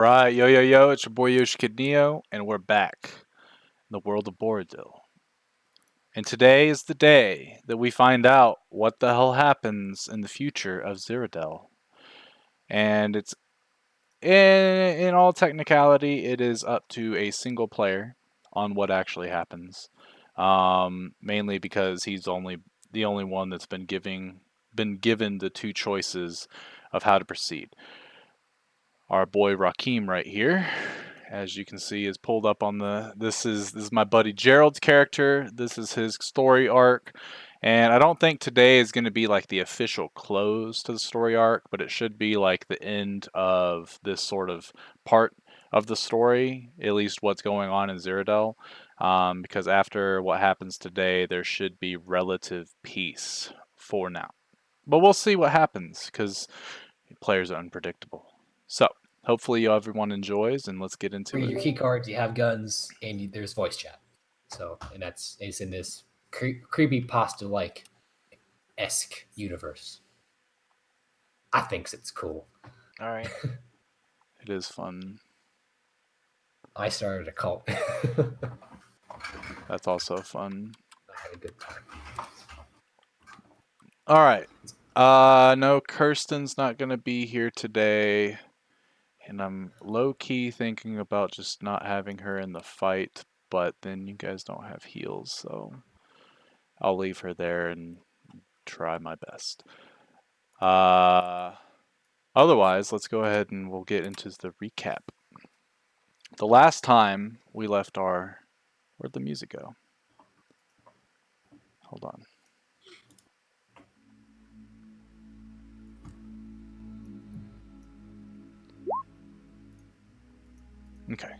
Right, yo, yo, yo, it's your boy Yoshikidneo, and we're back in the world of Boridil. And today is the day that we find out what the hell happens in the future of Ziradel. And it's in all technicality, it is up to a single player on what actually happens. Mainly because he's only the only one that's been given the two choices of how to proceed. Our boy Rakim right here, as you can see, is pulled up on the. This is my buddy Gerald's character. This is his story arc, and I don't think today is going to be like the official close to the story arc, but it should be like the end of this sort of part of the story, at least what's going on in Ziradel. Because after what happens today, there should be relative peace for now. But we'll see what happens because players are unpredictable. So, hopefully everyone enjoys, and let's get into Your it. key cards, you have guns, and there's voice chat. So, and it's in this creepy pasta like esque universe. I think it's cool. All right. It is fun. I started a cult. That's also fun. I had a good time. All right. No, Kirsten's not going to be here today. And I'm low key thinking about just not having her in the fight, but then you guys don't have heals, so I'll leave her there and try my best. Otherwise, let's go ahead and we'll get into the recap. The last time we left our... Where'd the music go? Hold on. Okay.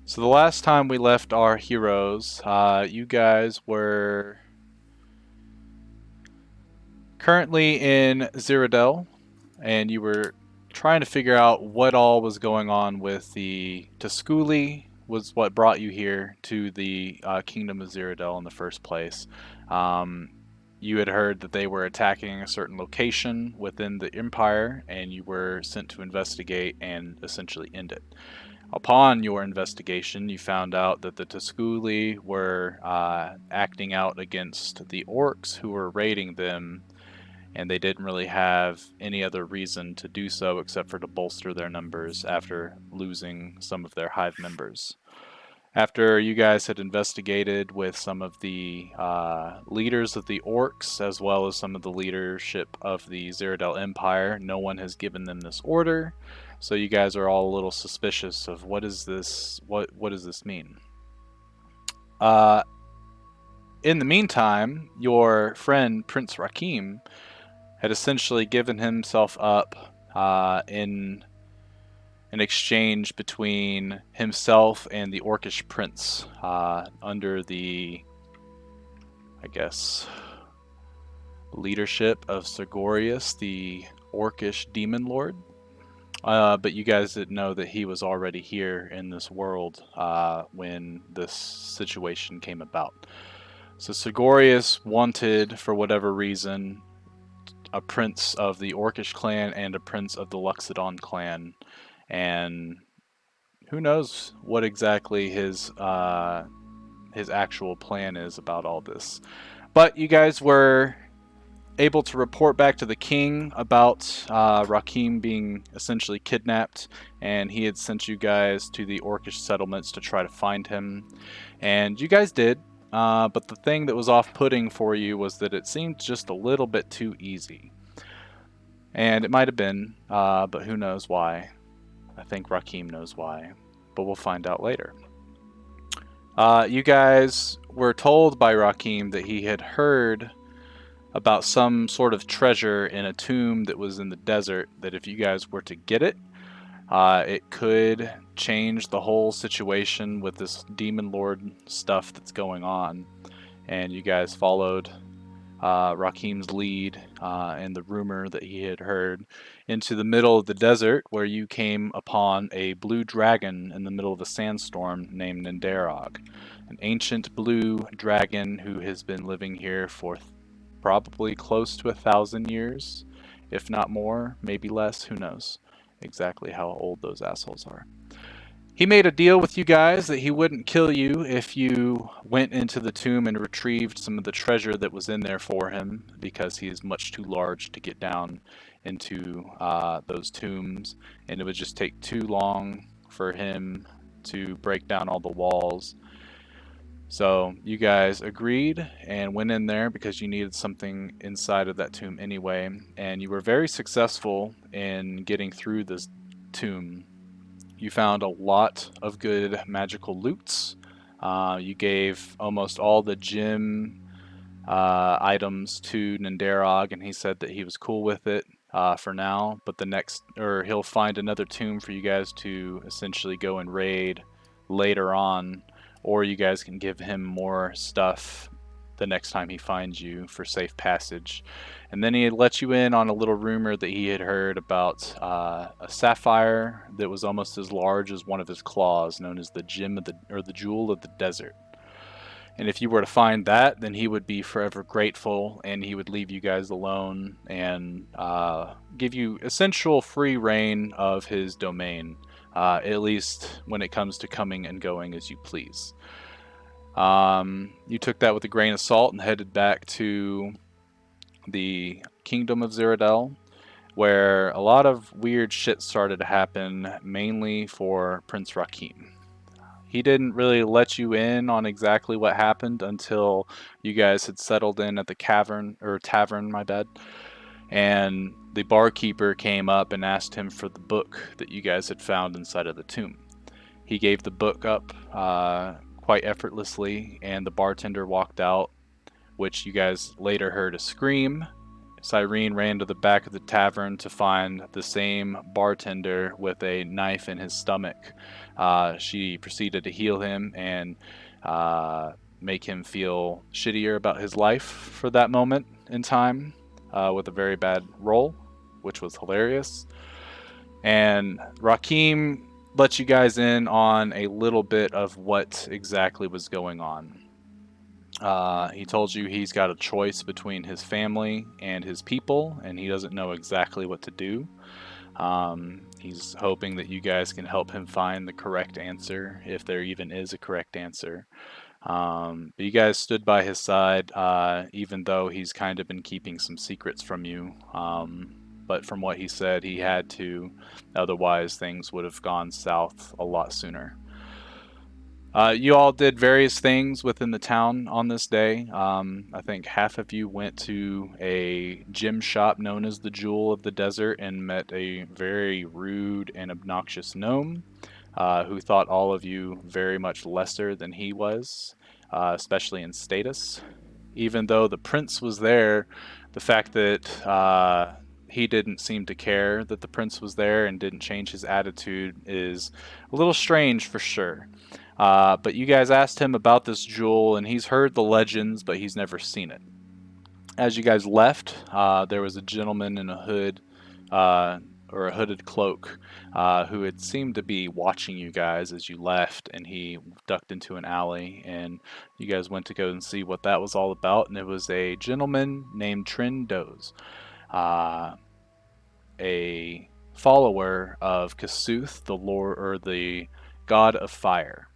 So the last time we left our heroes, you guys were currently in Ziradel, and you were trying to figure out what all was going on with the Tusculi was what brought you here to the Kingdom of Ziradel in the first place. You had heard that they were attacking a certain location within the Empire, and you were sent to investigate and essentially end it. Upon your investigation, you found out that the Tusculi were acting out against the orcs who were raiding them, and they didn't really have any other reason to do so except for to bolster their numbers after losing some of their hive members. After you guys had investigated with some of the leaders of the orcs, as well as some of the leadership of the Ziradel Empire, no one has given them this order. So you guys are all a little suspicious of what is this? What does this mean? In the meantime, your friend Prince Rakim had essentially given himself up in an exchange between himself and the Orcish prince under the, I guess, leadership of Sergorius, the Orcish demon lord. But you guys didn't know that he was already here in this world when this situation came about. So Sergorius wanted, for whatever reason, a prince of the Orcish clan and a prince of the Luxodon clan, and who knows what exactly his actual plan is about all this. But you guys were able to report back to the king about Rakim being essentially kidnapped, and he had sent you guys to the Orcish settlements to try to find him, and you guys did. But the thing that was off-putting for you was that it seemed just a little bit too easy. And it might have been, but who knows why. I think Rakim knows why, but we'll find out later. You guys were told by Rakim that he had heard about some sort of treasure in a tomb that was in the desert, that if you guys were to get it, it could change the whole situation with this demon lord stuff that's going on. And you guys followed Rakim's lead and the rumor that he had heard into the middle of the desert, where you came upon a blue dragon in the middle of a sandstorm named Nindarog, an ancient blue dragon who has been living here for probably close to 1,000 years, if not more, maybe less, who knows. exactly how old those assholes are. He made a deal with you guys that he wouldn't kill you if you went into the tomb and retrieved some of the treasure that was in there for him, because he is much too large to get down into those tombs, and it would just take too long for him to break down all the walls. So you guys agreed and went in there because you needed something inside of that tomb anyway, and you were very successful in getting through this tomb. You found a lot of good magical loots. You gave almost all the gem items to Nindarog, and he said that he was cool with it for now. But the next, or he'll find another tomb for you guys to essentially go and raid later on, or you guys can give him more stuff the next time he finds you for safe passage. And then he had let you in on a little rumor that he had heard about a sapphire that was almost as large as one of his claws, known as the gem of the or the jewel of the desert. And if you were to find that, then he would be forever grateful, and he would leave you guys alone and give you essential free reign of his domain, at least when it comes to coming and going as you please. You took that with a grain of salt and headed back to the kingdom of Ziradel, where a lot of weird shit started to happen, mainly for Prince Rakim. He didn't really let you in on exactly what happened until you guys had settled in at the tavern, my bad. And the barkeeper came up and asked him for the book that you guys had found inside of the tomb. He gave the book up quite effortlessly, and the bartender walked out, which you guys later heard a scream. Cyrene ran to the back of the tavern to find the same bartender with a knife in his stomach. She proceeded to heal him and make him feel shittier about his life for that moment in time with a very bad roll, which was hilarious. And Rakim let you guys in on a little bit of what exactly was going on. He told you he's got a choice between his family and his people, and he doesn't know exactly what to do. He's hoping that you guys can help him find the correct answer, if there even is a correct answer. But you guys stood by his side, even though he's kind of been keeping some secrets from you. But from what he said, he had to, otherwise things would have gone south a lot sooner. You all did various things within the town on this day. I think half of you went to a gem shop known as the Jewel of the Desert and met a very rude and obnoxious gnome who thought all of you very much lesser than he was, especially in status. Even though the prince was there, the fact that he didn't seem to care that the prince was there and didn't change his attitude is a little strange for sure. But you guys asked him about this jewel, and he's heard the legends, but he's never seen it. As you guys left, there was a gentleman in a hood, or a hooded cloak, who had seemed to be watching you guys as you left, and he ducked into an alley, and you guys went to go and see what that was all about, and it was a gentleman named Trindoz, a follower of Kasuth, the lord or the god of fire.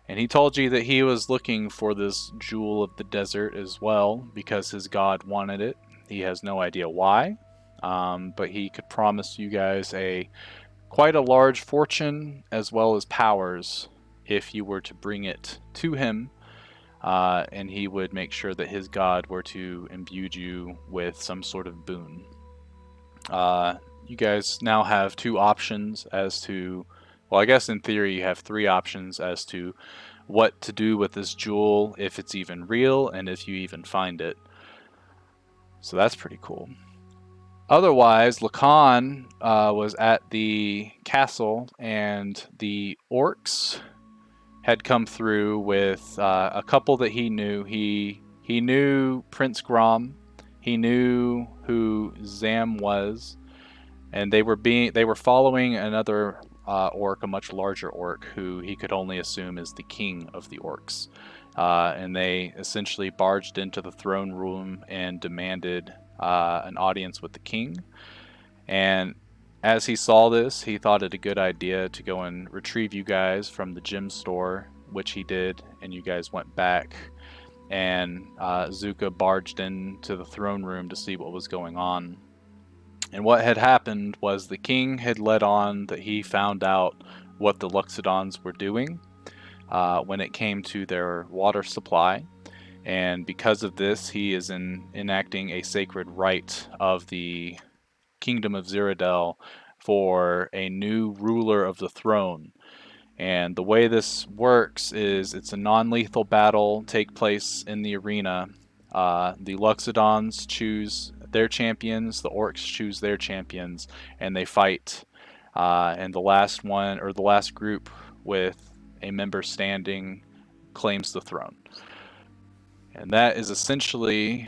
And he told you that he was looking for this jewel of the desert as well because his god wanted it. He has no idea why, but he could promise you guys quite a large fortune as well as powers if you were to bring it to him, and he would make sure that his god were to imbue you with some sort of boon. You guys now have two options as to, well, I guess in theory you have three options as to what to do with this jewel, if it's even real, and if you even find it. So that's pretty cool. Otherwise, Lacan was at the castle, and the orcs had come through with a couple that he knew. He knew Prince Grom. He knew who Zam was, and they were following another orc, a much larger orc, who he could only assume is the king of the orcs. And they essentially barged into the throne room and demanded an audience with the king. And As he saw this, he thought it a good idea to go and retrieve you guys from the gym store, which he did, and you guys went back. And Zuka barged into the throne room to see what was going on. And what had happened was the king had let on that he found out what the Luxodons were doing when it came to their water supply. And because of this, he is enacting a sacred rite of the kingdom of Ziradel for a new ruler of the throne. And the way this works is it's a non-lethal battle take place in the arena. The Luxodons choose their champions, the Orcs choose their champions, and they fight. And the last one, or the last group with a member standing, claims the throne. And that is essentially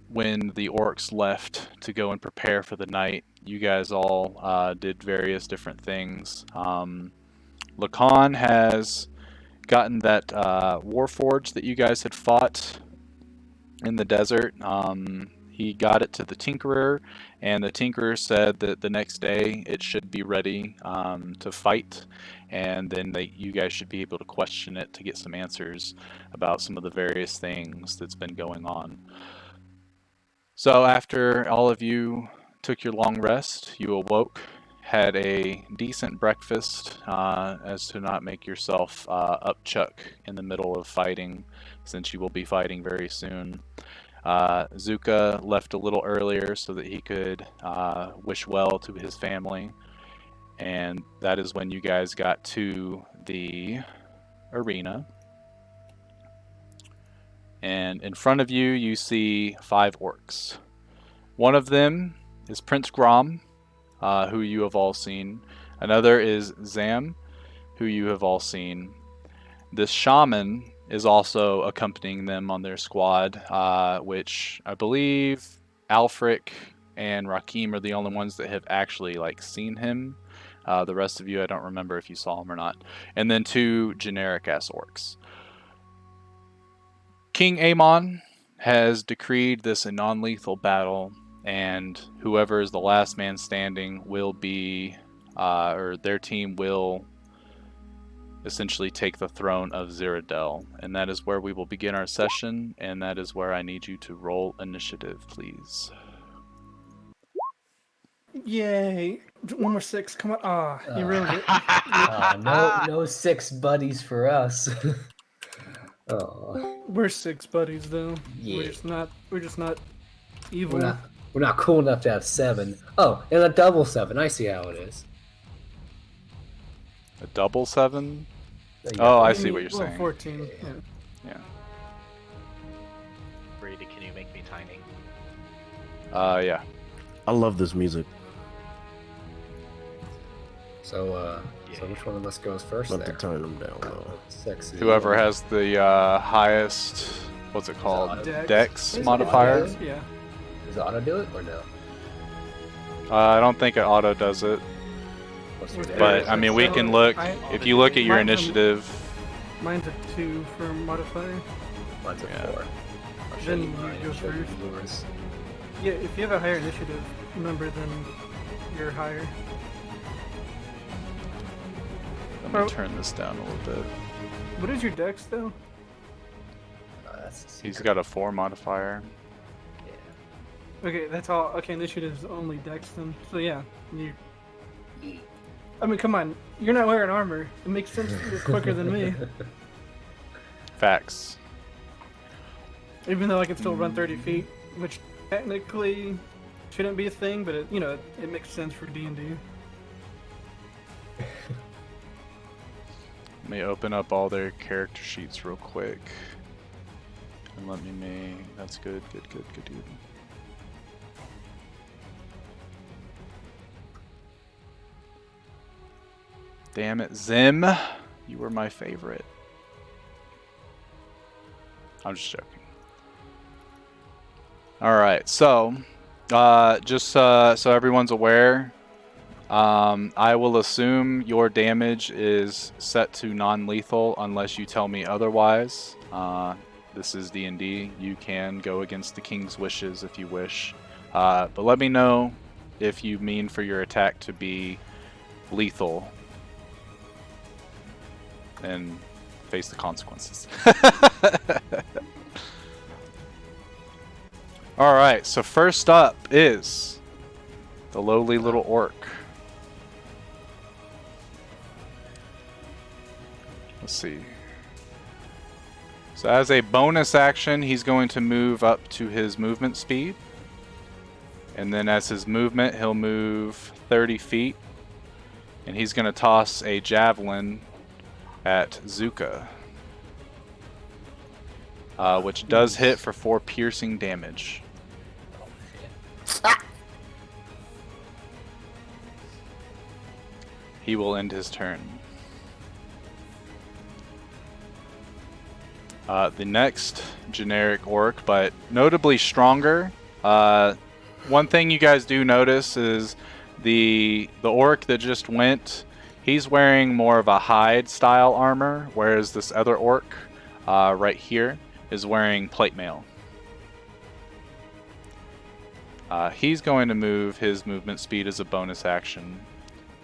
when the Orcs left to go and prepare for the night. You guys all did various different things. Lacan has gotten that Warforged that you guys had fought in the desert. He got it to the Tinkerer, and the Tinkerer said that the next day it should be ready to fight, and then you guys should be able to question it to get some answers about some of the various things that's been going on. So after all of you took your long rest, you awoke, had a decent breakfast as to not make yourself upchuck in the middle of fighting, since you will be fighting very soon. Zuka left a little earlier so that he could wish well to his family, and that is when you guys got to the arena. And in front of you, you see 5 orcs. One of them is Prince Grom, who you have all seen. Another is Zam, who you have all seen. This shaman is also accompanying them on their squad, which I believe Alfric and Rakim are the only ones that have actually seen him. The rest of you, I don't remember if you saw him or not. And then 2 generic ass orcs. King Amon has decreed this a non-lethal battle, and whoever is the last man standing will be, or their team will essentially take the throne of Ziradel. And that is where we will begin our session, and that is where I need you to roll initiative, please. Yay! 1 more 6. Come on. Ah, you ruined it. No 6 buddies for us. Oh, We're 6 buddies though. yeah. We're just not evil. We're not cool enough to have 7. Oh, and a double 7. I see how it is. A double 7? Yeah. Oh, I see what you're saying. 14. Yeah. Brady, can you make me tiny? Yeah. I love this music. So which one of us goes first Not to there? turn them down though. Sexy. Whoever has the highest, what's it called? Dex Is it modifier? auto? Yeah. Does it auto do it or no? I don't think it auto does it. What's the But, But, I mean, we can look. If you look at your Mine's a- initiative, Mine's a 2 for modifier. Mine's a Yeah. 4. I'll show Then you you mine, go I'll show you first. yours. Yeah, if you have a higher initiative number, then you're higher. let Bro. me turn this down a little bit. What is your dex though? That's the He's secret. got a 4 modifier. Yeah. Okay, that's all. Okay, initiative's only dex then. So yeah, you. Yeah. I mean, come on, you're not wearing armor. It makes sense that you're quicker than me. Facts. Even though I can still run 30 feet, which technically shouldn't be a thing, but it makes sense for D&D. Let me open up all their character sheets real quick. And let me make. That's good. Good. Damn it, Zim. You were my favorite. I'm just joking. Alright, so, just so everyone's aware, I will assume your damage is set to non-lethal unless you tell me otherwise. This is D&D. You can go against the king's wishes if you wish. But let me know if you mean for your attack to be lethal, and face the consequences. Alright, so first up is the lowly little orc. Let's see. So as a bonus action, he's going to move up to his movement speed. And then as his movement, he'll move 30 feet. And he's going to toss a javelin at Zuka. Which does hit for 4 piercing damage. He will end his turn. The next generic orc, but notably stronger. One thing you guys do notice is the orc that just went, he's wearing more of a hide style armor, whereas this other orc right here is wearing plate mail. He's going to move his movement speed as a bonus action.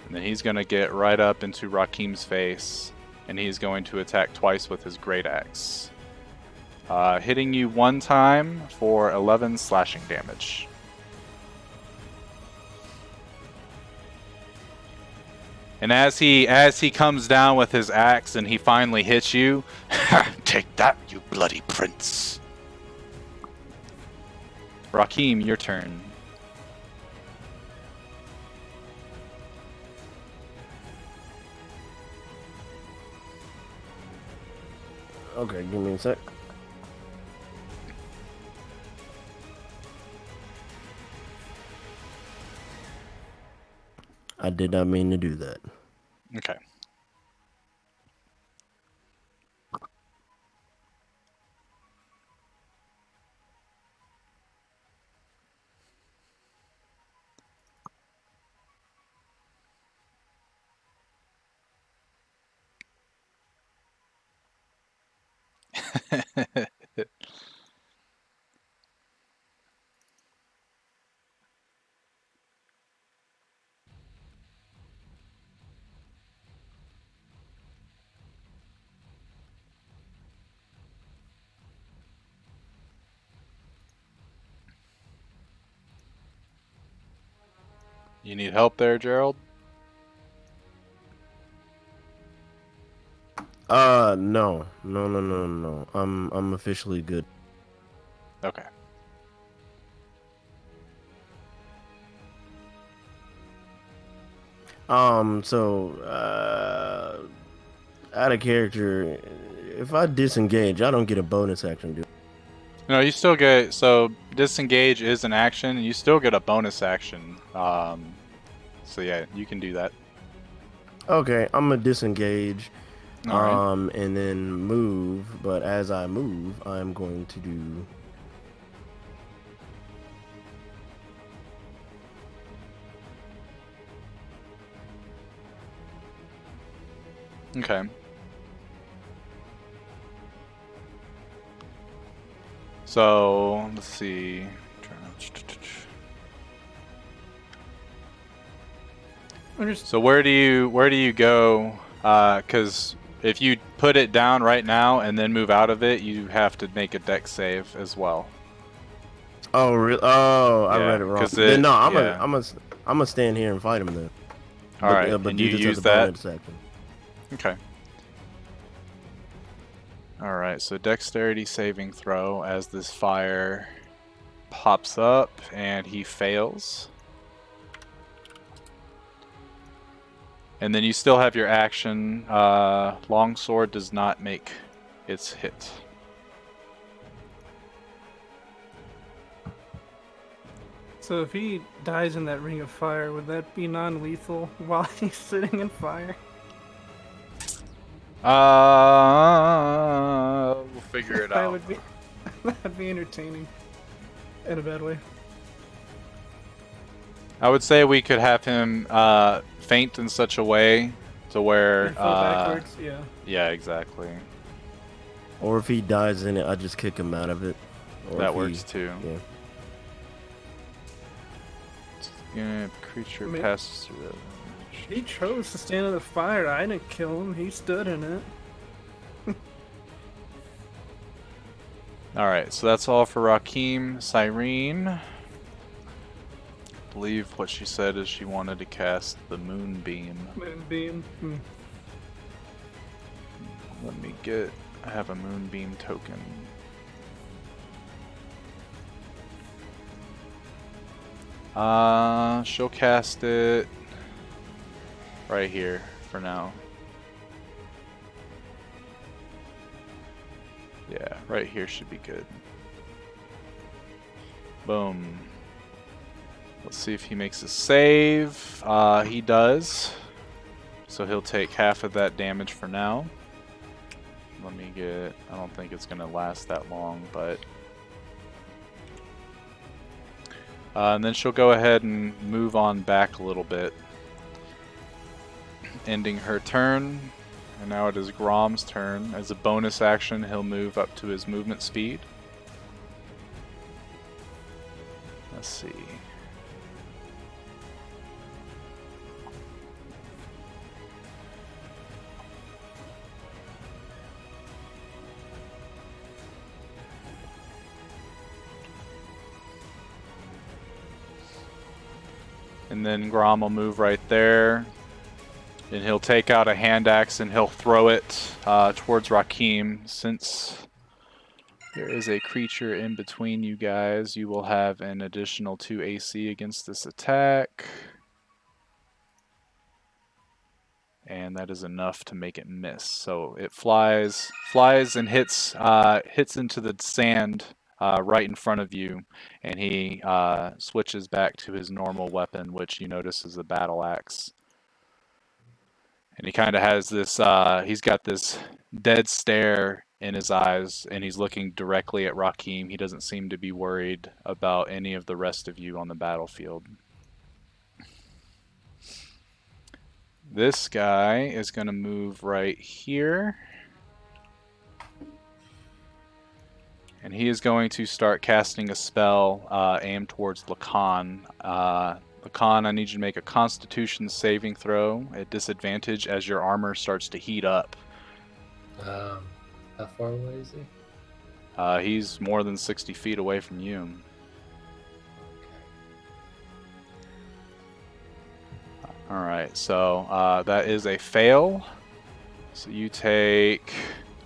And then he's going to get right up into Rakim's face, and he's going to attack twice with his great axe. Hitting you 1 time for 11 slashing damage. And as he comes down with his axe and he finally hits you, take that, you bloody prince. Rakim, your turn. Okay, give me a sec. I did not mean to do that. Okay. You need help there, Gerald? No. I'm officially good. Okay. Out of character, if I disengage, I don't get a bonus action, dude. No, you still get, so disengage is an action, and you still get a bonus action. So yeah, you can do that. Okay, I'm gonna disengage, All right. and then move. But as I move, I'm going to do. Okay. So let's see. So where do you go? Because if you put it down right now and then move out of it, you have to make a dex save as well. Oh, really? Oh, I Yeah, read it wrong. 'cause Then no, I'm yeah. gonna stand here and fight him then. All right, but and do you this use as a that. bonus action. Okay. All right, so dexterity saving throw as this fire pops up and he fails. And then you still have your action. Longsword does not make its hit. So if he dies in that ring of fire, would that be non-lethal while he's sitting in fire? We'll figure it That out. would be that'd be entertaining. In a bad way. I would say we could have him faint in such a way to where And fall backwards, yeah. yeah, exactly. Or if he dies in it, I just kick him out of it. Or That if works too. Yeah. Yeah, creature I mean- passes through the... He chose to stand in the fire. I didn't kill him. He stood in it. Alright, so that's all for Rakim. Cyrene. I believe what she said is she wanted to cast the Moonbeam. Moonbeam. Let me get... I have a Moonbeam token. She'll cast it right here for now. Yeah, right here should be good. Boom. Let's see if he makes a save. He does. So he'll take half of that damage for now. Let me get... I don't think it's going to last that long, but... and then she'll go ahead and move on back a little bit. Ending her turn. And now it is Grom's turn. As a bonus action, he'll move up to his movement speed. Let's see. And then Grom will move right there. And he'll take out a hand axe and he'll throw it towards Rakim. Since there is a creature in between you guys, you will have an additional 2 AC against this attack. And that is enough to make it miss. So it flies and hits into the sand right in front of you, and he switches back to his normal weapon, which you notice is a battle axe. And he kind of has this, he's got this dead stare in his eyes, and he's looking directly at Rakim. He doesn't seem to be worried about any of the rest of you on the battlefield. This guy is going to move right here. And he is going to start casting a spell aimed towards Lacan. Lacan, I need you to make a Constitution saving throw at disadvantage as your armor starts to heat up. How far away is he? He's more than 60 feet away from you. Alright, so that is a fail. So you take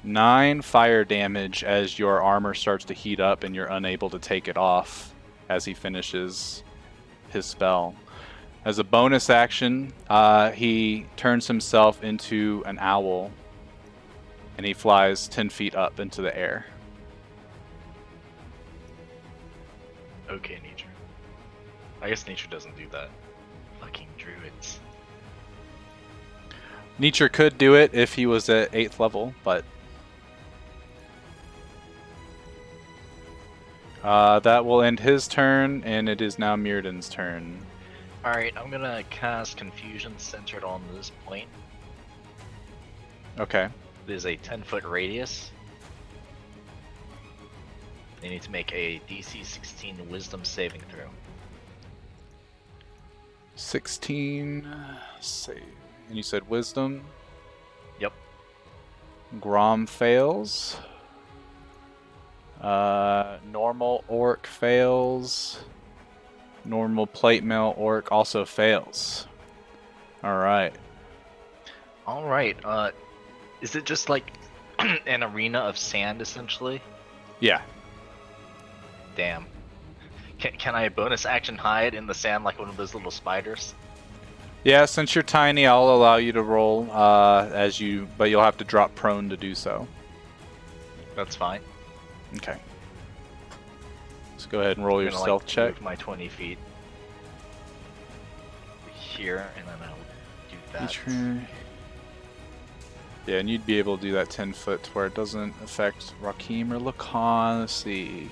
9 fire damage as your armor starts to heat up and you're unable to take it off as he finishes his spell. As a bonus action, he turns himself into an owl and he flies 10 feet up into the air. Okay, nature. I guess nature doesn't do that. Fucking druids. Nature could do it if he was at 8th level, but that will end his turn, and it is now Mirrodin's turn. Alright, I'm gonna cast Confusion centered on this point. Okay. It is a 10-foot radius. They need to make a DC 16 Wisdom saving throw. 16 save. And you said Wisdom? Yep. Grom fails. Normal Orc fails. Normal Plate Mail Orc also fails. Alright. Alright, is it just like an arena of sand essentially? Yeah. Damn. Can I bonus action hide in the sand like one of those little spiders? Yeah, since you're tiny, I'll allow you to roll but you'll have to drop prone to do so. That's fine. Okay. So go ahead and roll I'm your gonna, stealth like, check. move my 20 feet here, and then I'll do that. Yeah, and you'd be able to do that 10 foot to where it doesn't affect Rakim or Lacan. Let's see.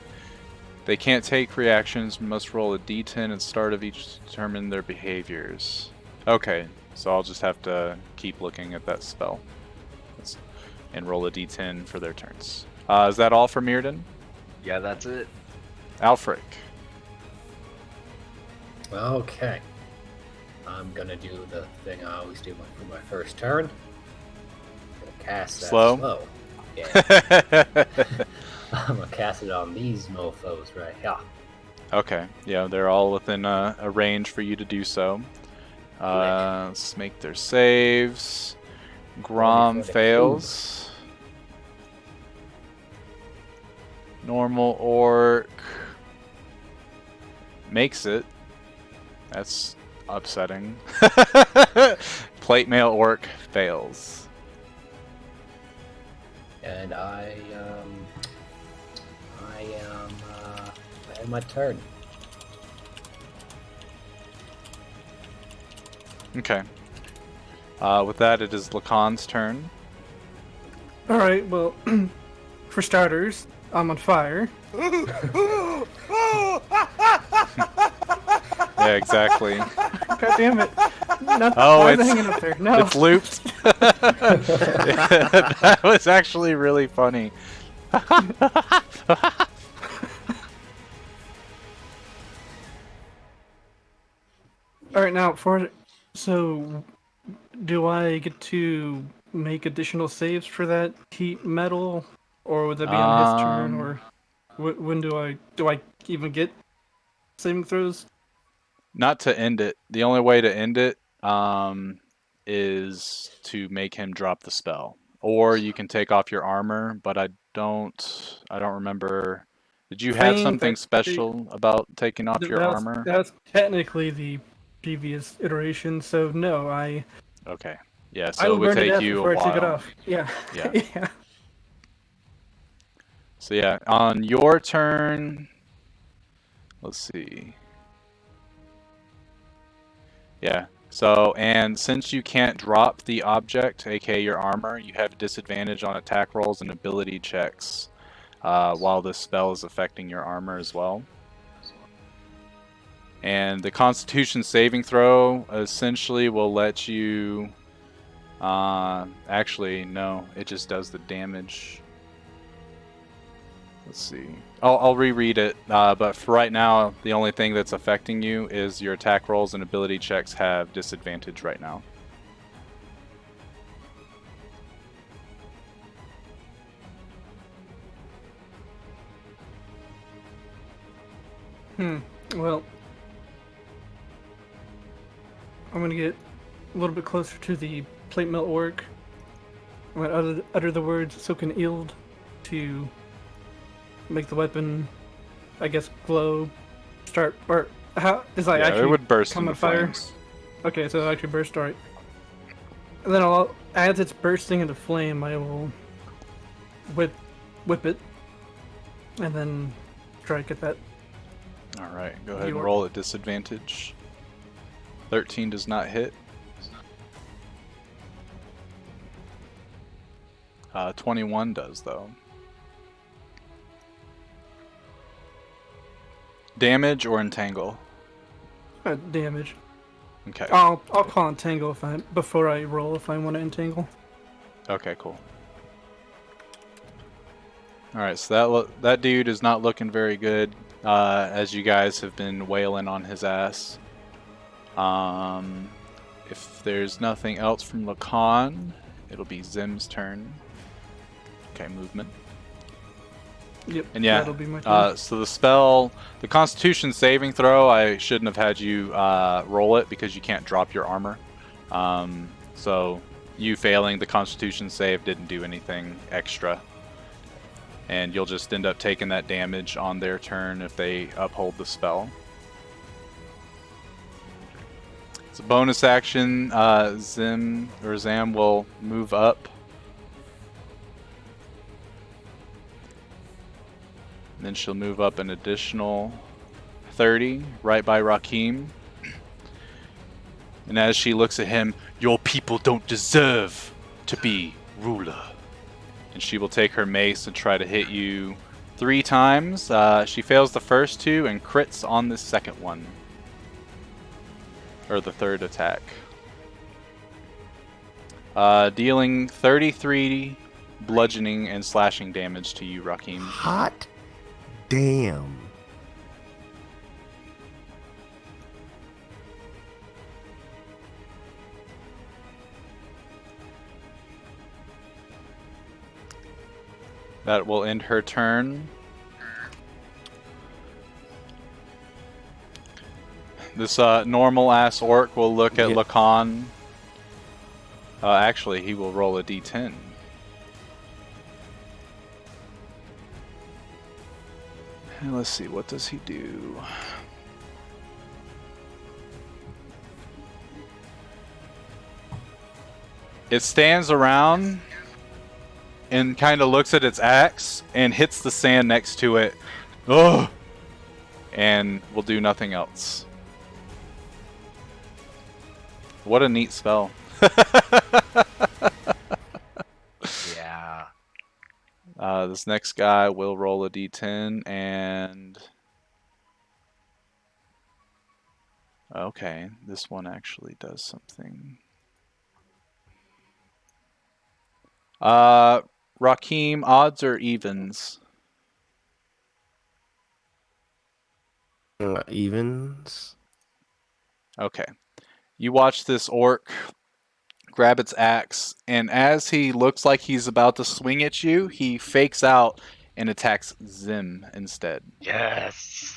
They can't take reactions, must roll a d10 at the start of each to determine their behaviors. Okay, so I'll just have to keep looking at that spell. And roll a d10 for their turns. Is that all for Mirrodin? Yeah, that's it. Alfric. Okay. I'm gonna do the thing I always do for my first turn. Gonna cast that slow. Yeah. I'm gonna cast it on these mofos right here. Okay, yeah, they're all within a range for you to do so. Let's make their saves. Grom for the fails. Normal orc makes it. That's upsetting. Plate mail orc fails. And I had my turn. Okay. With that, it is Lacan's turn. All right. Well, for starters, I'm on fire. Yeah, exactly. God damn it! Not, Oh, why is it it's- hanging up there? No. It's looped. That was actually really funny. All right, now so do I get to make additional saves for that heat metal, or would that be on his turn, or when do I even get saving throws? Not to end it. The only way to end it is to make him drop the spell, or you can take off your armor. But I don't remember. Did you have Think something that special about taking off your That's armor? that's technically the previous iteration, so no, Okay. Yeah. I So will it would burn to take death you a before I take it while. off. Yeah. Yeah. Yeah. So yeah, on your turn, let's see. Yeah. So, and since you can't drop the object, aka your armor, you have disadvantage on attack rolls and ability checks while this spell is affecting your armor as well. And the Constitution saving throw essentially will let you. Actually, no, it just does the damage. Let's see. I'll reread it, but for right now, the only thing that's affecting you is your attack rolls and ability checks have disadvantage right now. Well, I'm gonna get a little bit closer to the plate mill orc. I'm gonna utter the words "soaking ild" to make the weapon, I guess, glow. Start or how is I Yeah, actually it would burst come into on fire? flames. Okay, so it actually burst. Alright. And then as it's bursting into flame, I will whip it, and then try to get that. All right, go ahead and Your- roll at disadvantage. 13 does not hit. 21 does though. Damage or entangle? Damage. Okay. I'll call entangle before I roll if I want to entangle. Okay, cool. All right, so that dude is not looking very good, as you guys have been wailing on his ass. If there's nothing else from Lacan, it'll be Zim's turn. Okay, movement. Yep. And yeah, that'll be my turn. so the spell, the Constitution saving throw, I shouldn't have had you roll it because you can't drop your armor. So you failing the Constitution save didn't do anything extra. And you'll just end up taking that damage on their turn if they uphold the spell. It's a bonus action. Zam will move up. And then she'll move up an additional 30 right by Rakim. And as she looks at him, your people don't deserve to be ruler. And she will take her mace and try to hit you 3 times. She fails the first 2 and crits on the second one. Or the third attack. Dealing 33 bludgeoning and slashing damage to you, Rakim. Hot damn. That will end her turn. This normal-ass orc will look at Lacan. Actually, he will roll a d10. And let's see, what does he do? It stands around and kind of looks at its axe and hits the sand next to it. Ugh! And will do nothing else. What a neat spell. Yeah. This next guy will roll a d10 and... Okay, this one actually does something. Rakim, odds or evens? Evens. Okay. You watch this orc grab its axe, and as he looks like he's about to swing at you, he fakes out and attacks Zim instead. Yes.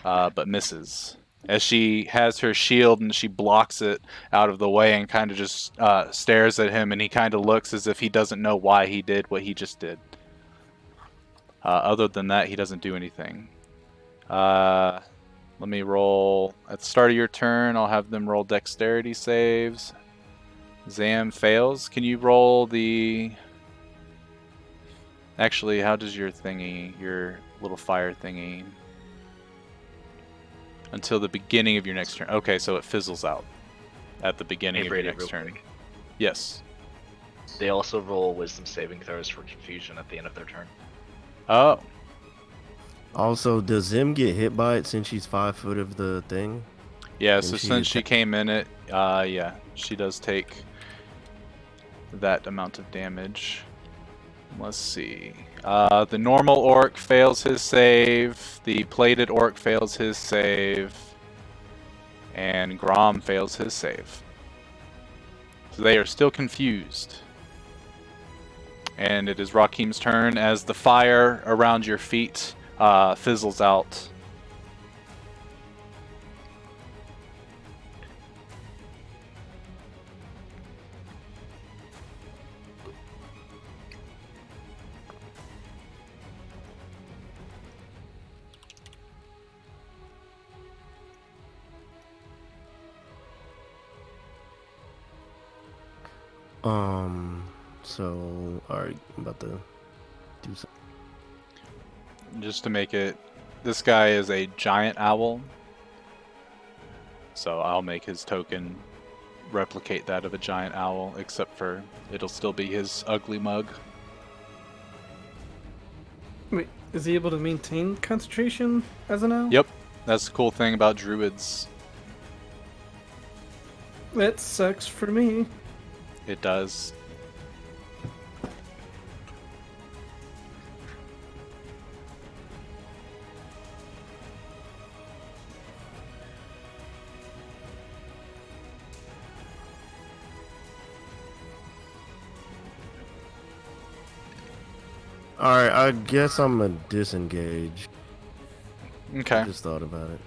But misses. As she has her shield and she blocks it out of the way and kind of just stares at him, and he kind of looks as if he doesn't know why he did what he just did. Other than that, he doesn't do anything. Let me roll. At the start of your turn, I'll have them roll dexterity saves. Zam fails. Can you roll the... Actually, how does your thingy, your little fire thingy... Until the beginning of your next turn. Okay, so it fizzles out at the beginning Hey, of Brady, your next real turn. quick. Yes. They also roll wisdom saving throws for confusion at the end of their turn. Oh. Also, does Zim get hit by it since she's 5 foot of the thing? Yeah, And so she since she atta- came in it, yeah, she does take that amount of damage. Let's see. The normal orc fails his save. The plated orc fails his save. And Grom fails his save. So they are still confused. And it is Rakim's turn as the fire around your feet fizzles out. So, alright, I'm about to do something. Just to make it, this guy is a giant owl. So I'll make his token replicate that of a giant owl, except for it'll still be his ugly mug. Wait, is he able to maintain concentration as an owl? Yep, that's the cool thing about druids. That sucks for me. It does. Alright, I guess I'm gonna disengage. Okay. I just thought about it.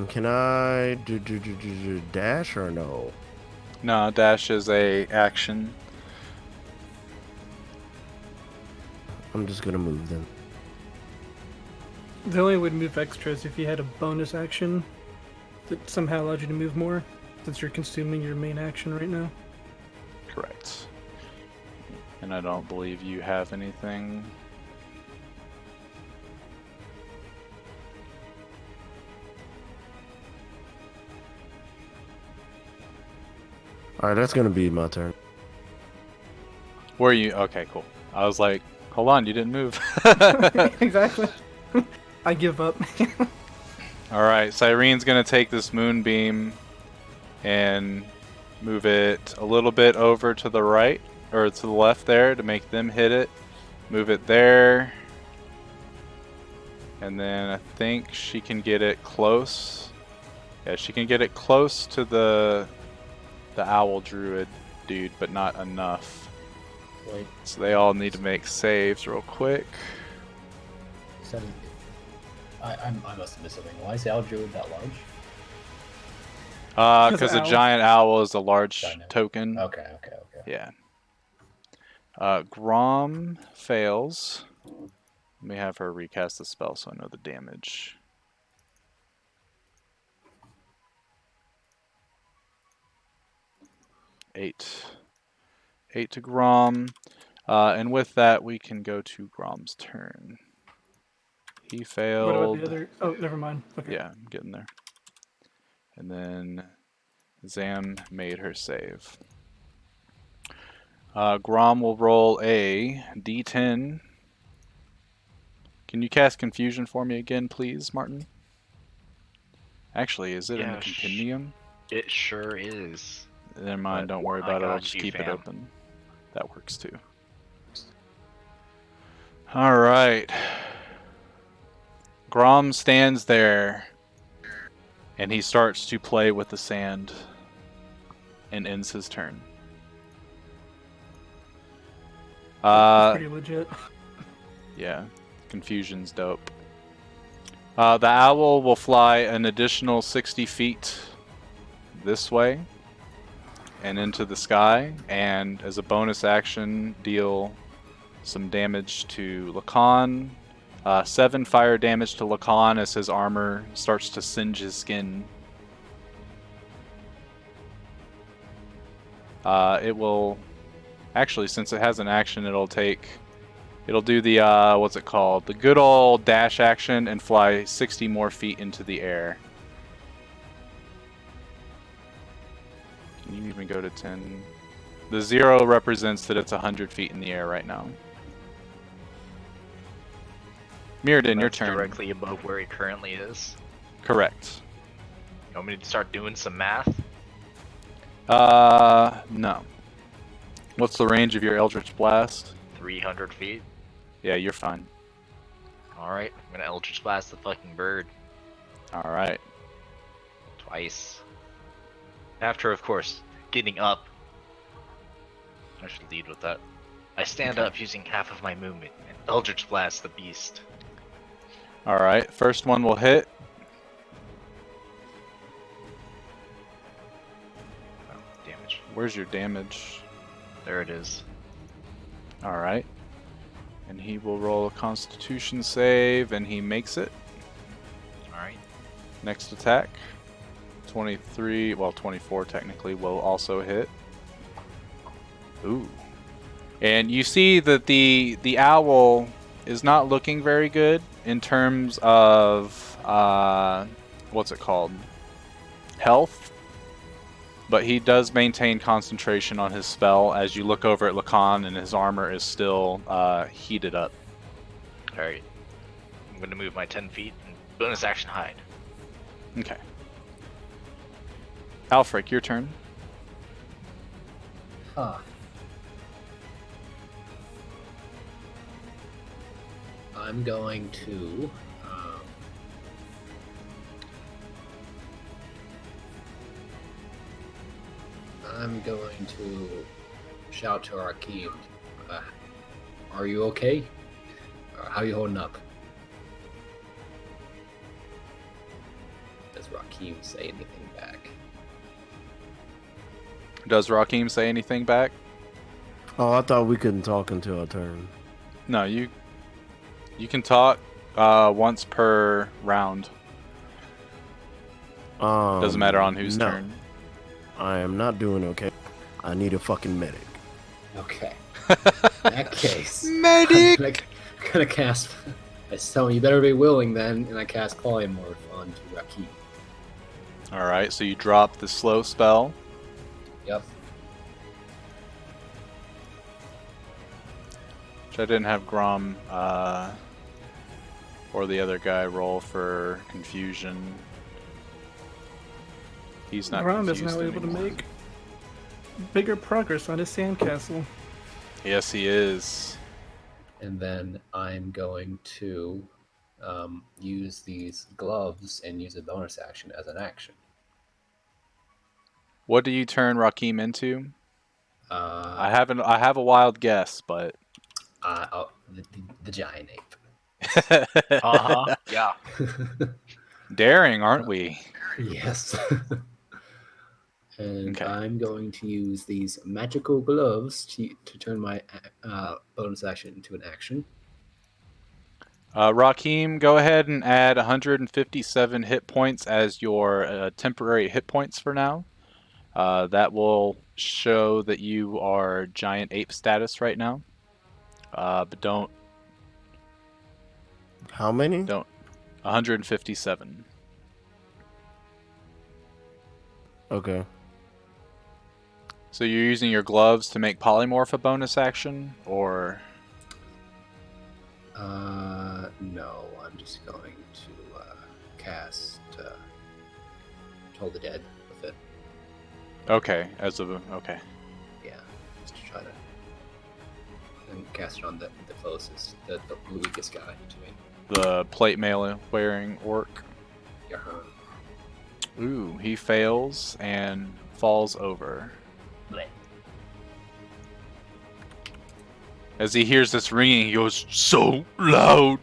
Can I do dash or no? No, dash is a action. I'm just gonna move then. The only way to move extra is if you had a bonus action that somehow allowed you to move more, since you're consuming your main action right now. Correct. And I don't believe you have anything. Alright, that's gonna be my turn. Were you? Okay, cool. I was like, hold on, you didn't move. Exactly. I give up. Alright, Cyrene's gonna take this moonbeam and move it a little bit over to the right, or to the left there to make them hit it. Move it there. And then I think she can get it close. Yeah, she can get it close to the owl druid dude, but not enough. Wait. So they all need to make saves real quick. I must have missed something. Why is the owl druid that large? Because a giant owl is a large Giant. token. Okay. Yeah. Grom fails. Let me have her recast the spell so I know the damage. Eight to Grom. And with that, we can go to Grom's turn. He failed. What about the other? Oh, never mind. Okay. Yeah, I'm getting there. And then Zam made her save. Grom will roll a d10. Can you cast Confusion for me again, please, Martin? Actually, is it in the compendium? It sure is. Never mind, don't worry about it. I'll just keep it open. That works too. Alright. Grom stands there and he starts to play with the sand and ends his turn. That's pretty legit. Yeah, Confusion's dope. The owl will fly an additional 60 feet this way and into the sky, and as a bonus action, deal some damage to Lacan. 7 fire damage to Lacan as his armor starts to singe his skin. It will... Actually, since it has an action, it'll do the, what's it called? The good old dash action and fly 60 more feet into the air. Can you even go to 10? The 0 represents that it's 100 feet in the air right now. Mirrodin, your turn. Directly above where he currently is. Correct. You want me to start doing some math? No. What's the range of your Eldritch Blast? 300 feet. Yeah, you're fine. Alright, I'm gonna Eldritch Blast the fucking bird. Alright. Twice. After, of course, getting up. I should lead with that. I stand up using half of my movement and Eldritch Blast the beast. Alright, first one will hit. Oh, damage. Where's your damage? There it is. Alright. And he will roll a Constitution save, and he makes it. Alright. Next attack. 23, well 24 technically, will also hit. Ooh. And you see that the owl is not looking very good in terms of, what's it called? Health. But he does maintain concentration on his spell as you look over at Lacan and his armor is still heated up. Alright. I'm gonna move my 10 feet and bonus action hide. Okay. Alfric, your turn. Huh. I'm going to... I'm going to shout to Rakim. Are you okay? How you holding up? Does Rakim say anything back? Does Rakim say anything back? Oh, I thought we couldn't talk until our turn. No, you can talk once per round. Doesn't matter on whose turn. I am not doing okay. I need a fucking medic. Okay. In that case, Medic! I'm gonna cast. I tell him, you better be willing then, and I cast Polymorph onto Rakim. Alright, so you drop the slow spell. Yep. Which I didn't have Grom or the other guy roll for confusion. He's not Grom is confused now able to anymore. make bigger progress on his sandcastle. Yes, he is. And then I'm going to use these gloves and use a bonus action as an action. What do you turn Rakim into? I Uh, have a wild guess, but the giant ape. Yeah. daring, aren't we? Yes. And Okay. I'm going to use these magical gloves to turn my bonus action into an action. Rakim, go ahead and add 157 hit points as your temporary hit points for now. That will show that you are giant ape status right now. But don't How many? 157. Okay. So you're using your gloves to make polymorph a bonus action, or No, I'm just going to cast Toll the Dead with it. okay, okay. Yeah, just to try to and cast it on the closest, the weakest guy to me. The plate mail wearing orc. Yeah. Ooh, he fails and falls over. Bleh. As he hears this ringing, he goes, so loud!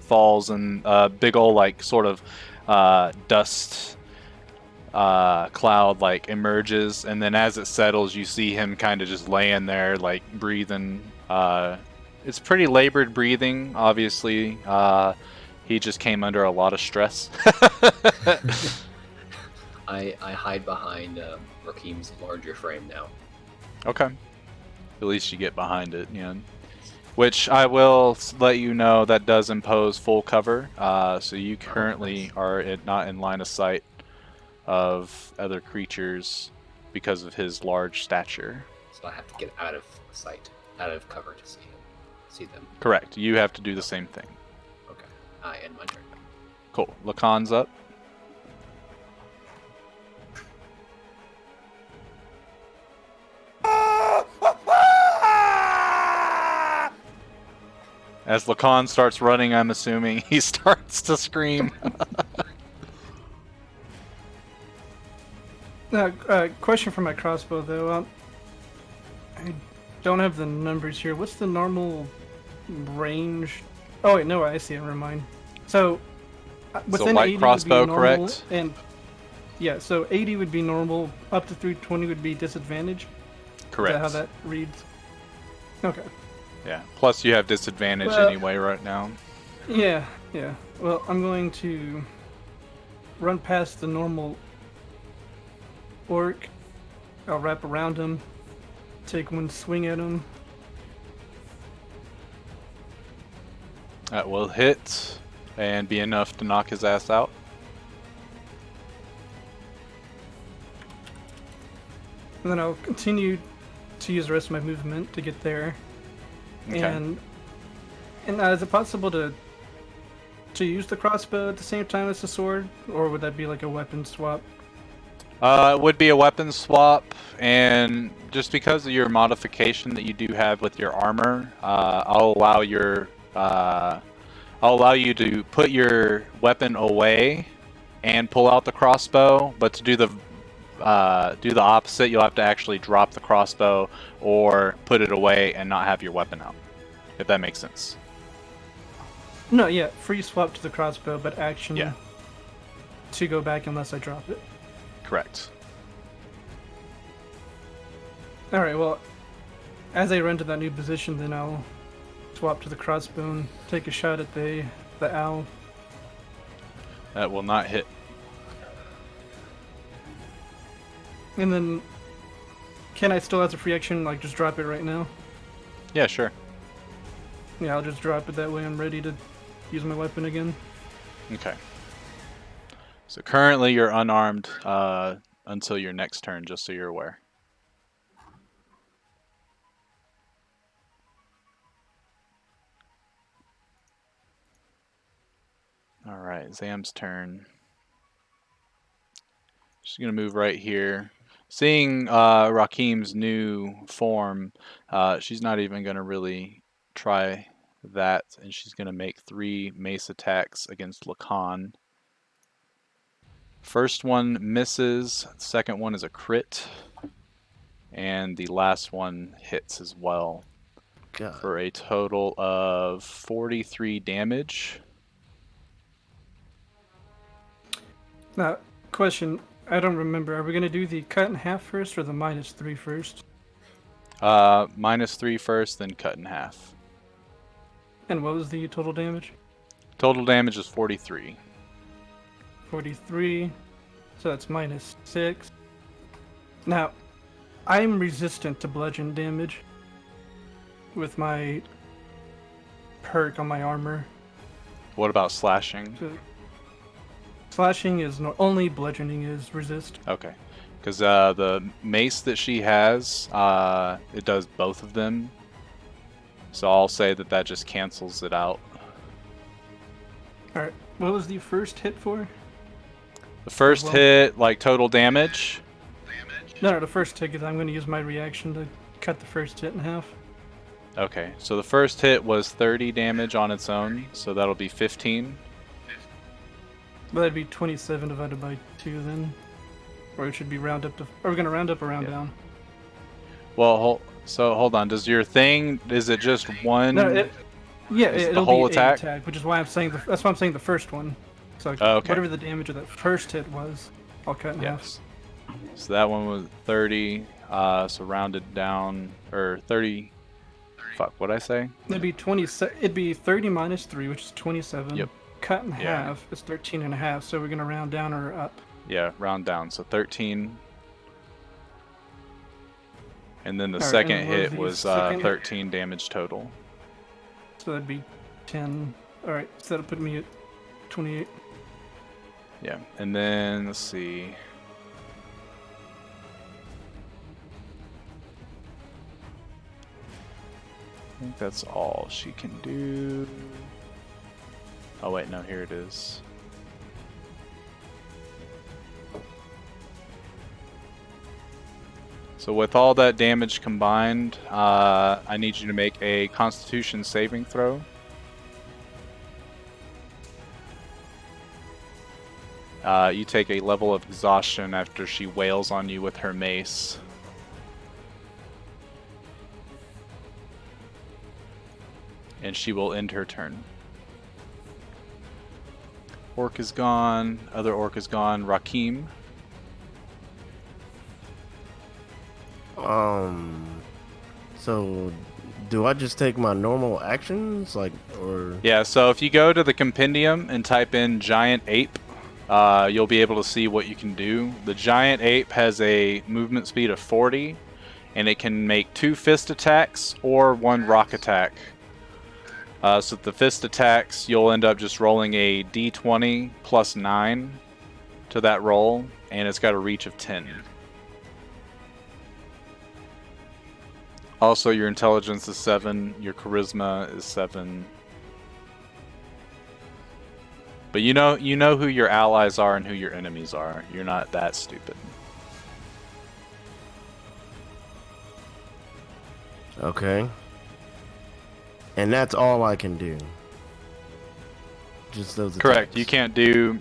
Falls and big ol' like sort of dust cloud like emerges, and then as it settles, you see him kind of just laying there, like breathing. It's pretty labored breathing, obviously. He just came under a lot of stress. I hide behind Rakim's larger frame now. Okay. At least you get behind it, yeah. Which I will let you know that does impose full cover. So you currently nice. are not in line of sight of other creatures because of his large stature. So I have to get out of sight, out of cover to see them. Correct. You have to do the same thing. Okay. I end my turn. Cool. Lacan's up. As Lacan starts running, I'm assuming he starts to scream. Question for my crossbow though. I don't have the numbers here. What's the normal range? Oh wait, no, I see it. Never mind. So within light 80 crossbow, would be normal, correct? and yeah, so 80 would be normal. Up to 320 would be disadvantage. Correct. Is that how that reads? Okay. Yeah. Plus, you have disadvantage Well- anyway right now. Yeah, yeah. Well, I'm going to run past the normal orc. I'll wrap around him, take one swing at him. That will hit and be enough to knock his ass out. And then I'll continue to use the rest of my movement to get there. Okay. And is it possible to use the crossbow at the same time as the sword, or would that be like a weapon swap? It would be a weapon swap, and just because of your modification that you do have with your armor, I'll allow you to put your weapon away and pull out the crossbow. But to do the opposite, you'll have to actually drop the crossbow or put it away and not have your weapon out. If that makes sense. No, yeah, free swap to the crossbow, but action Yeah. to go back unless I drop it. Correct. Alright, well, as I run to that new position, then I'll swap to the crossbow and take a shot at the owl. That will not hit. And then, can I still, as a free action, like just drop it right now? Yeah, sure. Yeah, I'll just drop it that way. I'm ready to use my weapon again. Okay. So currently you're unarmed until your next turn, just so you're aware. Alright, Zam's turn. She's going to move right here. Seeing Rakim's new form, she's not even going to really try that, and she's going to make 3 mace attacks against Lacan. First one misses, second one is a crit, and the last one hits as well. God. For a total of 43 damage. Now, question. I don't remember. Are we going to do the cut in half first or the -3 first? -3 first, then cut in half. And what was the total damage? Total damage is 43. 43. So that's -6. Now, I'm resistant to bludgeon damage with my perk on my armor. What about slashing? So, slashing is only bludgeoning is resist. Okay. Because the mace that she has, it does both of them. So I'll say that that just cancels it out. Alright, what was the first hit for? The first Well- hit, like total damage. No, the first hit, because I'm going to use my reaction to cut the first hit in half. Okay, so the first hit was 30 damage on its own, so that'll be 15. But that'd be 27 divided by 2 then. Or it should be round up to... Are we going to round up or round Yeah. down? Well, hold on. Does your thing, is it just one? No, yeah, Is the it'll whole be attack? a attack, which is why I'm saying that's why I'm saying the first one. So Oh, okay. whatever the damage of that first hit was, I'll cut in half. Yes. So that one was 30, so rounded down, or 30, fuck, what'd I say? It'd be 30 minus 3, which is 27. Yep. Cut in Yeah. half is 13 and a half, so we're going to round down or up. Yeah, round down, so 13. And then the Alright, second and what was hit the was second? 13 damage total. So that'd be 10. Alright, so that'll put me at 28. Yeah, and then, let's see. I think that's all she can do. Oh wait, no, here it is. So with all that damage combined, I need you to make a Constitution saving throw. You take a level of exhaustion after she wails on you with her mace. And she will end her turn. Orc is gone. Other orc is gone. Rakim. So do I just take my normal actions, like, or? Yeah, so if you go to the compendium and type in giant ape, you'll be able to see what you can do. The giant ape has a movement speed of 40, and it can make 2 fist attacks or 1 rock attack. So the fist attacks, you'll end up just rolling a d20 plus 9 to that roll, and it's got a reach of 10. Also, your intelligence is 7, your charisma is 7. But you know who your allies are and who your enemies are. You're not that stupid. Okay. And that's all I can do. Just those attacks. Correct. You can't do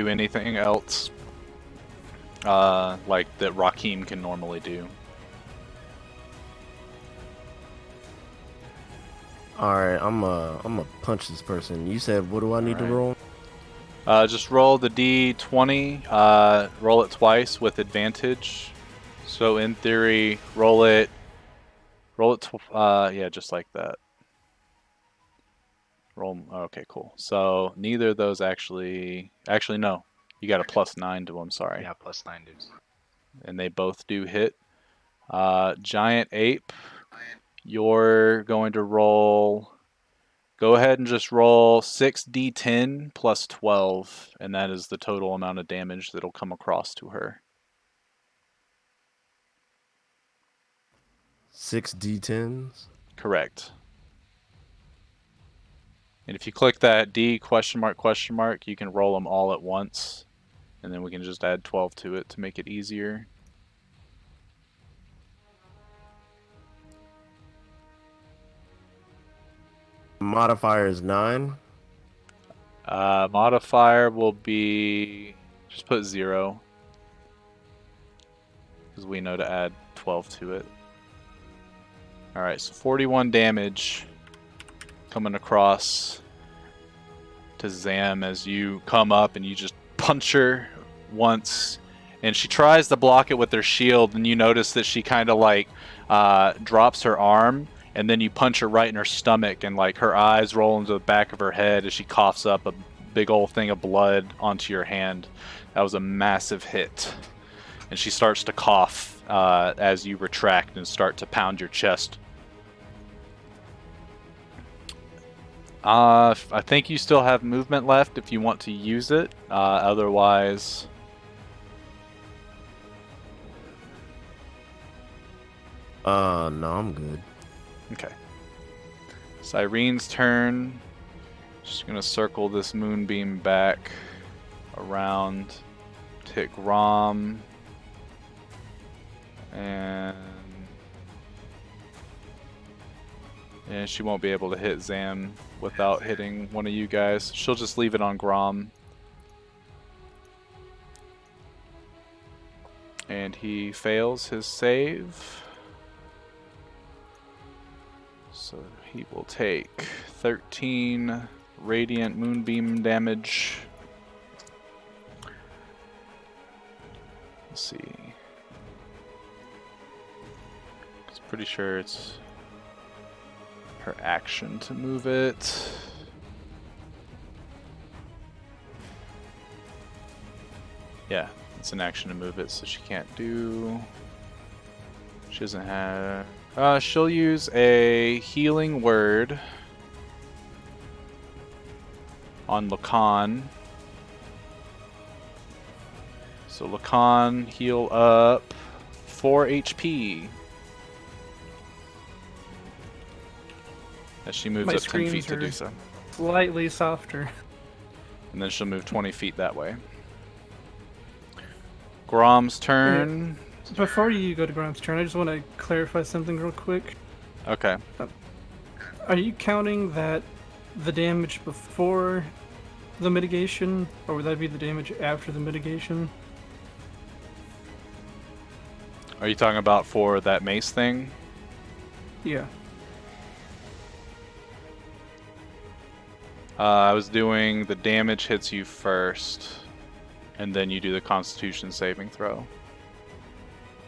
anything else like that Rakim can normally do. Alright, I'm gonna punch this person. You said, what do I need to roll? Just roll the d20, roll it twice with advantage. So in theory, roll it, yeah, just like that. Roll, okay, cool. So neither of those actually no, you got a +9 to them, sorry. Yeah, +9 dudes. And they both do hit. Giant ape, you're going to roll. Go ahead and just roll 6d10 plus 12, and that is the total amount of damage that'll come across to her. 6 d10s? Correct. And if you click that D question mark, you can roll them all at once, and then we can just add 12 to it to make it easier. Modifier is 9. Modifier will be just put 0 because we know to add 12 to it. All right, so 41 damage coming across to Zam as you come up and you just punch her once, and she tries to block it with her shield, and you notice that she kind of like drops her arm, and then you punch her right in her stomach, and like her eyes roll into the back of her head as she coughs up a big old thing of blood onto your hand. That was a massive hit, and she starts to cough as you retract and start to pound your chest. I think you still have movement left if you want to use it. Otherwise, No, I'm good. okay. It's Irene's turn. Just gonna circle this moonbeam back around to hit Grom, and she won't be able to hit Zam without hitting one of you guys. She'll just leave it on Grom. And he fails his save. So he will take 13 radiant moonbeam damage. Let's see. I'm pretty sure it's her action to move it. Yeah, it's an action to move it, so she can't do... She doesn't have... she'll use a healing word on Lacan. So Lacan, heal up 4 HP. As she moves My up 10 feet screams to are do so. slightly softer. And then she'll move 20 feet that way. Grom's turn. Before you go to Grom's turn, I just want to clarify something real quick. Okay. Are you counting that the damage before the mitigation, or would that be the damage after the mitigation? Are you talking about for that mace thing? Yeah. I was doing the damage hits you first, and then you do the Constitution saving throw.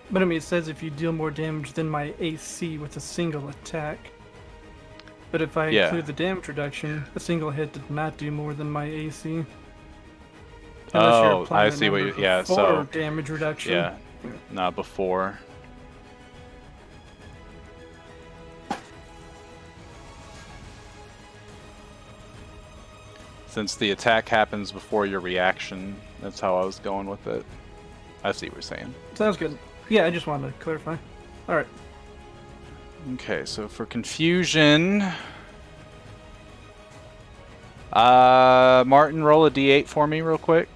But I mean, it says if you deal more damage than my AC with a single attack. But if I include the damage reduction, a single hit did not do more than my AC. Oh, I see what you... Yeah, so... damage reduction. Yeah, not before. Since the attack happens before your reaction, that's how I was going with it. I see what you're saying. Sounds good. Yeah, I just wanted to clarify. Alright. Okay, so for confusion... Martin, roll a d8 for me real quick.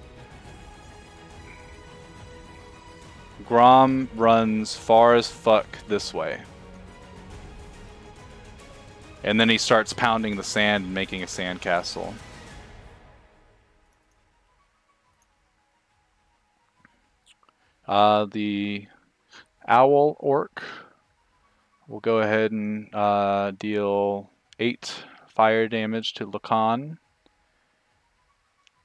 Grom runs far as fuck this way. And then he starts pounding the sand and making a sandcastle. The owl orc will go ahead and deal 8 fire damage to Lacan.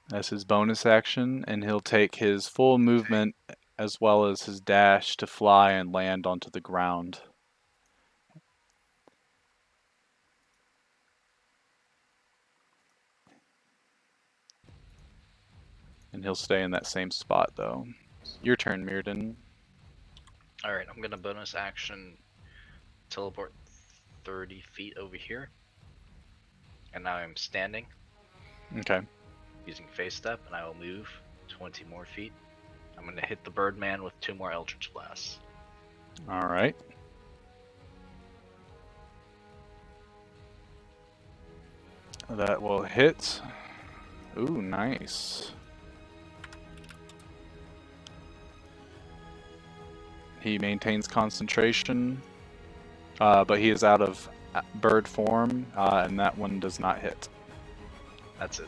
That's his bonus action, and he'll take his full movement as well as his dash to fly and land onto the ground. And he'll stay in that same spot, though. Your turn, Mirrodin. Alright, I'm gonna bonus action teleport 30 feet over here. And now I'm standing. Okay. Using phase step, and I will move 20 more feet. I'm gonna hit the Birdman with 2 more Eldritch Blasts. Alright. That will hit. Ooh, nice. He maintains concentration, but he is out of bird form, and that one does not hit. That's it.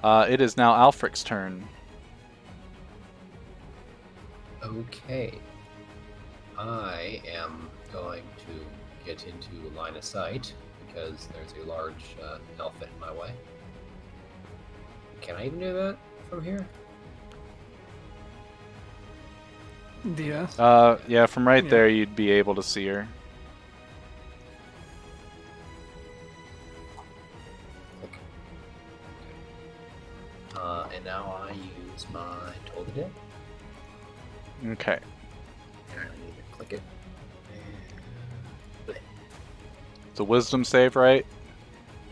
It is now Alfric's turn. Okay. I am going to get into line of sight because there's a large elephant in my way. Can I even do that from here? Yeah. Yeah, from right Yeah. there you'd be able to see her. Click. Okay. And now I use my Toll the Dead. Okay. And I need to click it. And It's a wisdom save, right?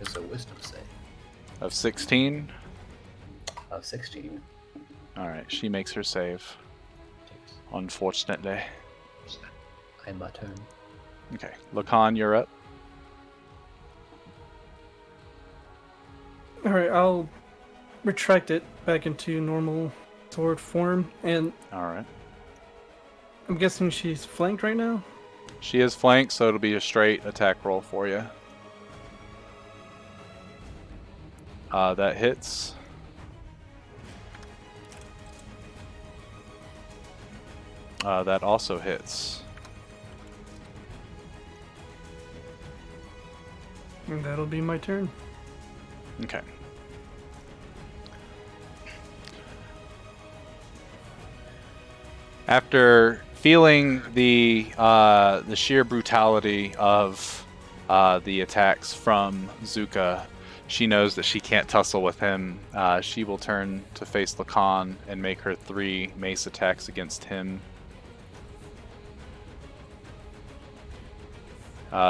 it's a wisdom save Of 16. of 16. Alright, she makes her save. Unfortunately. And my turn. Okay. Lacan, you're up. Alright, I'll retract it back into normal sword form, and Alright. I'm guessing she's flanked right now? She is flanked, so it'll be a straight attack roll for you. That hits. That also hits. And that'll be my turn. Okay. After feeling the sheer brutality of the attacks from Zuka, she knows that she can't tussle with him. She will turn to face Lacan and make her 3 mace attacks against him.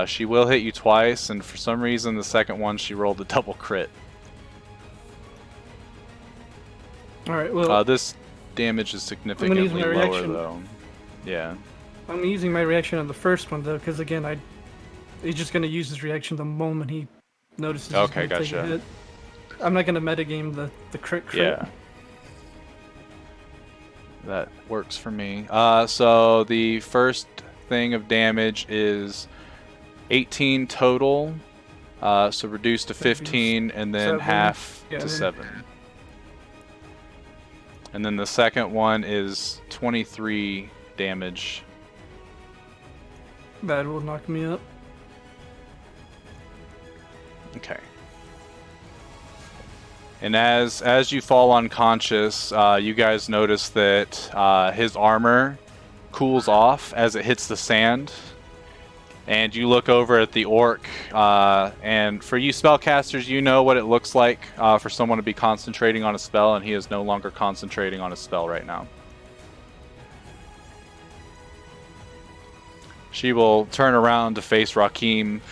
She will hit you twice, and for some reason the second one she rolled a double crit. Alright, well, This damage is significantly use my lower reaction. though. Yeah. I'm using my reaction on the first one, though, because again, he's just going to use his reaction the moment he notices he's Okay, going to take a gotcha. hit. I'm not going to metagame the crit. Yeah. That works for me. So the first thing of damage is 18 total. So reduced to That'd be 15 and then 7. half Yeah, to and then- 7. And then the second one is 23 damage. That will knock me up. Okay. And as you fall unconscious, you guys notice that his armor cools off as it hits the sand. And you look over at the orc, and for you spellcasters, you know what it looks like for someone to be concentrating on a spell, and he is no longer concentrating on a spell right now. She will turn around to face Rakim,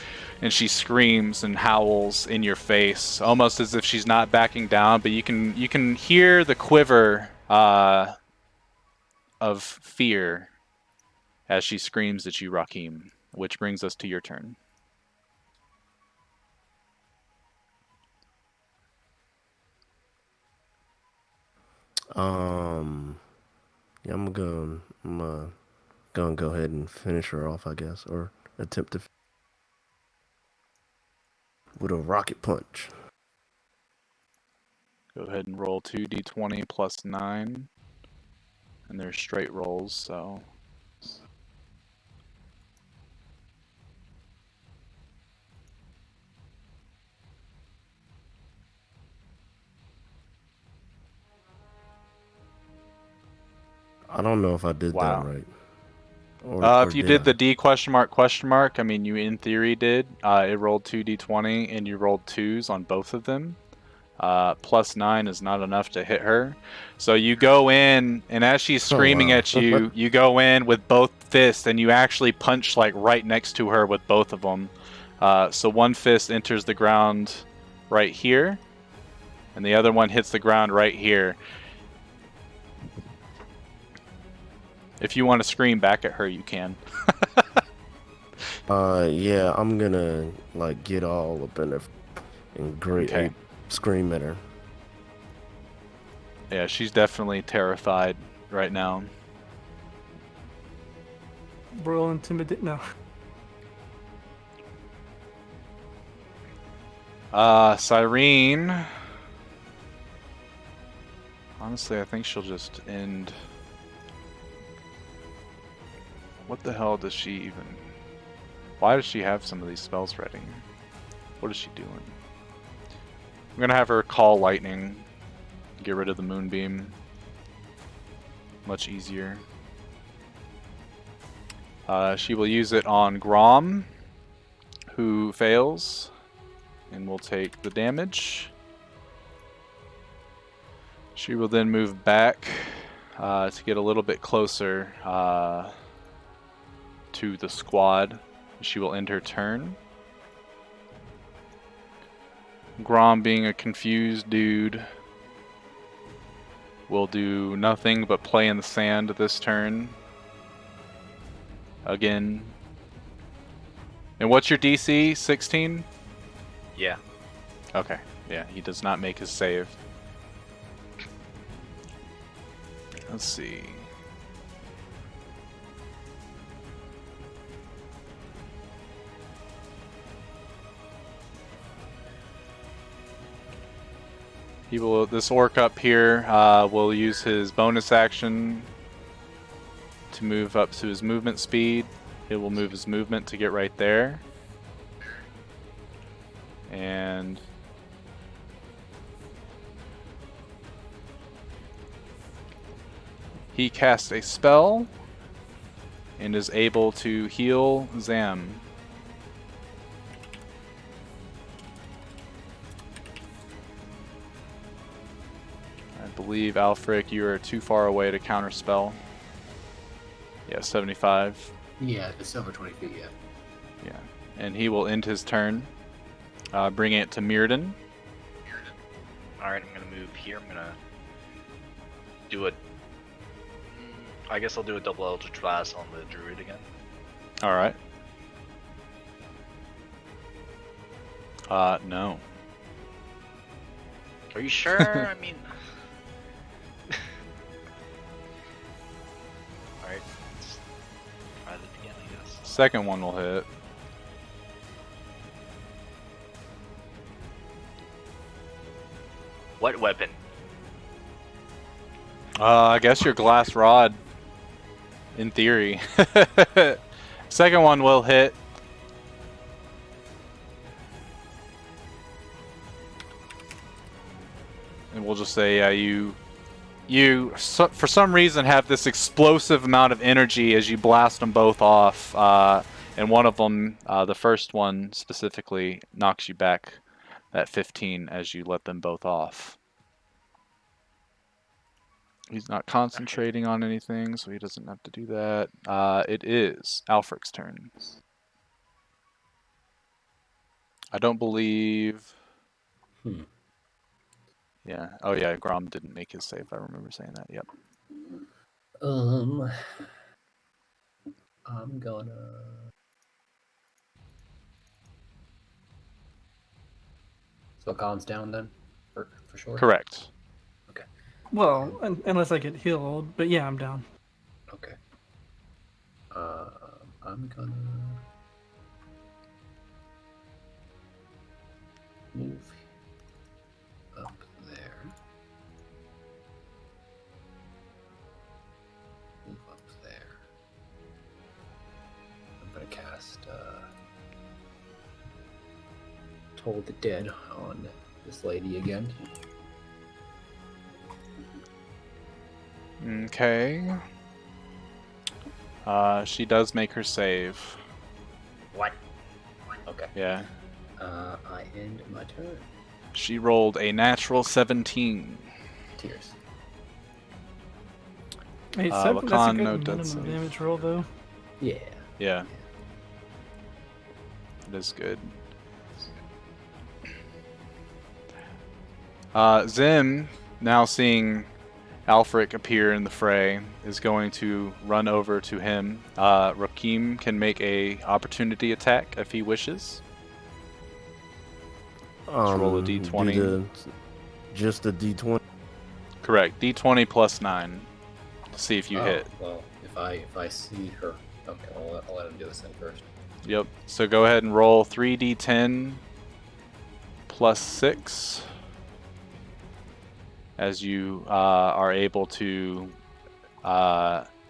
and she screams and howls in your face, almost as if she's not backing down, but you can hear the quiver of fear as she screams at you, Rakim. Which brings us to your turn. Yeah, I'm gonna go ahead and finish her off, I guess, or attempt to with a rocket punch. Go ahead and roll 2d20 plus 9. And they're straight rolls, so... I don't know if I did Wow. that right. Or if you did did I? the D question mark, I mean, you in theory did. It rolled 2d20, and you rolled 2s on both of them. Plus 9 is not enough to hit her. So you go in, and as she's screaming wow. at you, you go in with both fists, and you actually punch like right next to her with both of them. So one fist enters the ground right here, and the other one hits the ground right here. If you want to scream back at her, you can. Yeah, I'm gonna like get all up in her and great Okay. ape scream at her. Yeah, she's definitely terrified right now. roll intimidate. No. Cyrene. Honestly, I think she'll just end. What the hell does she even... Why does she have some of these spells ready? What is she doing? I'm gonna have her call lightning. Get rid of the moonbeam. Much easier. She will use it on Grom, who fails, and will take the damage. She will then move back to get a little bit closer to the squad. She will end her turn. Grom, being a confused dude, will do nothing but play in the sand this turn. Again. And what's your DC? 16? Yeah. Okay. Yeah, he does not make his save. Let's see. He will. This orc up here will use his bonus action to move up to his movement speed. He will move his movement to get right there. And he casts a spell and is able to heal Zam. I believe, Alfric, you are too far away to counterspell. Yeah, 75. Yeah, it's over 20 feet, yeah. Yeah. And he will end his turn, bringing it to Mirrodin. Alright, I'm gonna move here. I'm gonna do a... I guess I'll do a double Eldritch Blast on the Druid again. Alright. No. Are you sure? I mean... Alright, let's try that again, I guess. Second one will hit. What weapon? I guess your glass rod, in theory. Second one will hit. And we'll just say you for some reason have this explosive amount of energy as you blast them both off. And one of them, the first one specifically, knocks you back at 15 as you let them both off. He's not concentrating on anything, so he doesn't have to do that. It is Alfric's turn. I don't believe... Yeah. Oh yeah, Grom didn't make his save. I remember saying that. Yep. I'm gonna... So it calms down then, for sure? Correct. Okay. Well, unless I get healed, but yeah, I'm down. Okay. I'm gonna move up there. Move up there. I'm gonna cast Toll the Dead on this lady again. Okay. She does make her save. What? Okay. Yeah. I end my turn. She rolled a natural 17. Tears. Hey, 7, that's a Lacan, good no death minimum save. damage roll, though. Yeah. Yeah. It is good. Zim, now seeing Alfric appear in the fray, is going to run over to him. Rakim can make a opportunity attack if he wishes. Let's roll a d20. Just a d20. Correct. D20 plus 9 to see if you Oh, hit. well, if I see her Okay, I'll let him do this thing first. Yep. So go ahead and roll 3d10 plus 6 as you are able to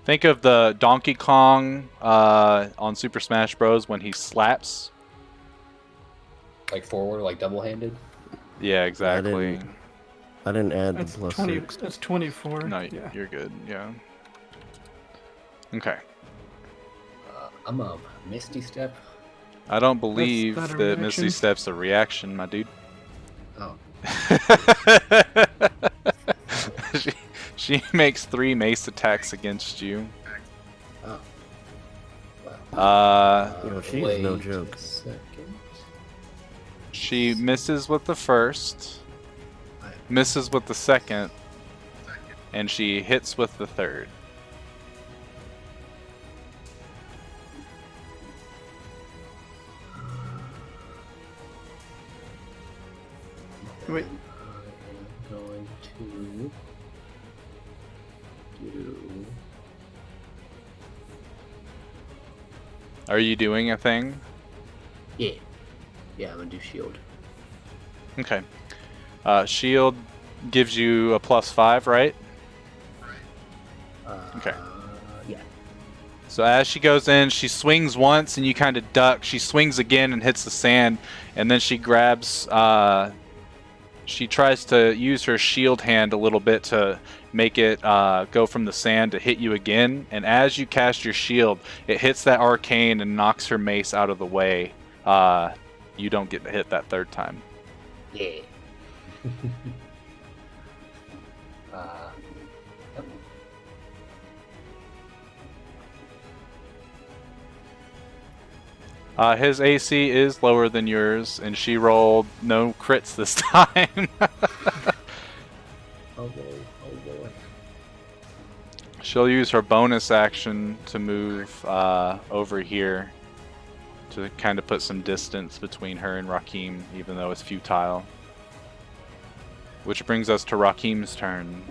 think of the Donkey Kong on Super Smash Bros. When he slaps. Like forward, like double-handed? Yeah, exactly. I didn't add That's the plus 20. 6. That's 24. No, Yeah. you're good. Yeah. Okay. I'm a Misty Step. I don't believe That's not a that Misty reaction. Step's a reaction, my dude. Oh. she makes 3 mace attacks against you. Oh. Wow. You know, she is no Wait joke. a second. She misses with the first, misses with the second, and she hits with the third. Wait. I'm going to do... Are you doing a thing? Yeah. Yeah, I'm gonna do shield. Okay. Shield gives you a +5, right? Okay. Yeah. So as she goes in, she swings once and you kind of duck. She swings again and hits the sand, and then she grabs... she tries to use her shield hand a little bit to make it go from the sand to hit you again. And as you cast your shield, it hits that arcane and knocks her mace out of the way. You don't get to hit that third time. Yeah. His AC is lower than yours, and she rolled no crits this time. Oh boy. Oh boy. She'll use her bonus action to move over here to kind of put some distance between her and Rakim, even though it's futile. Which brings us to Rakim's turn.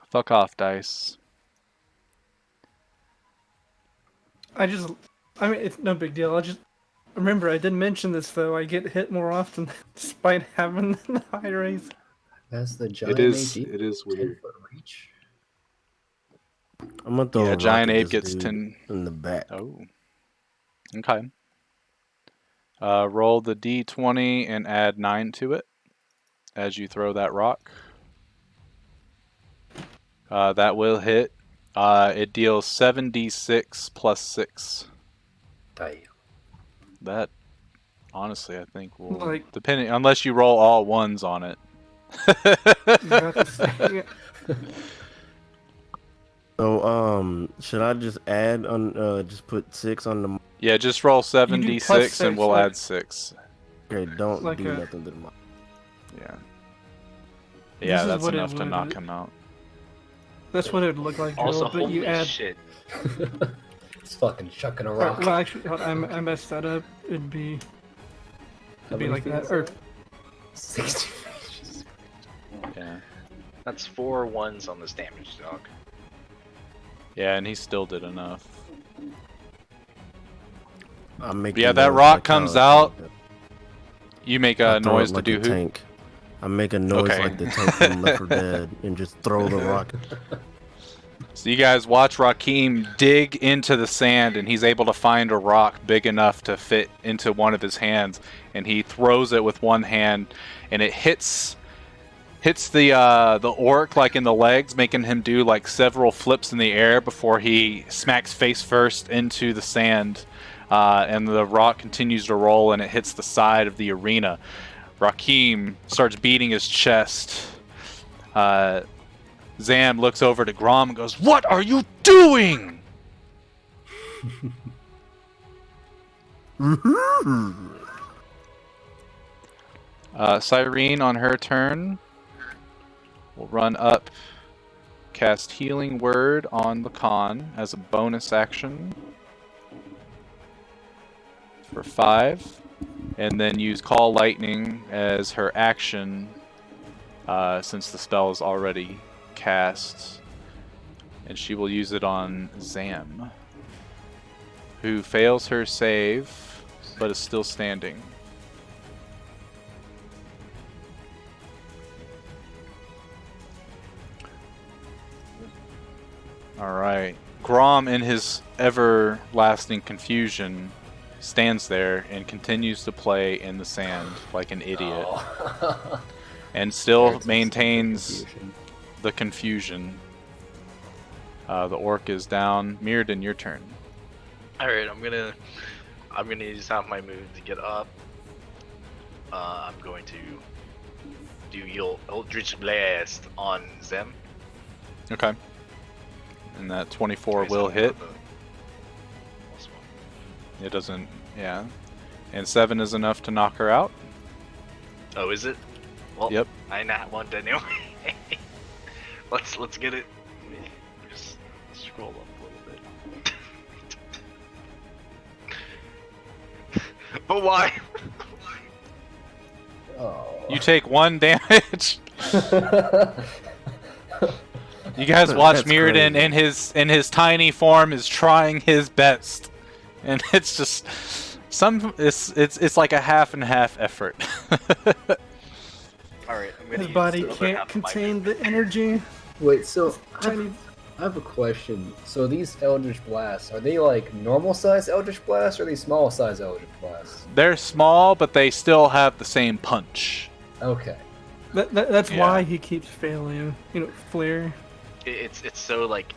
Fuck off, dice. I mean, it's no big deal. Remember, I did mention this, though. I get hit more often despite having the high raise. That's the giant It is AD. weird. 10-foot reach. I'm gonna throw a rock Giant at Ape this gets dude 10. in the back. Oh. Okay. Roll the d20 and add 9 to it as you throw that rock. That will hit. It deals 7d6 plus 6. Damn. That, honestly, I think will... Like- depending, unless you roll all ones on it. Yeah. So, should I just add on, just put 6 on the... Yeah, just roll do 7d6 plus and 6, we'll like- add 6. Okay, don't Like do a- nothing to the mod. Yeah. This Yeah, is that's what it enough to would- knock him out. That's what it would look like, Also, Joel, but you holy add... shit. It's fucking chucking a Oh, rock. well, actually, I messed that up. It'd be How be many like feet that. is Or 60 feet. Yeah. That's 4 ones on this damage, dog. Yeah, and he still did enough. I'm making Yeah, that noise rock like how comes I out. throw it. You make I a throw it noise like to a do who? tank. I make a noise Okay. like the tank from Left 4 Dead and just throw the rock. So you guys watch Rakim dig into the sand, and he's able to find a rock big enough to fit into one of his hands, and he throws it with one hand, and it hits the orc like in the legs, making him do like several flips in the air before he smacks face first into the sand, and the rock continues to roll, and it hits the side of the arena. Rakim starts beating his chest. Zam looks over to Grom and goes, "What are you doing?" Cyrene on her turn will run up cast Healing Word on Lacan as a bonus action for 5, and then use Call Lightning as her action since the spell is already cast, and she will use it on Zam, who fails her save but is still standing. Alright. Grom, in his everlasting confusion, stands there and continues to play in the sand like an idiot. Oh. And still There's maintains confusion. the confusion. The orc is down. Mirrodin, your turn. Alright, I'm gonna use half my move to get up. I'm going to do your Eldritch Blast on Zem. Okay. And that 24 27 will hit. with a +1. It doesn't, yeah. And 7 is enough to knock her out. Oh, is it? Well, Yep. I nat one anyway. Let's get it. Let me just scroll up a little bit. But why? Oh. You take 1 damage. You guys watch That's Mirrodin crazy. in his tiny form is trying his best, and it's just it's like a half and half effort. All right, I'm gonna His use body the other can't half of my contain movement. the energy. Wait, so Tiny. I have a question. So these Eldritch Blasts, are they like normal size Eldritch Blasts or are they small size Eldritch Blasts? They're small, but they still have the same punch. Okay. That's Yeah. why he keeps failing. You know, flare. It's so like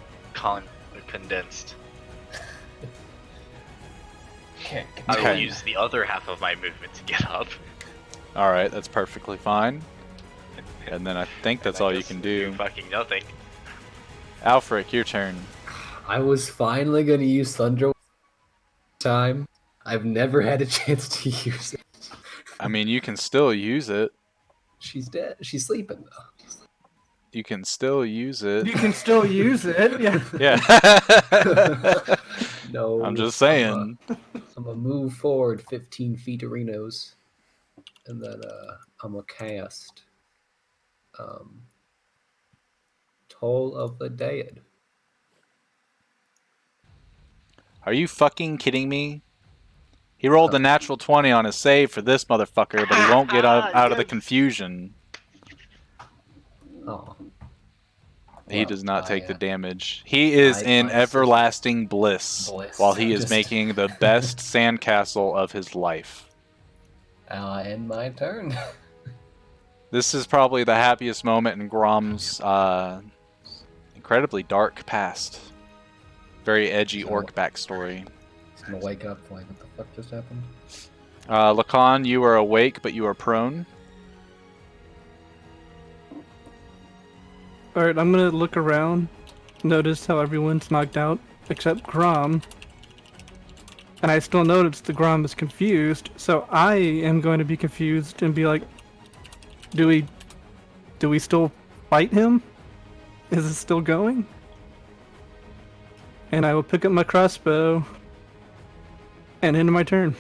condensed. I will Okay. use the other half of my movement to get up. All right, that's perfectly fine. And then I think that's And I all you just can do. fucking nothing. Alfric, your turn. I was finally gonna use Thunder time. I've never had a chance to use it. I mean, you can still use it. She's dead. She's sleeping though. You can still use it. You can still use it. Yeah. Yeah. No. I'm just saying. I'm gonna move forward 15 feet arenas, and then I'm gonna cast Toll of the Dead. Are you fucking kidding me? He rolled a natural 20 on his save for this motherfucker, but he won't get out of the Yes. confusion. Oh. He Well, does not take the I, damage. He is in I- everlasting bliss while he is Just- making the best sandcastle of his life. end my turn. This is probably the happiest moment in Grom's incredibly dark past. Very edgy So- orc backstory. Just gonna wake up like, what the fuck just happened? Lacan, you are awake, but you are prone. Alright, I'm gonna look around, notice how everyone's knocked out except Grom. And I still notice the Grom is confused, so I am going to be confused and be like, do we still fight him? Is it still going? And I will pick up my crossbow and end my turn.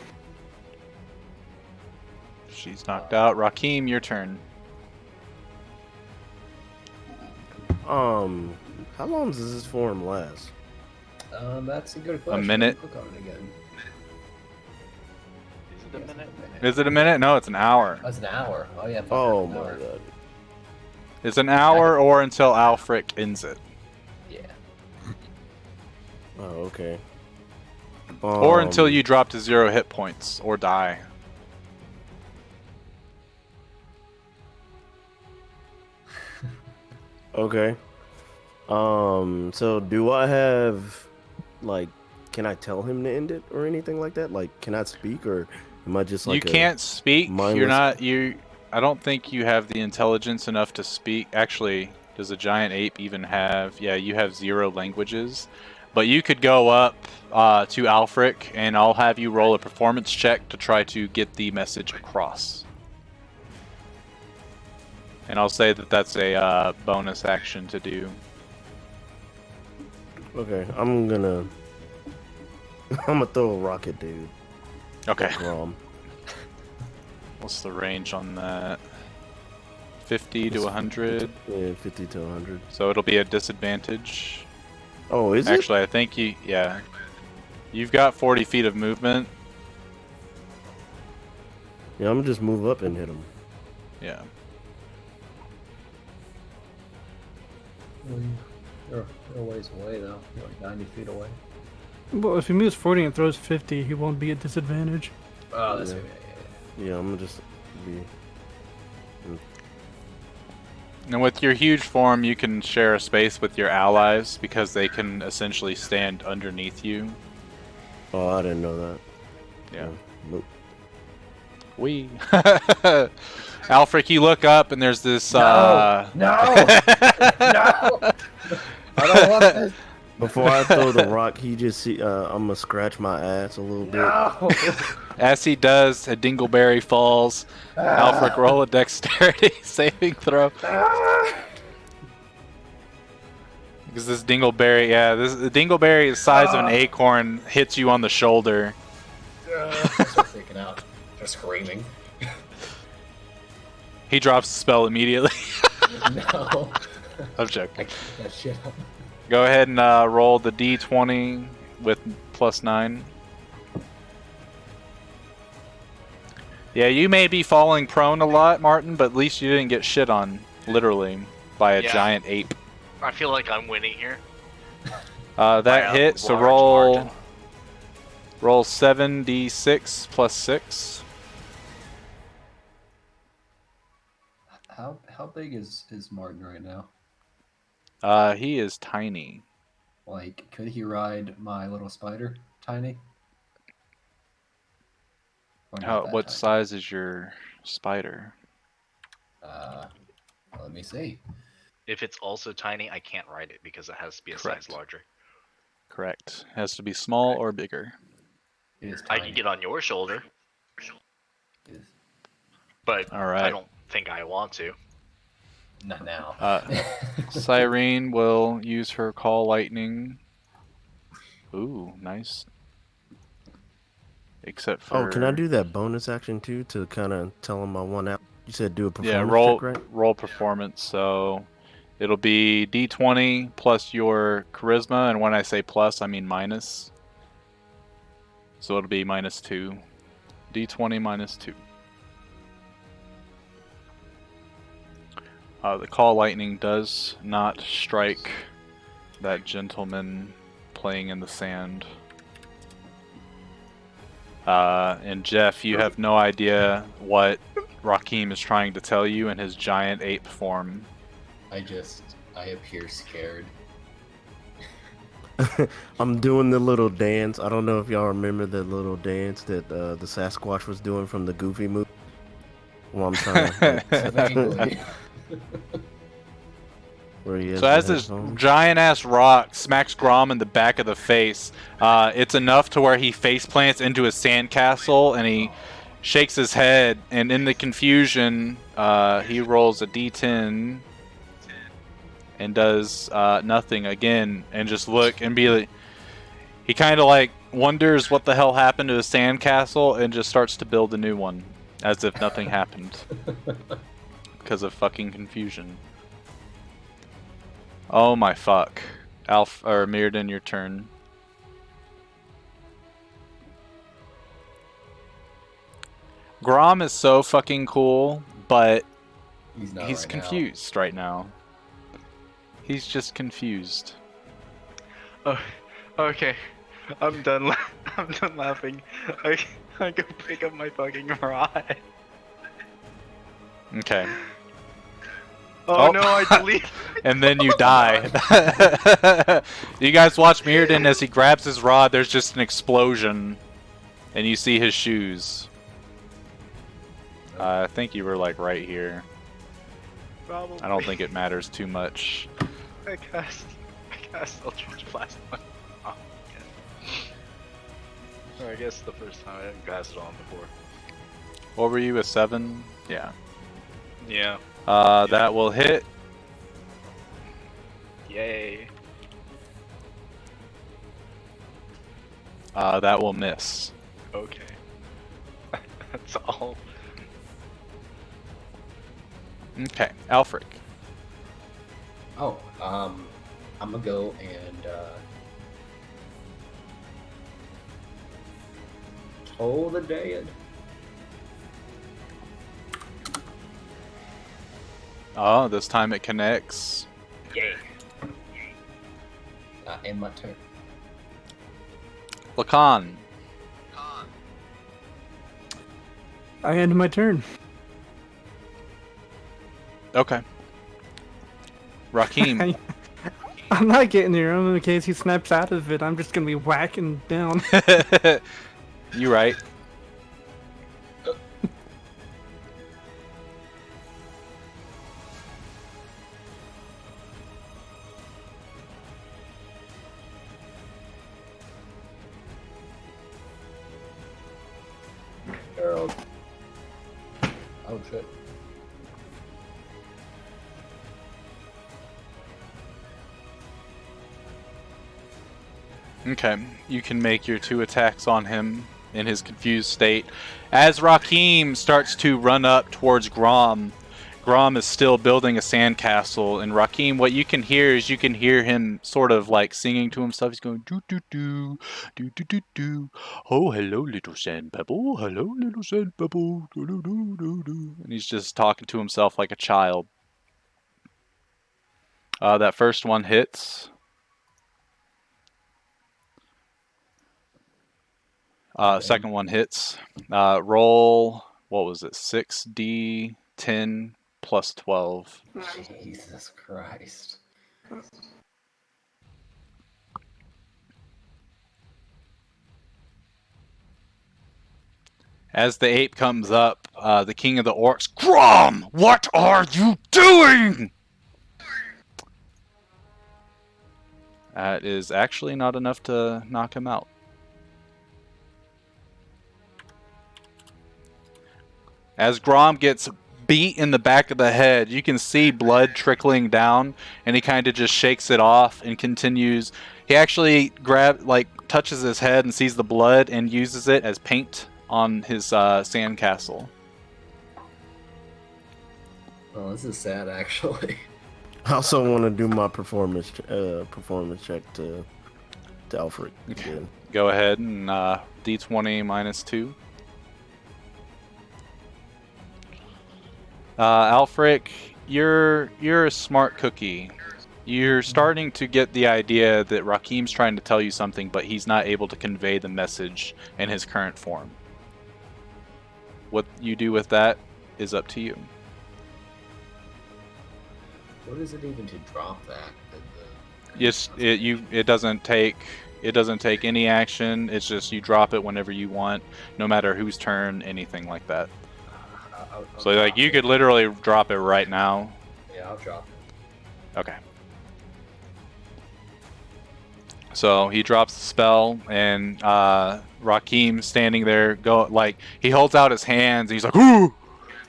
She's knocked out. Rakim, your turn. How long does this form last? That's a good question. minute. Click on it again. Is it a minute? Is it a minute? No, it's an hour. That's an hour. Oh yeah. fuck, Oh an my hour. god. It's an hour or until Alfric ends it. Yeah. Oh, okay. Or until you drop to 0 hit points or die. Okay. So do I have, like, can I tell him to end it or anything like that? Like, can I speak or am I just like You can't speak. You're mindless- not. I don't think you have the intelligence enough to speak. Actually, does a giant ape even have? Yeah, you have 0 languages. But you could go up to Alfric, and I'll have you roll a performance check to try to get the message across. And I'll say that that's a bonus action to do. Okay, I'm gonna throw a rocket, dude. Okay. Grom. What's the range on that? 50 to 100. Yeah, 50 to 100. So it'll be a disadvantage. Oh, is Actually, I think yeah. You've got 40 feet of movement. it? Yeah, I'm gonna just move up and hit him. Yeah. You're a ways away, though. You're like 90 feet away. Well, if he moves 40 and throws 50, he won't be at disadvantage. Oh, that's Yeah. right. Yeah, I'm gonna just be. And with your huge form, you can share a space with your allies because they can essentially stand underneath you. Oh, I didn't know that. Yeah. Nope. We. Alfric, you look up and there's this. No! No! I don't want this! Before I throw the rock, he just see. I'm gonna scratch my ass a little bit. No! As he does, a dingleberry falls. Alfric, roll a dexterity saving throw. Because this dingleberry, the dingleberry is the size of an acorn, hits you on the shoulder. I start freaking out. They're screaming. He drops the spell immediately. No. I'm joking. I keep that shit up. Go ahead and roll the d20 with +9. Yeah, you may be falling prone a lot, Martin, but at least you didn't get shit on, literally, by a giant ape. I feel like I'm winning here. That hit, so large roll 7d6 plus 6. How big is Martin right now? He is tiny. Like, could he ride my little spider? Tiny? Or not that What tiny? size is your spider? Let me see. If it's also tiny, I can't ride it because it has to be a size larger. Correct. Has to be small or bigger. It is I tiny. can get on your shoulder, It is. but All right. I don't think I want to. Not now. Cyrene will use her call lightning. Ooh, nice. Except for... Oh, can I do that bonus action too to kind of tell him I won out? You said do a performance roll, check, right? roll performance. So it'll be d20 plus your charisma, and when I say plus, I mean minus. So it'll be -2. d20 -2. The call lightning does not strike that gentleman playing in the sand. And Jeff, you have no idea what Rakim is trying to tell you in his giant ape form. I appear scared. I'm doing the little dance. I don't know if y'all remember the little dance that the Sasquatch was doing from the Goofy movie. Well, I'm trying to. Vaguely. Where he has So the as this headphones. giant ass rock smacks Grom in the back of the face, it's enough to where he face plants into a sandcastle and he shakes his head, and in the confusion, he rolls a d10 and does nothing again, and just look and be like, he kind of like wonders what the hell happened to his sandcastle and just starts to build a new one as if nothing happened because of fucking confusion. Oh my fuck. Mirrodin, your turn. Grom is so fucking cool, but He's not he's right confused right now. He's just confused. Oh, okay. I'm done. I'm done laughing. I go pick up my fucking rod. Okay. Oh, Oh. no, I delete. And then you die. You guys watch Mirrodin as he grabs his rod, there's just an explosion. And you see his shoes. I think you were like right here. Probably. I don't think it matters too much. I cast Eldritch Blast on. Oh, yeah. Or I guess the first time I didn't cast it on before. What were you, a 7? Yeah. Yeah. That will hit. Yay. That will miss. Okay. That's all. Okay, Alfric. Oh, I'm gonna go and toll the dead. Oh, this time it connects. Yay! End my turn. Lacan. I end my turn. Okay. Rakim. I'm not getting near him in case he snaps out of it. I'm just gonna be whacking down. You right. Harold. Oh shit. Okay, you can make your 2 attacks on him in his confused state. As Rakim starts to run up towards Grom, Grom is still building a sandcastle, and Rakim, what you can hear is you can hear him sort of like singing to himself. He's going do do do do do do do. Oh, hello, little sand pebble. Hello, little sand pebble. Do do do do do. And he's just talking to himself like a child. That first one hits. Second one hits. Roll, what was it? 6d10 plus 12. Jesus Christ. As the ape comes up, the king of the orcs, Grom, what are you doing? That is actually not enough to knock him out. As Grom gets beat in the back of the head, you can see blood trickling down, and he kind of just shakes it off and continues. He actually touches his head and sees the blood and uses it as paint on his sandcastle. Oh, this is sad, actually. I also want to do my performance check to Alfred. Okay. Again. Go ahead and D20 minus 2. Alfric, you're a smart cookie. You're starting to get the idea that Rakim's trying to tell you something, but he's not able to convey the message in his current form. What you do with that is up to you. What is it even to drop that? Yes, it doesn't take any action. It's just you drop it whenever you want, no matter whose turn, anything like that. I'll So like you could literally drop it right now. Yeah, I'll drop it. Okay. So he drops the spell, and Rakim standing there, he holds out his hands, and he's like, "Ooh!"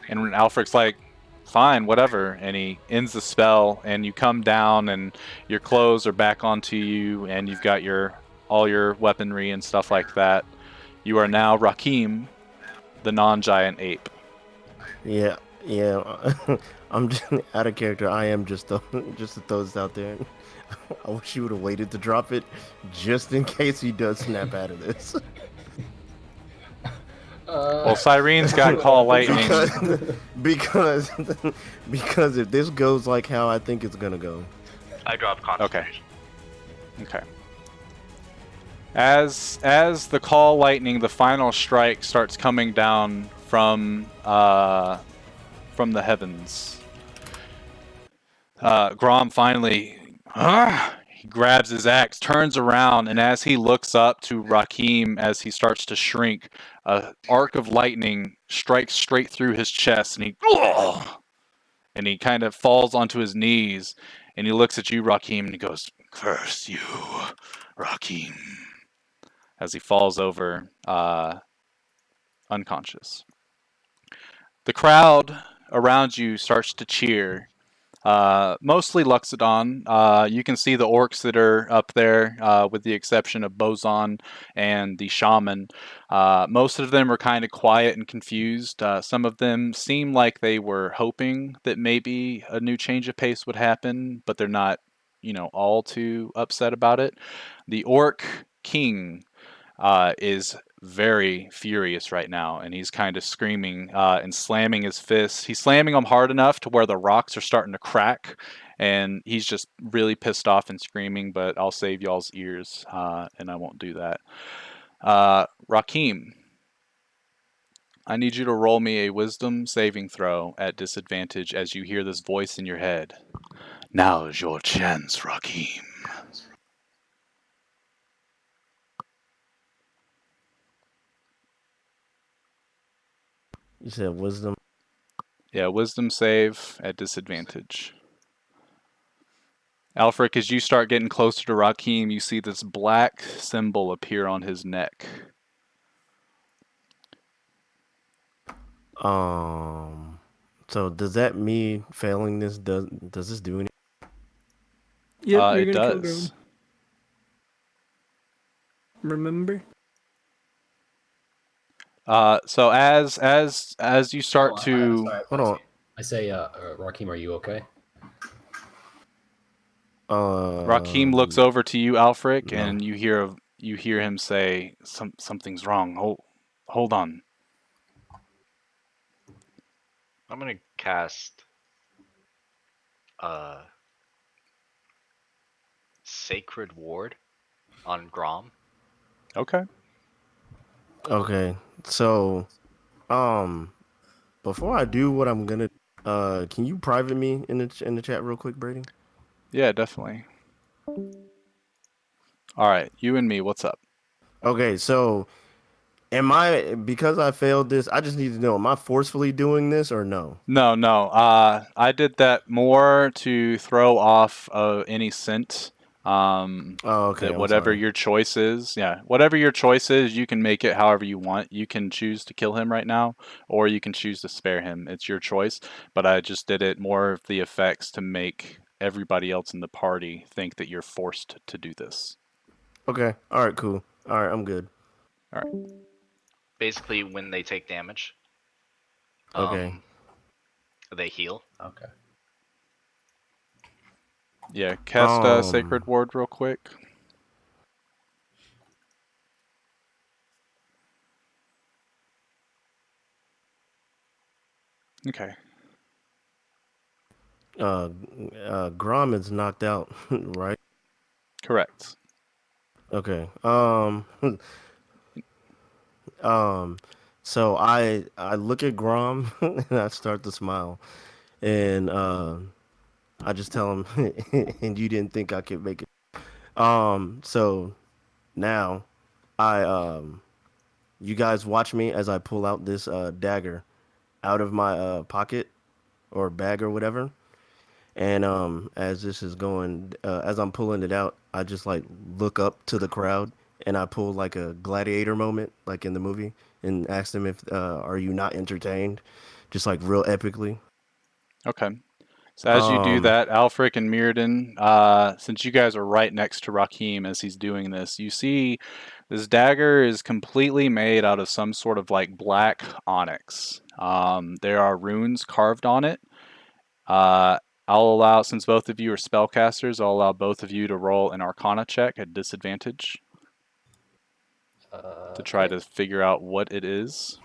And Alfric's like, "Fine, whatever." And he ends the spell, and you come down, and your clothes are back onto you, and you've got all your weaponry and stuff like that. You are now Rakim, the non-giant ape. Yeah. I'm just out of character. I am just to throw this out there. I wish you would have waited to drop it, just in case he does snap out of this. Well, Cyrene's got call lightning. because if this goes like how I think it's gonna go. I dropped concentration. Okay. As the call lightning, the final strike starts coming down from the heavens. Grom finally he grabs his axe, turns around, and as he looks up to Rakim as he starts to shrink, an arc of lightning strikes straight through his chest, and he kind of falls onto his knees, and he looks at you, Rakim, and he goes, "Curse you, Rakim," as he falls over unconscious. The crowd around you starts to cheer Mostly Luxodon. You can see the orcs that are up there, with the exception of Bozon and the shaman. Most of them are kind of quiet and confused. Some of them seem like they were hoping that maybe a new change of pace would happen, but they're not, all too upset about it. The orc king is very furious right now, and he's kind of screaming and slamming his fists. He's slamming them hard enough to where the rocks are starting to crack, and he's just really pissed off and screaming. But I'll save y'all's ears, and I won't do that. Rakim, I need you to roll me a wisdom saving throw at disadvantage as you hear this voice in your head. Now's your chance, Rakim. You said wisdom. Yeah, wisdom save at disadvantage. Alfred, as you start getting closer to Rakim, you see this black symbol appear on his neck. So does that mean failing this does this do anything? Yep, you're It gonna kill Grown. does. Remember? So as you start to Sorry, Hold on. I say, Rakim, are you okay? Rakim looks over to you, Alfric, No. and you hear him say, something's wrong. Hold on. I'm gonna cast Sacred Ward on Grom. Okay. Okay. So, before I do what I'm gonna, can you private me in the chat real quick, Brady? Yeah, definitely. All right, you and me, what's up? Okay, so because I failed this, I just need to know, am I forcefully doing this or no? No. I did that more to throw off any scent. Oh, okay. That I'm whatever sorry. your choice is, whatever your choice is, you can make it however you want. You can choose to kill him right now, or you can choose to spare him. It's your choice. But I just did it more of the effects to make everybody else in the party think that you're forced to do this. Okay. All right. Cool. All right. I'm good. All right. Basically, when they take damage, Okay. they heal. Okay. Yeah, cast Sacred Ward real quick. Okay. Grom is knocked out, right? Correct. Okay. So I look at Grom and I start to smile, and I just tell him, and you didn't think I could make it. So now you guys watch me as I pull out this dagger out of my pocket or bag or whatever. And as this is going, as I'm pulling it out, I just like look up to the crowd and I pull like a gladiator moment, like in the movie, and ask them if are you not entertained, just like real epically. Okay. So as you do that, Alfric and Mirrodin, since you guys are right next to Rakim as he's doing this, you see this dagger is completely made out of some sort of like black onyx. There are runes carved on it. I'll allow, since both of you are spellcasters, I'll allow both of you to roll an Arcana check at disadvantage to try to figure out what it is.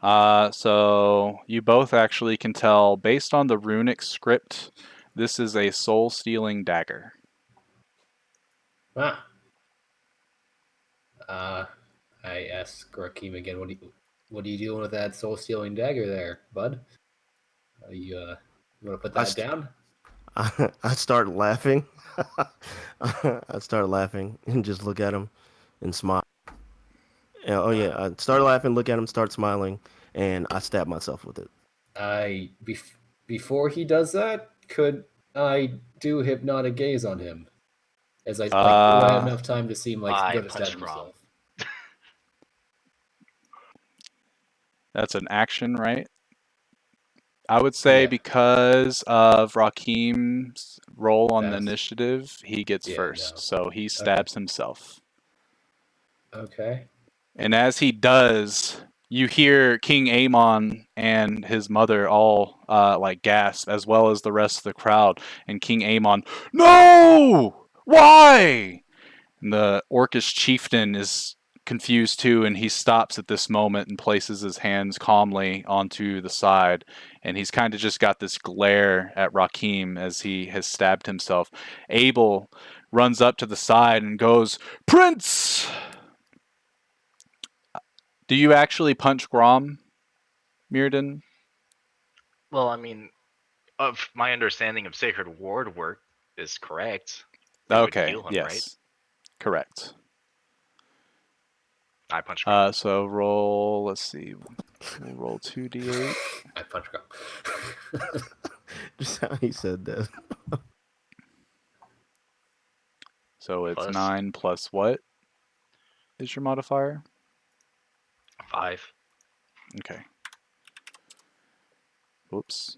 So you both actually can tell, based on the runic script, this is a soul-stealing dagger. I ask Rakim again, what are you doing with that soul-stealing dagger there, bud? You want to put that down? I start laughing. I start laughing and just look at him and smile. I start laughing, look at him, start smiling, and I stab myself with it. Before he does that, could I do hypnotic gaze on him? As I do I have enough time to seem like I going to punch stab Grom. himself? That's an action, right? I would say Yeah. because of Rakim's role on the That's- initiative, he gets Yeah, first. no. So he stabs himself. Okay. And as he does, you hear King Aemon and his mother all like gasp, as well as the rest of the crowd. And King Aemon, no! Why? And the Orcish chieftain is confused too, and he stops at this moment and places his hands calmly onto the side. And he's kind of just got this glare at Rakim as he has stabbed himself. Abel runs up to the side and goes, Prince! Do you actually punch Grom, Mirrodin? Well, I mean, of my understanding of Sacred Ward work is correct. It would Okay, heal him, yes. right? Correct. I punch Grom. So roll, let's see. We'll roll 2d8. I punch go. Just how he said that. So it's Plus? 9 plus what is your modifier? 5. Okay. Whoops.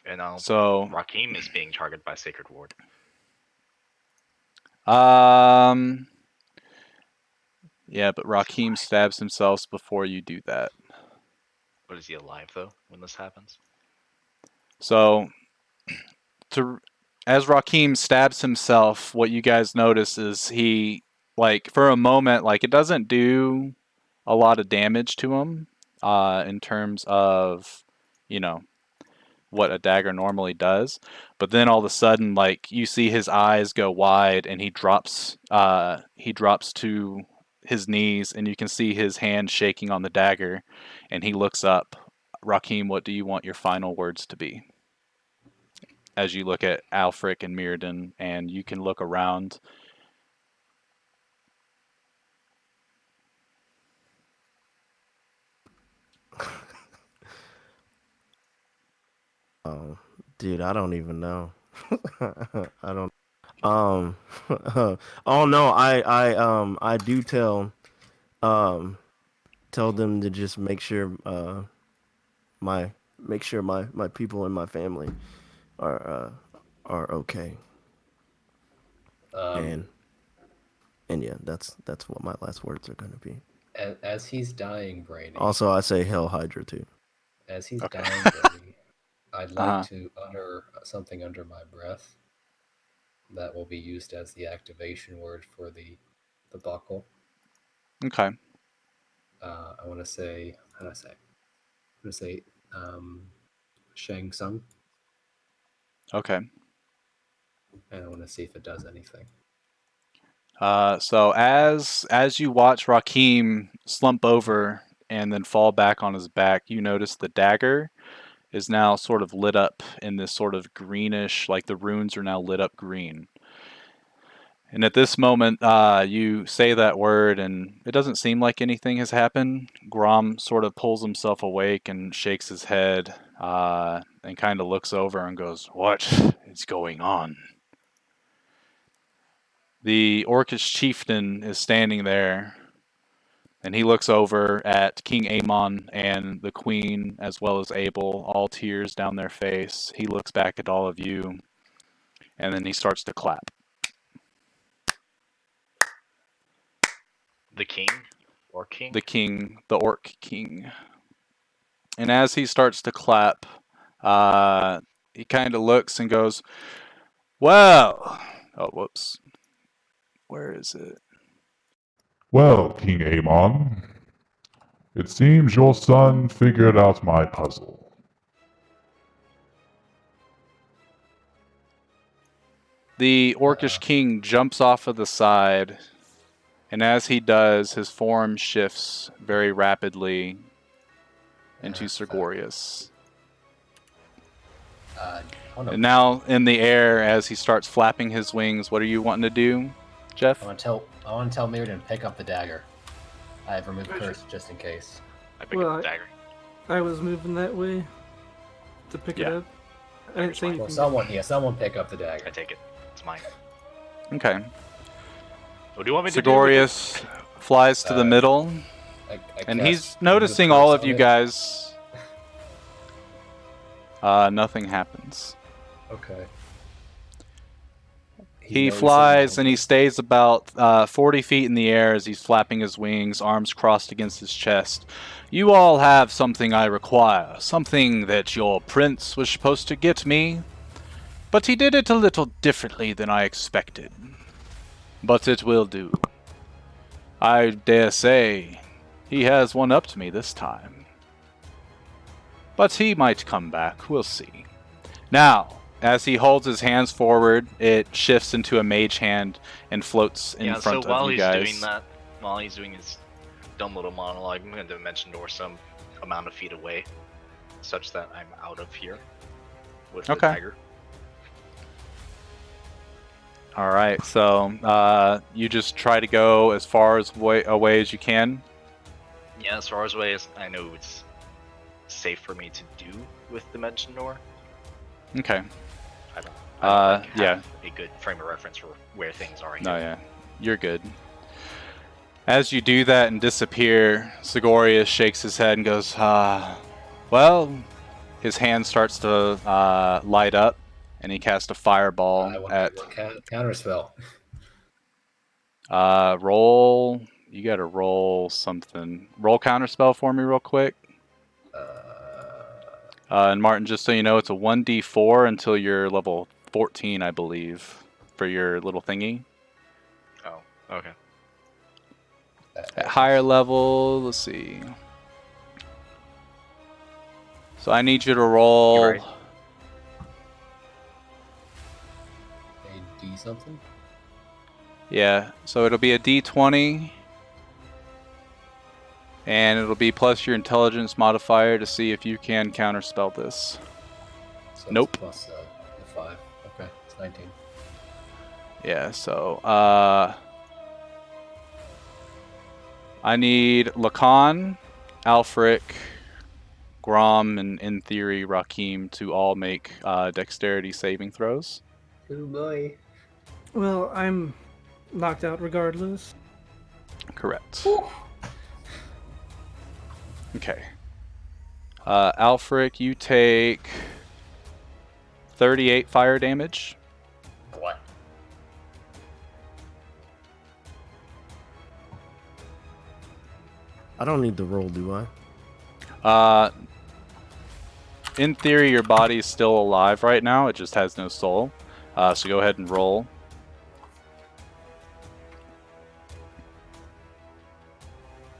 And now So, Rakim is being targeted by Sacred Ward. yeah, but Rakim stabs himself before you do that. But is he alive though when this happens? So, as Rakim stabs himself, what you guys notice is he, like, for a moment, like, it doesn't do a lot of damage to him in terms of, you know, what a dagger normally does. But then all of a sudden, like, you see his eyes go wide and he drops to his knees, and you can see his hand shaking on the dagger, and he looks up. Rakim, what do you want your final words to be? As you look at Alfric and Mirrodin, and you can look around. Oh, dude, I don't even know. I don't. Oh no, I do tell them to just make sure my people and my family are okay. Um, And yeah, that's what my last words are gonna be. as he's dying, Brainy. Also, I say Hell Hydra too. As he's Okay. dying, Brady, I'd like Uh-huh. to utter something under my breath that will be used as the activation word for the buckle. Okay. I want to say, how do I say? I'm going to say Shang Tsung, Okay. and I want to see if it does anything. So as you watch Rakim slump over and then fall back on his back, you notice the dagger is now sort of lit up in this sort of greenish, like the runes are now lit up green. And at this moment, you say that word, and it doesn't seem like anything has happened. Grom sort of pulls himself awake and shakes his head, and kind of looks over and goes, "What is going on?" The Orcish chieftain is standing there, and he looks over at King Aemon and the queen, as well as Abel, all tears down their face. He looks back at all of you, and then he starts to clap. The king? Or king? The orc king. And as he starts to clap, he kind of looks and goes, "Well, oh, whoops. Where is it?" Well, King Aemon, it seems your son figured out my puzzle. The Orcish king jumps off of the side, and as he does, his form shifts very rapidly into Sergorius. And now in the air, as he starts flapping his wings, what are you wanting to do, Jeff? I want to tell Mirrodin to pick up the dagger. I have removed curse just in case. I pick up the dagger. I was moving that way to pick it up. I didn't say anything. Well, someone pick up the dagger. I take it. It's mine. Okay. What do you want me to do? Sergorius flies to the middle. And cast he's noticing Move all Curse of on you it. guys. Nothing happens. Okay. He flies and he stays about 40 feet in the air as he's flapping his wings, arms crossed against his chest. You all have something I require, something that your prince was supposed to get me, but he did it a little differently than I expected. But it will do. I dare say he has one up to me this time. But he might come back, we'll see. Now, as he holds his hands forward, it shifts into a mage hand and floats in front of you guys. While he's doing his dumb little monologue, I'm going to dimension door some amount of feet away, such that I'm out of here with the tiger. All right, so you just try to go as far away as you can. Yeah, as far away as I know it's safe for me to do with dimension door. Okay. I don't yeah. have a good frame of reference for where things are here. No, yeah, you're good. As you do that and disappear, Sigorius shakes his head and goes, well, his hand starts to light up, and he casts a fireball at... Counterspell. Roll... You gotta roll something. Roll counterspell for me real quick. And Martin, just so you know, it's a 1d4 until you're level 14, I believe, for your little thingy. Oh, okay. At higher level, let's see. So I need you to roll... A D something? Yeah, so it'll be a d20. And it'll be plus your intelligence modifier to see if you can counterspell this. So Nope. Plus the 5. Okay, it's 19. Yeah, so I need Lacan, Alfric, Grom, and in theory Rakim to all make dexterity saving throws. Oh boy. Well, I'm knocked out regardless. Correct. Okay. Alfric, you take 38 fire damage. What? I don't need to roll, do I? In theory, your body is still alive right now. It just has no soul. So go ahead and roll.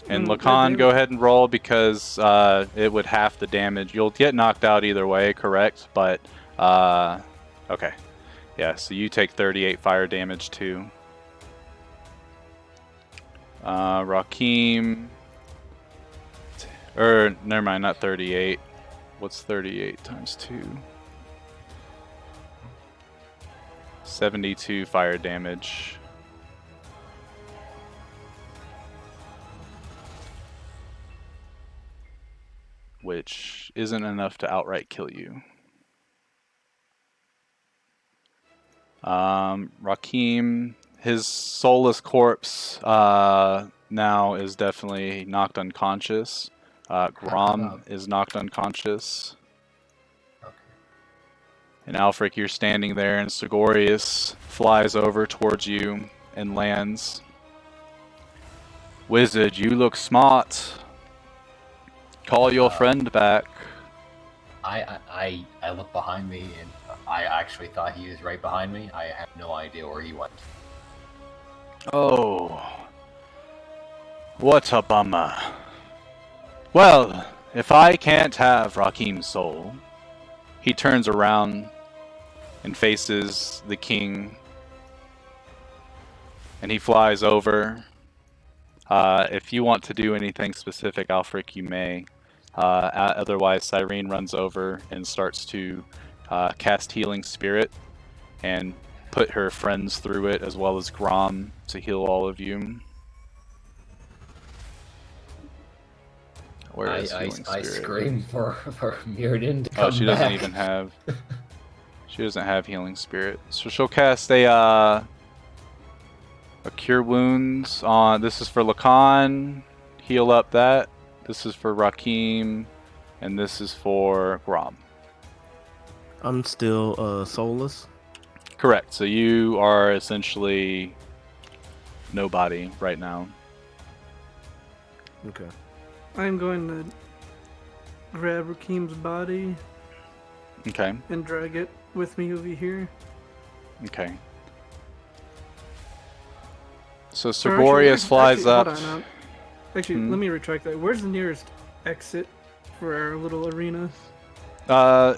And Lacan, go ahead and roll because it would half the damage. You'll get knocked out either way, correct? But, okay. Yeah, so you take 38 fire damage too. Rakim... never mind, not 38. What's 38 times 2? 72 fire damage. Which isn't enough to outright kill you. Rakim, his soulless corpse now is definitely knocked unconscious. Grom is knocked unconscious. Okay. And Alfric, you're standing there, and Sigorius flies over towards you and lands. Wizard, you look smart. Call your friend back. I look behind me and I actually thought he was right behind me. I have no idea where he went. Oh. What a bummer. Well, if I can't have Rakim's soul... He turns around and faces the king. And he flies over. If you want to do anything specific, Alfric, you may. Otherwise, Cyrene runs over and starts to cast Healing Spirit and put her friends through it, as well as Grom, to heal all of you. Where is Healing Spirit? I scream for Mirrodin to come back. She doesn't even have... She doesn't have Healing Spirit. So she'll cast a Cure Wounds on... This is for Lacan. heal up that. This is for Rakim, and this is for Grom. I'm still soulless. Correct. So you are essentially nobody right now. Okay. I'm going to grab Rakim's body Okay. and drag it with me over here. Okay. So Or actually, Sigorius flies up. Hold on. Actually, let me retract that. Where's the nearest exit for our little arena?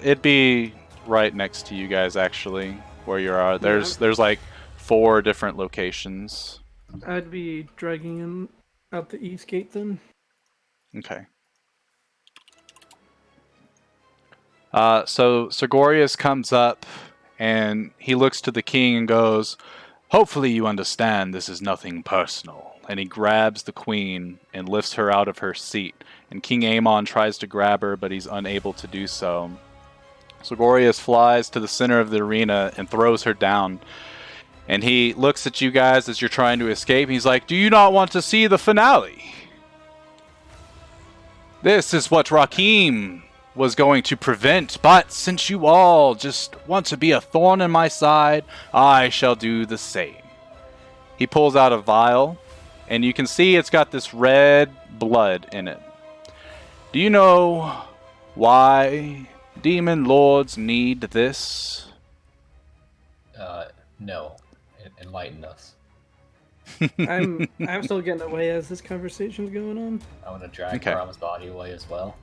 It'd be right next to you guys, actually, where you are. There's like 4 different locations. I'd be dragging him out the east gate then. Okay. So Sigorius comes up, and he looks to the king and goes, "Hopefully you understand this is nothing personal." And he grabs the queen and lifts her out of her seat. And King Aemon tries to grab her, but he's unable to do so. Sigorius flies to the center of the arena and throws her down. And he looks at you guys as you're trying to escape. He's like, "Do you not want to see the finale? This is what Rakim was going to prevent, but since you all just want to be a thorn in my side, I shall do the same." He pulls out a vial, and you can see it's got this red blood in it. Do you know why demon lords need this? No. Enlighten us. I'm still getting away as this conversation's going on. I want to drag Grom's body away as well.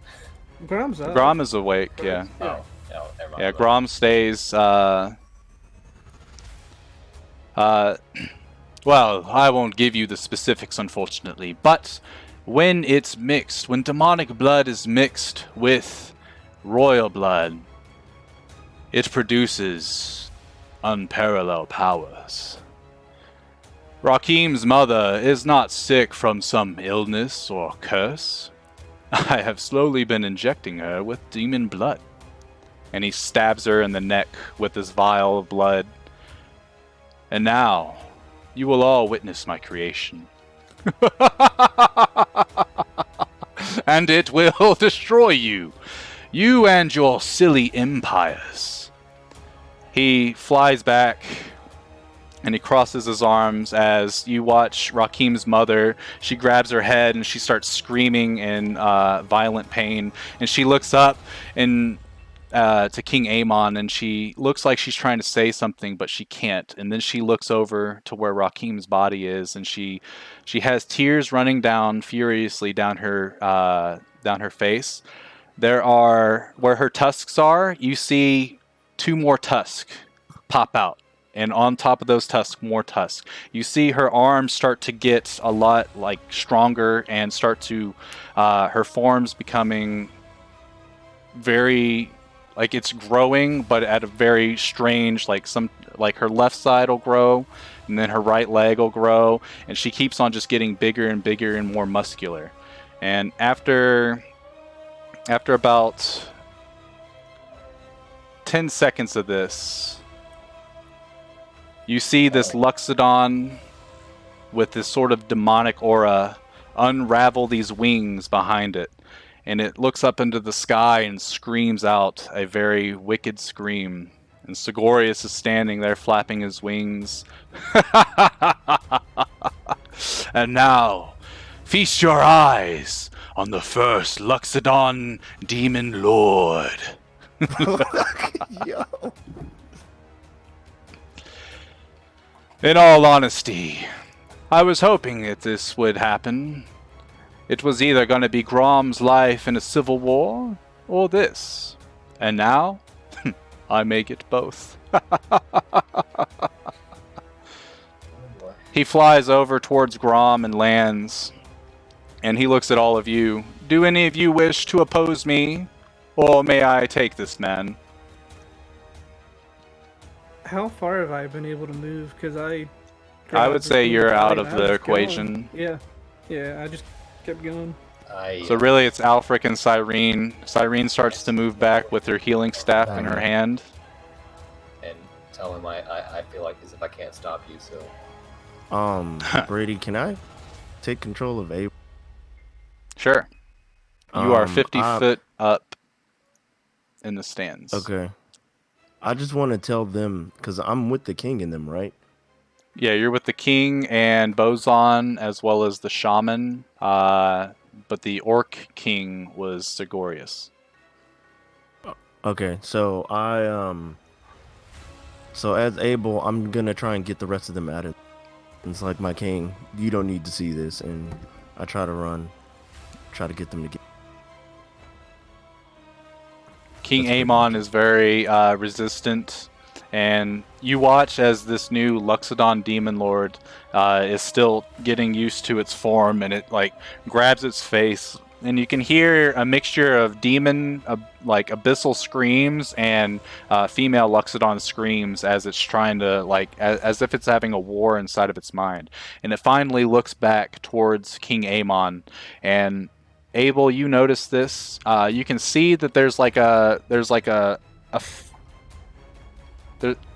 Grom's up. Grom is awake, yeah. Oh, no, never mind. Yeah, Grom stays, well, I won't give you the specifics, unfortunately, but when it's mixed, when demonic blood is mixed with royal blood, it produces unparalleled powers. Rakim's mother is not sick from some illness or curse. I have slowly been injecting her with demon blood. And he stabs her in the neck with this vial of blood. And now, you will all witness my creation. And it will destroy you. You and your silly empires. He flies back, and he crosses his arms as you watch Rakim's mother. She grabs her head, and she starts screaming in violent pain. And she looks up and to King Aemon, and she looks like she's trying to say something, but she can't. And then she looks over to where Rakim's body is, and she has tears running down furiously down her face. There are, where her tusks are, you see 2 more tusks pop out. And on top of those tusks, more tusks. You see her arms start to get a lot like stronger and start to, her form's becoming very, like it's growing, but at a very strange, like her left side will grow, and then her right leg will grow, and she keeps on just getting bigger and bigger and more muscular. And after about 10 seconds of this, you see this Luxodon with this sort of demonic aura unravel these wings behind it. And it looks up into the sky and screams out a very wicked scream. And Sigorius is standing there flapping his wings. And now, feast your eyes on the first Luxodon Demon Lord. Yo. In all honesty, I was hoping that this would happen. It was either going to be Grom's life in a civil war, or this. And now, I make it both. He flies over towards Grom and lands, and he looks at all of you. Do any of you wish to oppose me, or may I take this man? How far have I been able to move? Because I would say you're out of the equation. Yeah, I just kept going. So really it's Alfric and Cyrene. Cyrene starts to move back with her healing staff in her hand. And tell him I feel like as if I can't stop you, so... Brady, can I take control of A? Sure. You are 50 I- foot up in the stands. Okay. I just want to tell them because I'm with the king in them, right? Yeah, you're with the king and Bozon as well as the shaman. But the orc king was Sigorius. Okay, so so as Abel, I'm gonna try and get the rest of them out of. It's like my king. You don't need to see this, and I try to get them to get. King That's pretty Amon much it. is very resistant, and you watch as this new Luxodon Demon Lord is still getting used to its form, and it like grabs its face, and you can hear a mixture of demon, like abyssal screams, and female Luxodon screams as it's trying to as if it's having a war inside of its mind, and it finally looks back towards King Amon, and Abel, you notice this. You can see that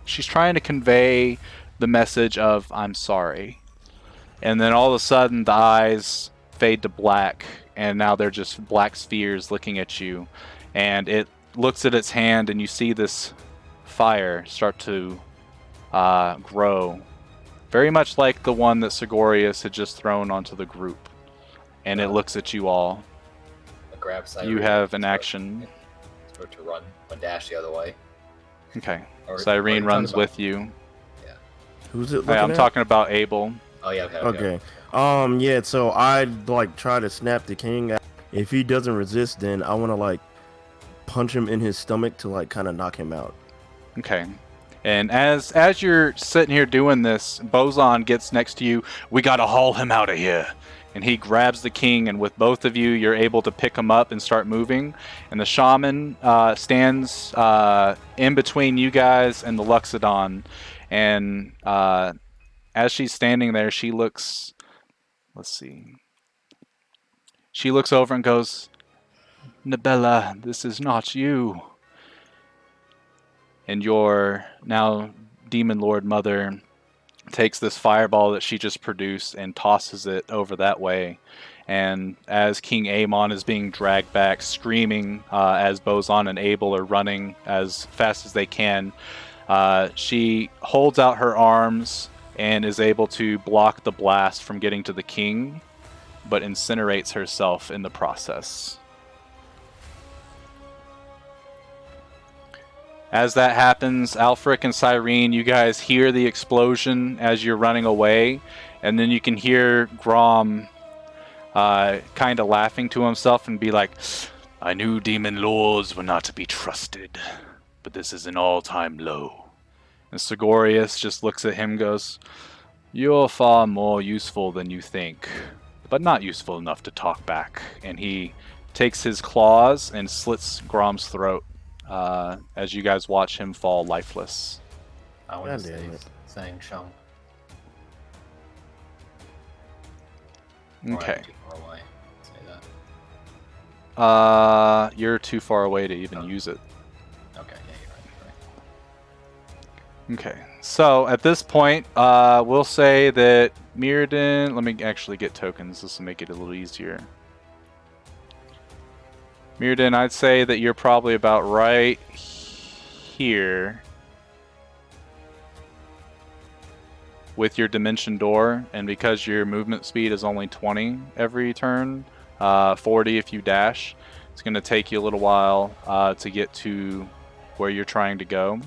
she's trying to convey the message of "I'm sorry," and then all of a sudden the eyes fade to black, and now they're just black spheres looking at you, and it looks at its hand, and you see this fire start to grow, very much like the one that Sigorius had just thrown onto the group, and it looks at you all. Grab Cyrene. You have an action. Start to run, but dash the other way. Okay. Or Cyrene you runs talking with you. Who's it? Hey, I'm looking at? talking about Abel. Oh yeah. Okay. Okay. Yeah. So I like try to snap the king out. If he doesn't resist, then I want to like punch him in his stomach to like kind of knock him out. Okay. And as you're sitting here doing this, Bozon gets next to you. We gotta haul him out of here. And he grabs the king, and with both of you, you're able to pick him up and start moving. And the shaman stands in between you guys and the Luxodon. And as she's standing there, she looks... Let's see. She looks over and goes, Nabella, this is not you. And your now Demon Lord Mother takes this fireball that she just produced and tosses it over that way. And as King Amon is being dragged back, screaming as Bozon and Abel are running as fast as they can, she holds out her arms and is able to block the blast from getting to the king, but incinerates herself in the process. As that happens, Alfric and Cyrene, you guys hear the explosion as you're running away, and then you can hear Grom kind of laughing to himself and be like, I knew demon lords were not to be trusted, but this is an all-time low. And Sigorius just looks at him and goes, you're far more useful than you think, but not useful enough to talk back. And he takes his claws and slits Grom's throat. As you guys watch him fall lifeless. I want to say Sang Shung. Okay. Too far away. Say that. You're too far away to even use it. Okay, yeah, you're right. Okay. So at this point, we'll say that Mirrodin. Let me actually get tokens. This will make it a little easier. Mirrodin, I'd say that you're probably about right here with your dimension door, and because your movement speed is only 20 every turn, 40 if you dash, it's going to take you a little while to get to where you're trying to go.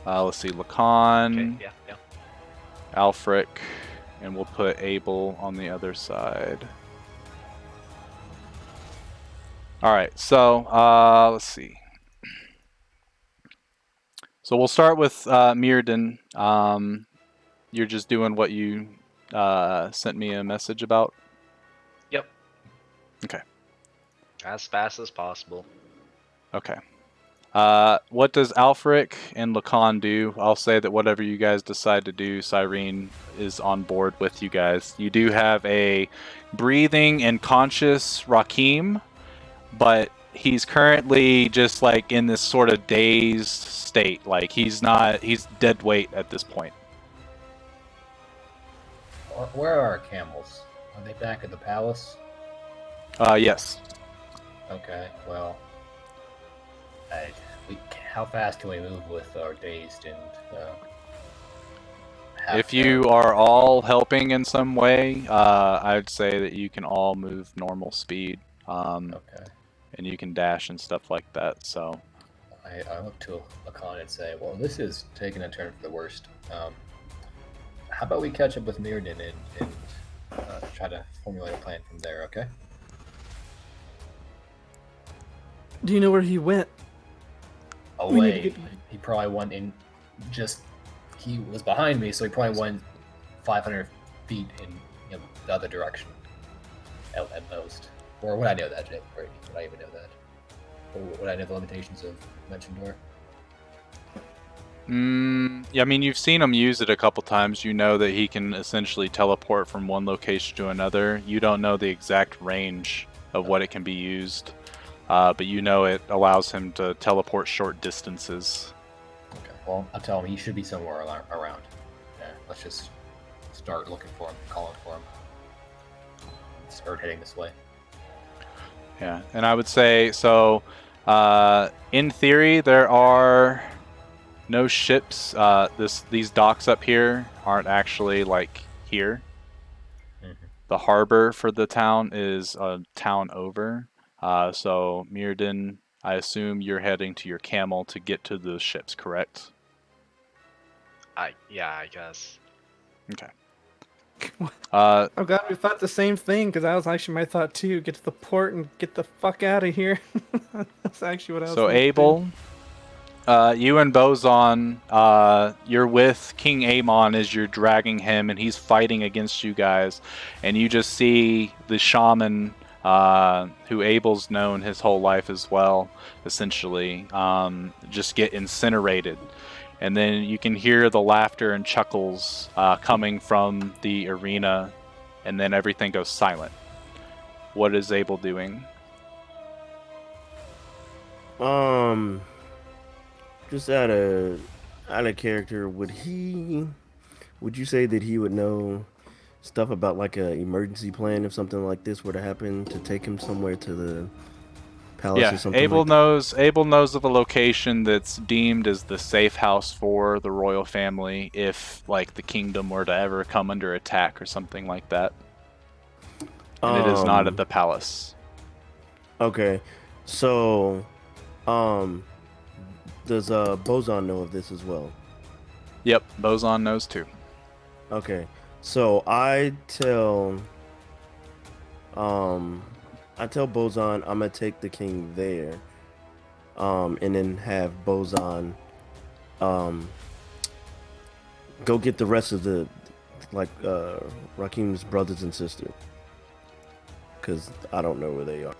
Let's see, Lacan, Okay, yeah. Alfric, and we'll put Abel on the other side. Alright, so let's see. So we'll start with Mirrodin. You're just doing what you sent me a message about? Yep. Okay. As fast as possible. Okay. What does Alfric and Lacan do? I'll say that whatever you guys decide to do, Cyrene is on board with you guys. You do have a breathing and conscious Rakim, but he's currently just like in this sort of dazed state. Like he's dead weight at this point. Where are our camels? Are they back at the palace? Yes. Okay, well, how fast can we move with our dazed and If you are all helping in some way, I'd say that you can all move normal speed. Okay. And you can dash and stuff like that, so... I look to Lacan and say, well, this is taking a turn for the worst. How about we catch up with Mirrodin and try to formulate a plan from there, okay? Do you know where he went? Away. He probably went in he was behind me, so he probably went 500 feet in the other direction. At most. Or would I know that, Jake? Right? Would I even know that? Or would I know the limitations of Mention Door? Yeah, I mean, you've seen him use it a couple times. You know that he can essentially teleport from one location to another. You don't know the exact range of what it can be used, but you know it allows him to teleport short distances. Okay, well, I'll tell him he should be somewhere around. Yeah, let's just start looking for him, calling for him. Start heading this way. Yeah, and I would say, so, in theory, there are no ships. These docks up here aren't actually, like, here. Mm-hmm. The harbor for the town is a town over. So, Mirrodin, I assume you're heading to your camel to get to the ships, correct? Yeah, I guess. Okay. I'm glad we thought the same thing, because that was actually my thought too. Get to the port and get the fuck out of here. That's actually what I was So, thinking. Abel, you and Bozon, you're with King Amon as you're dragging him, and he's fighting against you guys. And you just see the shaman, who Abel's known his whole life as well, essentially, just get incinerated. And then you can hear the laughter and chuckles coming from the arena, and then everything goes silent. What is Abel doing? Just out of character, would you say that he would know stuff about like a emergency plan if something like this were to happen, to take him somewhere to the palace or something? Abel knows of a location that's deemed as the safe house for the royal family if, like, the kingdom were to ever come under attack or something like that. And it is not at the palace. Okay, so, does Bozon know of this as well? Yep, Bozon knows too. Okay, so I tell Bozon I'm gonna take the king there, and then have Bozon go get the rest of the Rakim's brothers and sisters, because I don't know where they are.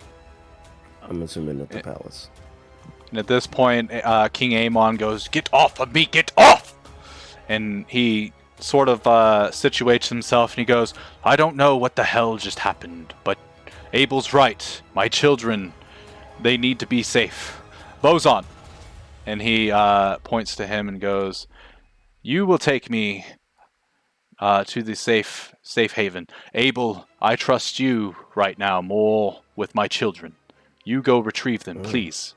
I'm assuming at the palace. And at this point, King Amon goes, "Get off of me! Get off!" And he sort of situates himself, and he goes, "I don't know what the hell just happened, but Abel's right. My children, they need to be safe. Bozon!" And he points to him and goes, "You will take me to the safe haven. Abel, I trust you right now more with my children. You go retrieve them, please."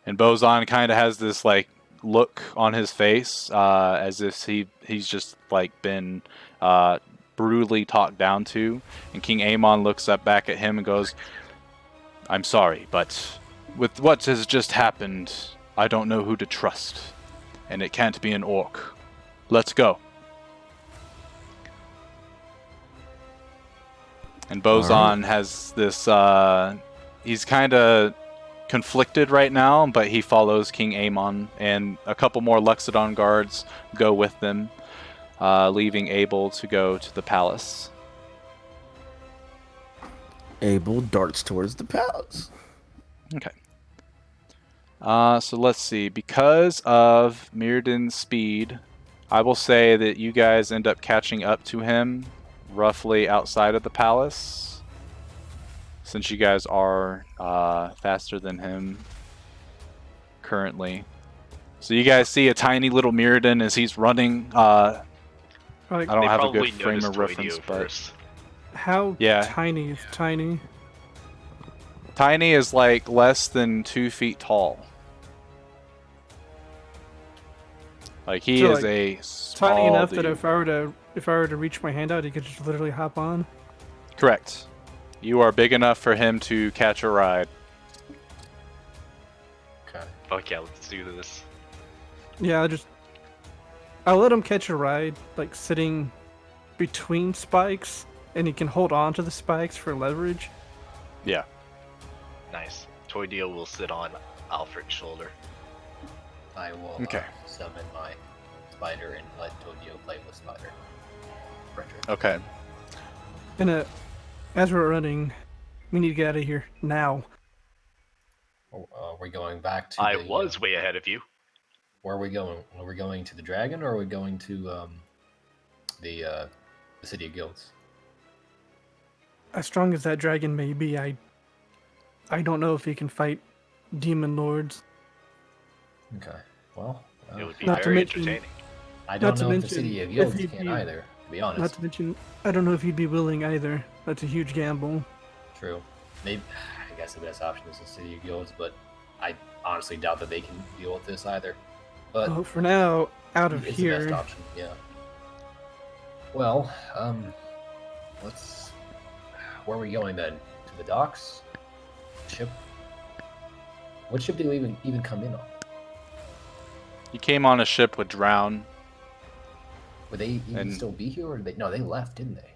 And Bozon kind of has this like look on his face, as if he's just like been brutally talked down to. And King Amon looks up back at him and goes, "I'm sorry, but with what has just happened, I don't know who to trust, and it can't be an orc. Let's go." And Bozon has this, he's kind of conflicted right now, but he follows King Amon, and a couple more Luxodon guards go with them, leaving Abel to go to the palace. Abel darts towards the palace. Okay. So let's see. Because of Mirrodin's speed, I will say that you guys end up catching up to him roughly outside of the palace, since you guys are faster than him currently. So you guys see a tiny little Mirrodin as he's running. I don't have a good frame of reference, but How Yeah. tiny is tiny? Tiny is like less than 2 feet tall. Like he So, is like, a Tiny small enough dude. that if I were to reach my hand out, he could just literally hop on. Correct. You are big enough for him to catch a ride. Okay. Fuck yeah, let's do this. Yeah, I'll let him catch a ride, like sitting between spikes, and he can hold on to the spikes for leverage. Yeah. Nice. Toy Deal will sit on Alfred's shoulder. I will Okay. summon my spider and let Todio play with spider. Retro. Okay. And as we're running, we need to get out of here now. We're going back to I the, was way ahead of you. Where are we going? Are we going to the dragon, or are we going to the city of guilds? As strong as that dragon may be, I don't know if he can fight demon lords. Okay. Well, It would be Not to very mention- entertaining. I don't not to know if the mention city of if guilds he'd can be- either. To be honest. Not to mention, I don't know if he'd be willing either. That's a huge gamble. True. Maybe I guess the best option is the city of guilds, but I honestly doubt that they can deal with this either. But Well, for now, out of it's the best here, option. Yeah. Well, let's. Where are we going then? To the docks? Ship? What ship did we even come in on? You came on a ship with Drown. Would they even And- still be here, or did they? No, they left, didn't they?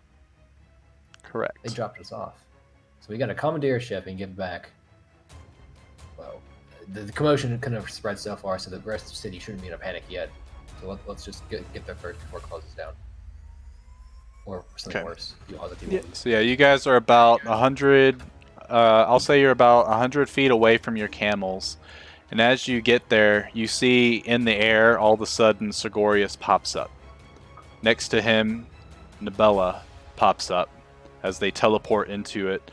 Correct. They dropped us off. So we got to commandeer a ship and get back. Well, the commotion kind of spread so far, so the rest of the city shouldn't be in a panic yet. So let's just get there first before it closes down. Or something Okay. worse. The other people Yeah. leave. So yeah, you guys are about 100. I'll say you're about 100 feet away from your camels. And as you get there, you see in the air, all of a sudden, Sigorius pops up. Next to him, Nabella pops up as they teleport into it.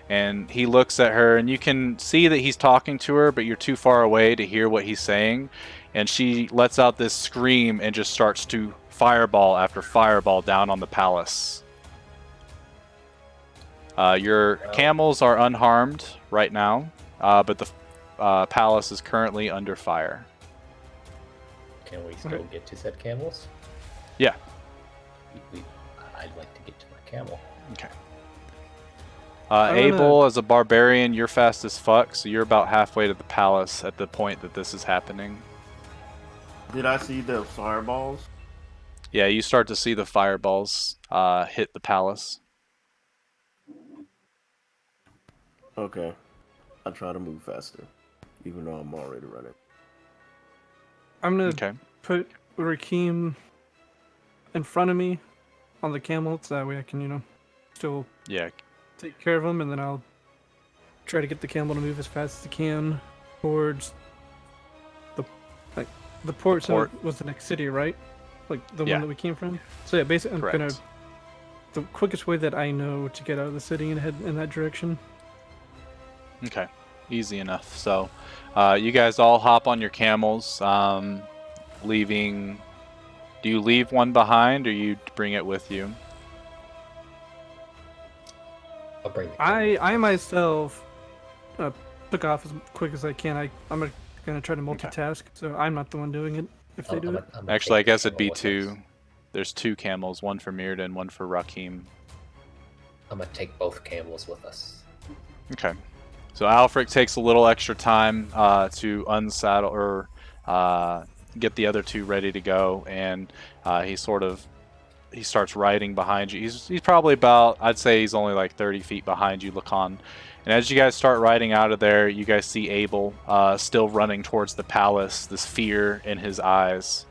And he looks at her, and you can see that he's talking to her, but you're too far away to hear what he's saying. And she lets out this scream and just starts to fireball after fireball down on the palace. Your camels are unharmed right now, but the palace is currently under fire. Can we still Okay. get to said camels? Yeah. I'd like to get to my camel. Okay. wanna- Abel, as a barbarian, you're fast as fuck, so you're about halfway to the palace at the point that this is happening. Did I see the fireballs? Yeah, you start to see the fireballs hit the palace. Okay. I try to move faster, even though I'm already running. I'm gonna Okay. put Rakim in front of me on the camel, so that way I can, still Yeah. take care of him, and then I'll try to get the camel to move as fast as it can towards the port. So port. it was the next city, right? Like the Yeah. one that we came from. So yeah, basically, Correct. the quickest way that I know to get out of the city and head in that direction. Okay. Easy enough. So, you guys all hop on your camels, leaving. Do you leave one behind, or you bring it with you? I'll bring the camel. I myself took off as quick as I can. I'm gonna try to multitask, so I'm not the one doing it. If they do it, I'm gonna Actually, I take the guess it'd be camel with two. us. There's two camels, one for Mirdan, one for Rakim. I'm gonna take both camels with us. Okay. So Alfric takes a little extra time to unsaddle or get the other two ready to go, and he starts riding behind you. He's probably about, I'd say he's only like 30 feet behind you, Lacan. And as you guys start riding out of there, you guys see Abel still running towards the palace, this fear in his eyes.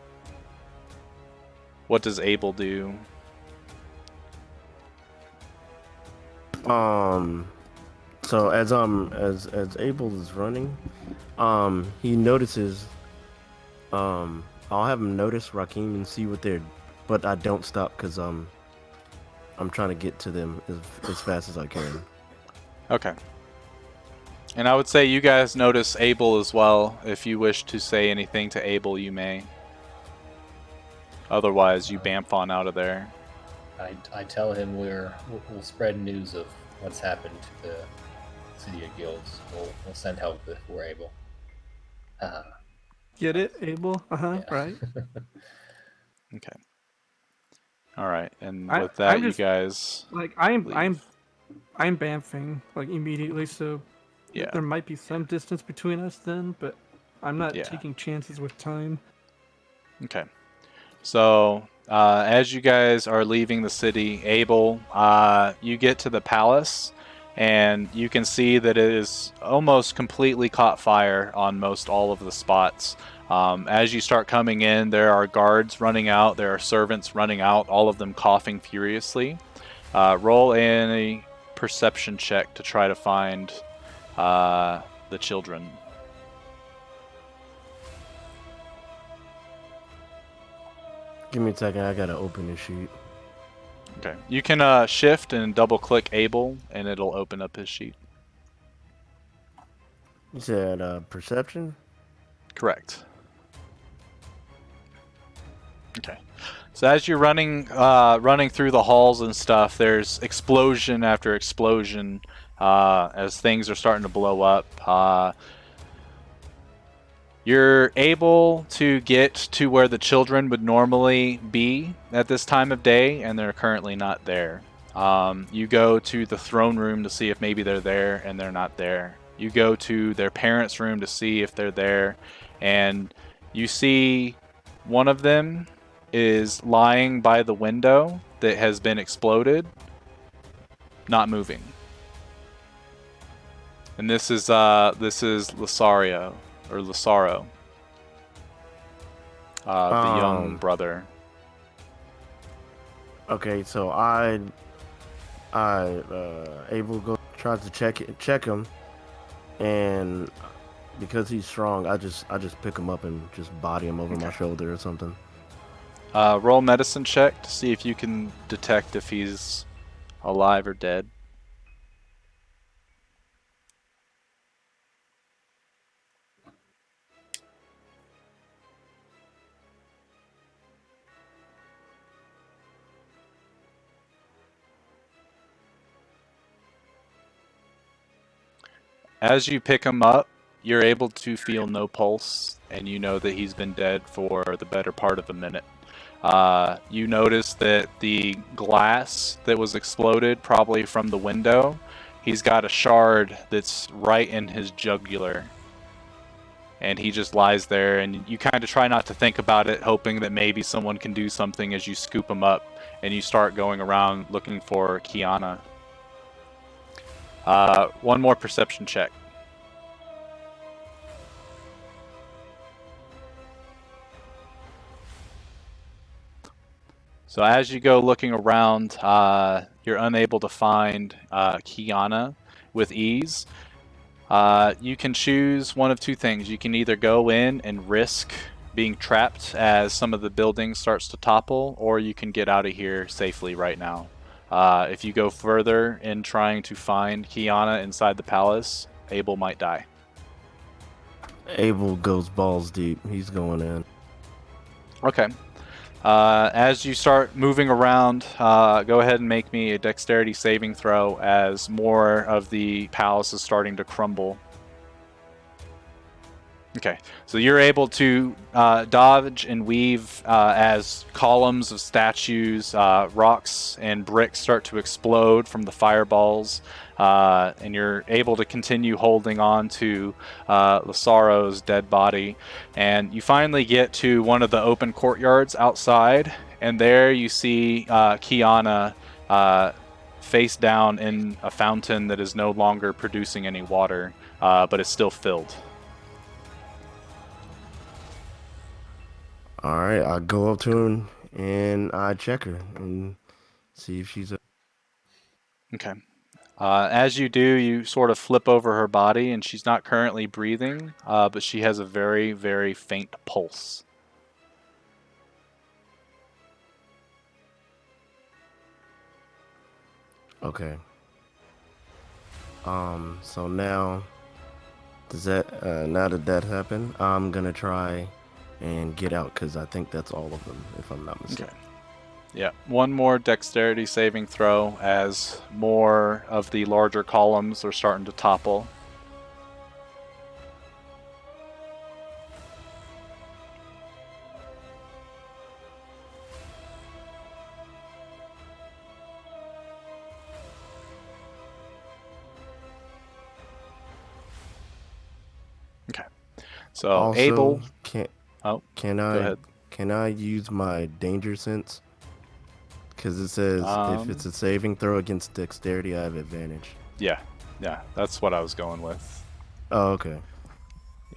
What does Abel do? So as Abel is running, he notices. I'll have him notice Rakim and see what they're, but I don't stop because I'm trying to get to them as fast as I can. Okay. And I would say you guys notice Abel as well. If you wish to say anything to Abel, you may. Otherwise, you bamf on out of there. I tell him we'll spread news of what's happened to the City of Guilds. We'll send help if we're able. Get it, Abel? Yeah. Right. Okay. All right, and I'm with that, you just guys like leave. I'm bamfing like immediately, so Yeah. there might be some distance between us then, but I'm not Yeah. taking chances with time. Okay. So, as you guys are leaving the city, Abel, you get to the palace, and you can see that it is almost completely caught fire on most all of the spots. As you start coming in, there are guards running out, there are servants running out, all of them coughing furiously. Roll in a perception check to try to find the children. Give me a second. I gotta open the sheet. Okay. You can shift and double click Abel, and it'll open up his sheet. You said perception? Correct. Okay. So as you're running through the halls and stuff, there's explosion after explosion as things are starting to blow up. You're able to get to where the children would normally be at this time of day, and they're currently not there. You go to the throne room to see if maybe they're there, and they're not there. You go to their parents' room to see if they're there, and you see one of them is lying by the window that has been exploded, not moving. And this is Lasario or Lasaro, the young brother. Okay, so Abel tries to check him, and because he's strong, I just pick him up and just body him over my shoulder or something. Roll medicine check to see if you can detect if he's alive or dead. As you pick him up, you're able to feel no pulse, and you know that he's been dead for the better part of a minute. You notice that the glass that was exploded, probably from the window, he's got a shard that's right in his jugular. And he just lies there, and you kind of try not to think about it, hoping that maybe someone can do something as you scoop him up, and you start going around looking for Kiana. One more perception check. So as you go looking around, you're unable to find Kiana with ease. You can choose one of two things. You can either go in and risk being trapped as some of the building starts to topple, or you can get out of here safely right now. If you go further in trying to find Kiana inside the palace, Abel might die. Abel goes balls deep. He's going in. Okay. As you start moving around, go ahead and make me a dexterity saving throw as more of the palace is starting to crumble. Okay, so you're able to dodge and weave as columns of statues, rocks, and bricks start to explode from the fireballs, and you're able to continue holding on to Lasaro's dead body. And you finally get to one of the open courtyards outside, and there you see Kiana face down in a fountain that is no longer producing any water, but is still filled. All right, I go up to him and I check her and see if she's. Okay. As you do, you sort of flip over her body, and she's not currently breathing, but she has a very, very faint pulse. Okay. So now, now that happened, I'm gonna try and get out because I think that's all of them, if I'm not mistaken. Okay. Yeah, one more dexterity saving throw as more of the larger columns are starting to topple. Okay. So Also, Abel. can Oh, can go I ahead. can I use my danger sense? Because it says if it's a saving throw against dexterity, I have advantage. Yeah, that's what I was going with. Oh, okay.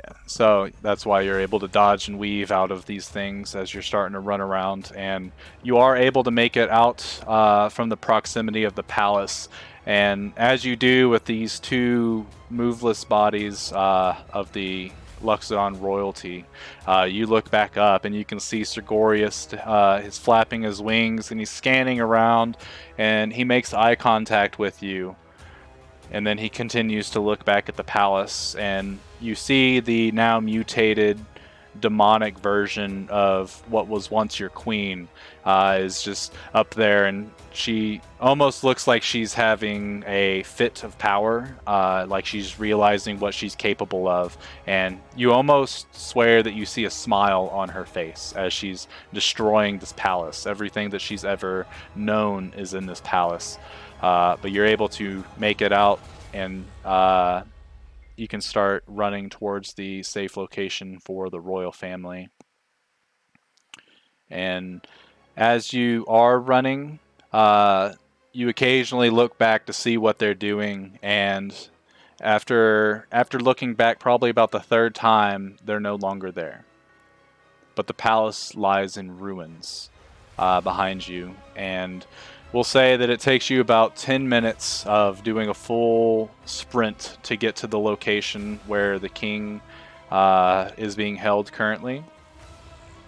Yeah, so that's why you're able to dodge and weave out of these things as you're starting to run around, and you are able to make it out from the proximity of the palace. And as you do with these two moveless bodies of the Luxodon royalty, you look back up and you can see Sergorius is flapping his wings and he's scanning around, and he makes eye contact with you. And then he continues to look back at the palace, and you see the now mutated demonic version of what was once your queen is just up there, and she almost looks like she's having a fit of power, like she's realizing what she's capable of. And you almost swear that you see a smile on her face as she's destroying this palace. Everything that she's ever known is in this palace. But you're able to make it out, and you can start running towards the safe location for the royal family. And as you are running, you occasionally look back to see what they're doing, and after looking back probably about the third time, they're no longer there. But the palace lies in ruins behind you, and we'll say that it takes you about 10 minutes of doing a full sprint to get to the location where the king is being held currently.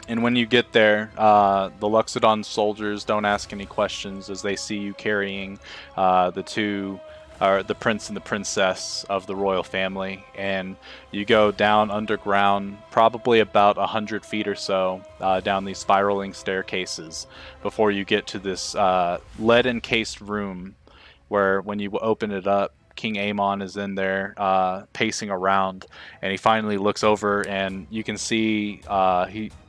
And when you get there, the Luxodon soldiers don't ask any questions as they see you carrying the prince and the princess of the royal family. And you go down underground, probably about 100 feet or so, down these spiraling staircases before you get to this lead-encased room where when you open it up, King Amon is in there pacing around, and he finally looks over, and you can see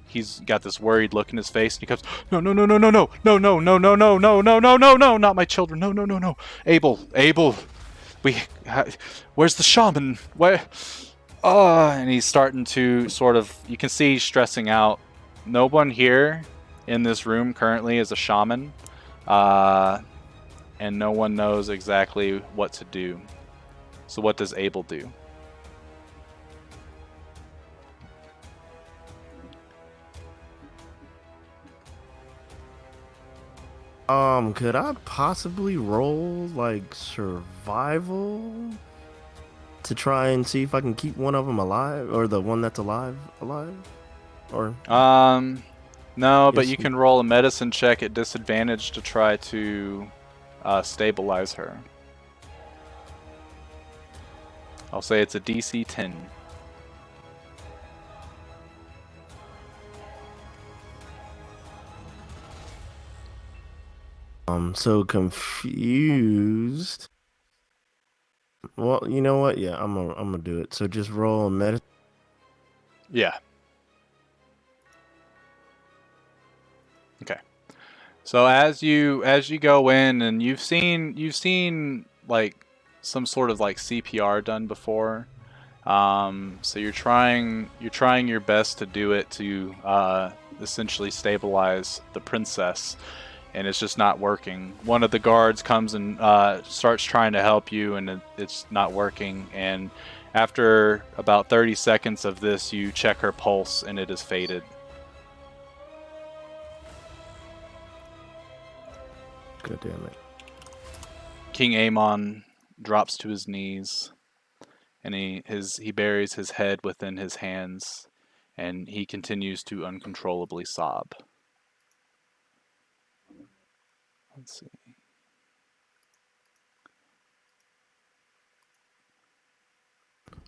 he's got this worried look in his face, and he goes, no, no, no, no, no, no, no, no, no, no, no, no, no, no, no, no, not my children, no, no, no, no, Abel, where's the shaman? Where? And he's starting to sort of, you can see he's stressing out. No one here in this room currently is a shaman, and no one knows exactly what to do. So what does Abel do? Could I possibly roll like survival to try and see if I can keep one of them alive, or the one that's alive? Or no, but Yes. you can roll a medicine check at disadvantage to try to stabilize her. I'll say it's a DC 10. I'm so confused. Well, you know what? Yeah, I'm gonna do it. So just roll a medicine. Yeah. Okay. So as you go in, and you've seen like some sort of like CPR done before. So you're trying your best to do it to essentially stabilize the princess, and it's just not working. One of the guards comes and starts trying to help you, and it's not working. And after about 30 seconds of this, you check her pulse, and it is faded. God damn it. King Amon drops to his knees, and he buries his head within his hands, and he continues to uncontrollably sob. Let's see.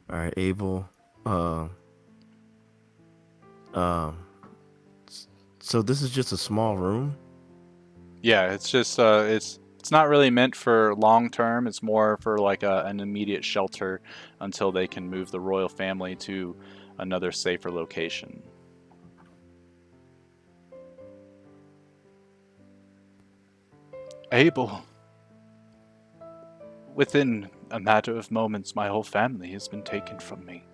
All right, Abel. So this is just a small room. Yeah, it's just it's not really meant for long term. It's more for like an immediate shelter until they can move the royal family to another safer location. Abel, within a matter of moments, my whole family has been taken from me.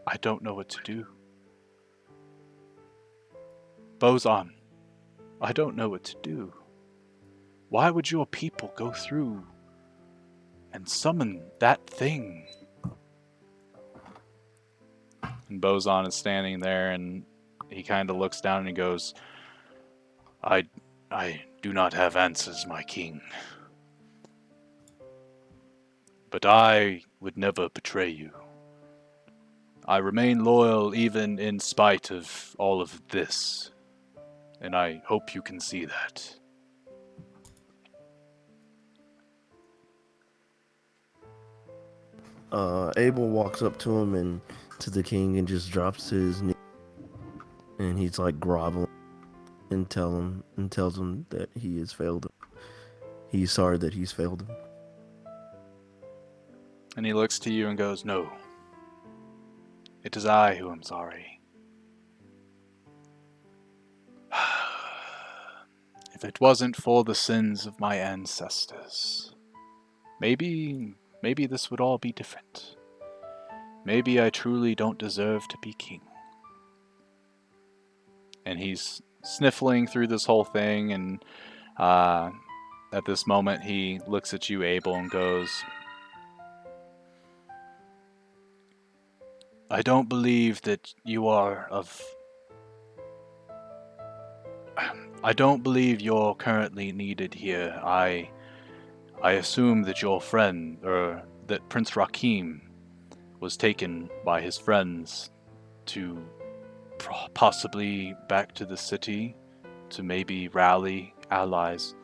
I don't know what to do. Bozan, I don't know what to do. Why would your people go through and summon that thing? And Bozan is standing there, and he kind of looks down and he goes, I do not have answers, my king. But I would never betray you. I remain loyal even in spite of all of this, and I hope you can see that. Abel walks up to him and to the king and just drops to his knee, and he's like groveling and tells him that he has failed him. He's sorry that he's failed him. And he looks to you and goes, No, it is I who am sorry. If it wasn't for the sins of my ancestors, maybe this would all be different. Maybe I truly don't deserve to be king. And he's sniffling through this whole thing, and at this moment he looks at you, Abel, and goes, I don't believe that you are of... I don't believe you're currently needed here. I assume that your friend, or that Prince Rakim was taken by his friends to possibly back to the city to maybe rally allies.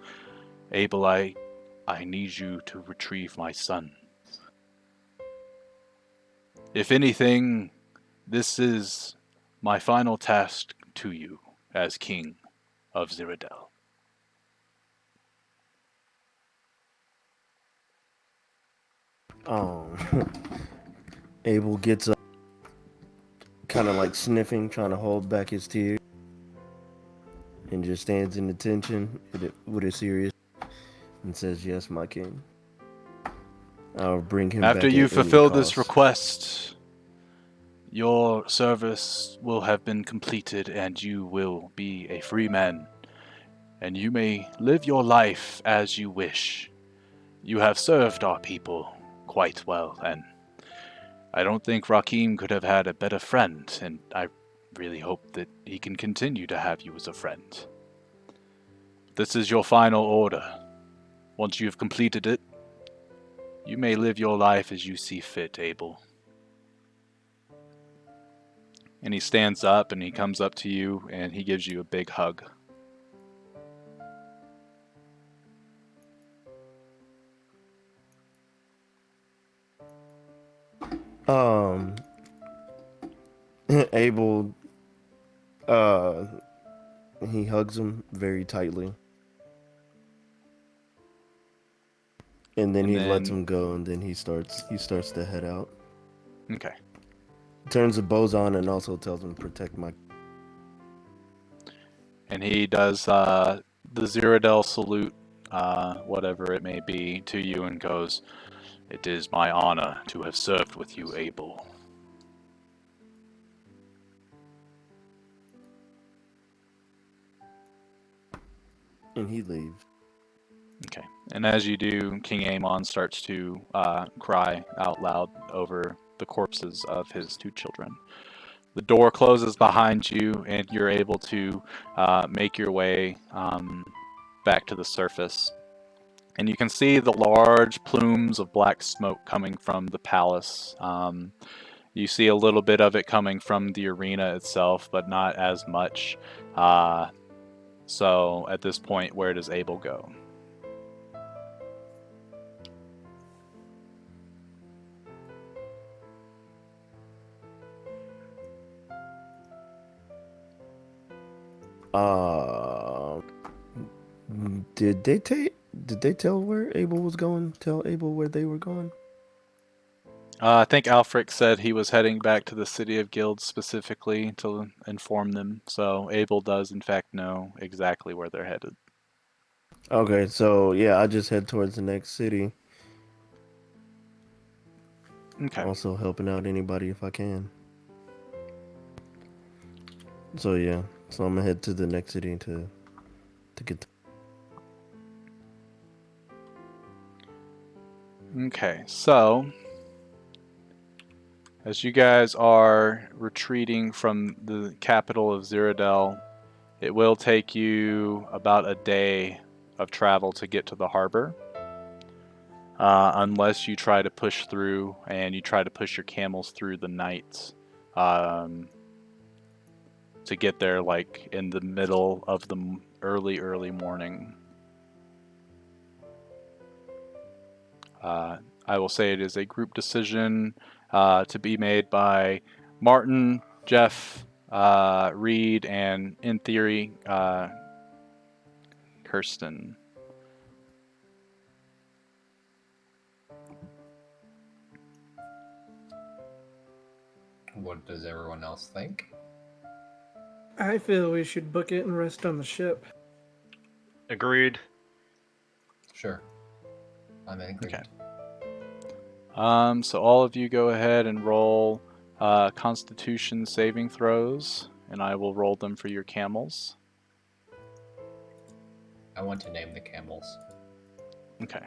Abel, I need you to retrieve my son. If anything, this is my final task to you as king of Ziradel. Abel gets up, kind of like sniffing, trying to hold back his tears, and just stands in attention with a serious and says, "Yes, my king. I'll bring him After back you at any fulfill this cost." request, your service will have been completed and you will be a free man. And you may live your life as you wish. You have served our people quite well, and I don't think Rakim could have had a better friend, and I really hope that he can continue to have you as a friend. This is your final order. Once you have completed it, you may live your life as you see fit, Abel. And he stands up and he comes up to you and he gives you a big hug. Abel, he hugs him very tightly, and then he lets him go, and then he starts to head out. Okay. Turns the bows on and also tells him, "Protect my..." And he does the Ziradel salute, whatever it may be, to you and goes, It is my honor to have served with you, Abel. And he leaves. Okay. And as you do, King Aemon starts to cry out loud over the corpses of his two children. The door closes behind you, and you're able to make your way back to the surface. And you can see the large plumes of black smoke coming from the palace. You see a little bit of it coming from the arena itself, but not as much. So at this point, where does Abel go? Did they tell where Abel was going? Tell Abel where they were going? I think Alfric said he was heading back to the City of Guilds specifically to inform them, so Abel does in fact know exactly where they're headed. Okay, so yeah, I just head towards the next city. Okay. Also helping out anybody if I can. So yeah, so I'm gonna head to the next city to get. Okay, so as you guys are retreating from the capital of Ziradel, it will take you about a day of travel to get to the harbor. Unless you try to push through and you try to push your camels through the night to get there like in the middle of the early morning. I will say it is a group decision to be made by Martin, Jeff, Reed, and in theory, Kirsten. What does everyone else think? I feel we should book it and rest on the ship. Agreed. Sure. I'm in agreement. Okay. So all of you go ahead and roll Constitution saving throws, and I will roll them for your camels. I want to name the camels. Okay.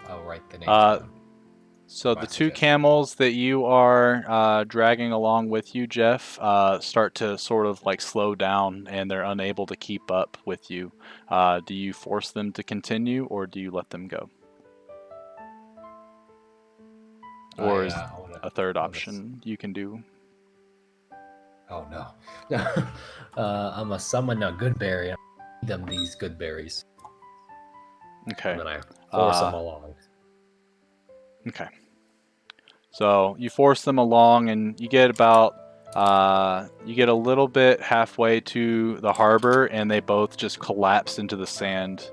I'll write the names down. So My the two suggestion. camels that you are dragging along with you, Jeff, start to sort of like slow down, and they're unable to keep up with you. Do you force them to continue, or do you let them go? Or is a third option you can do? Oh no. I'm gonna summon a good berry and feed them these good berries. Okay. And then I force them along. Okay. So you force them along, and you get a little bit halfway to the harbor, and they both just collapse into the sand.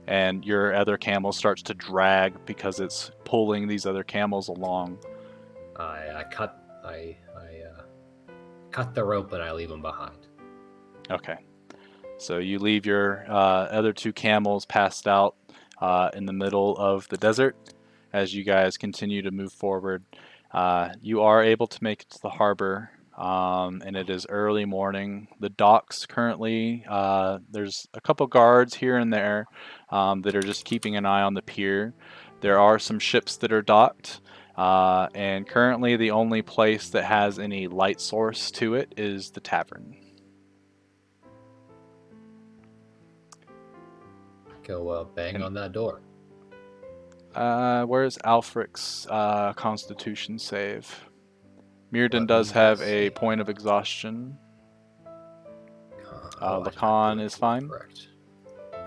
And your other camel starts to drag because it's pulling these other camels along. I cut the rope and I leave them behind. Okay. So you leave your other two camels passed out in the middle of the desert. As you guys continue to move forward, you are able to make it to the harbor, and it is early morning. The docks currently, there's a couple guards here and there that are just keeping an eye on the pier. There are some ships that are docked, and currently the only place that has any light source to it is the tavern. Go bang on that door. Where's Alfric's Constitution save? Mirden Let does me have just a see. point of exhaustion. I Lacan did is fine. Correct.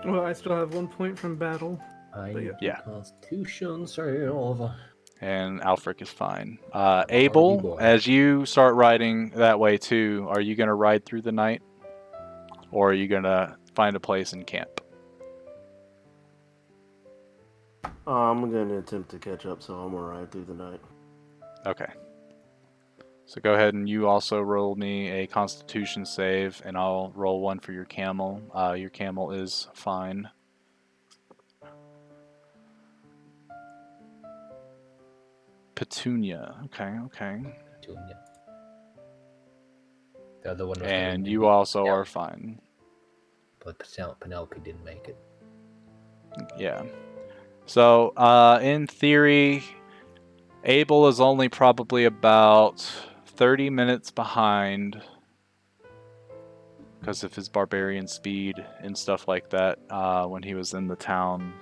Well, I still have 1 point from battle. Yeah. Constitution save. And Alfric is fine. Hardy Abel, boy. as you start riding that way too, are you going to ride through the night? Or are you going to find a place and camp? I'm gonna attempt to catch up, so I'm gonna ride through the night. Okay. So go ahead and you also roll me a Constitution save, and I'll roll one for your camel. Your camel is fine. Petunia. Okay. Petunia. The other one was And named you also Penelope, are fine. but Penelope didn't make it. Yeah. So, in theory, Abel is only probably about 30 minutes behind because of his barbarian speed and stuff like that when he was in the town.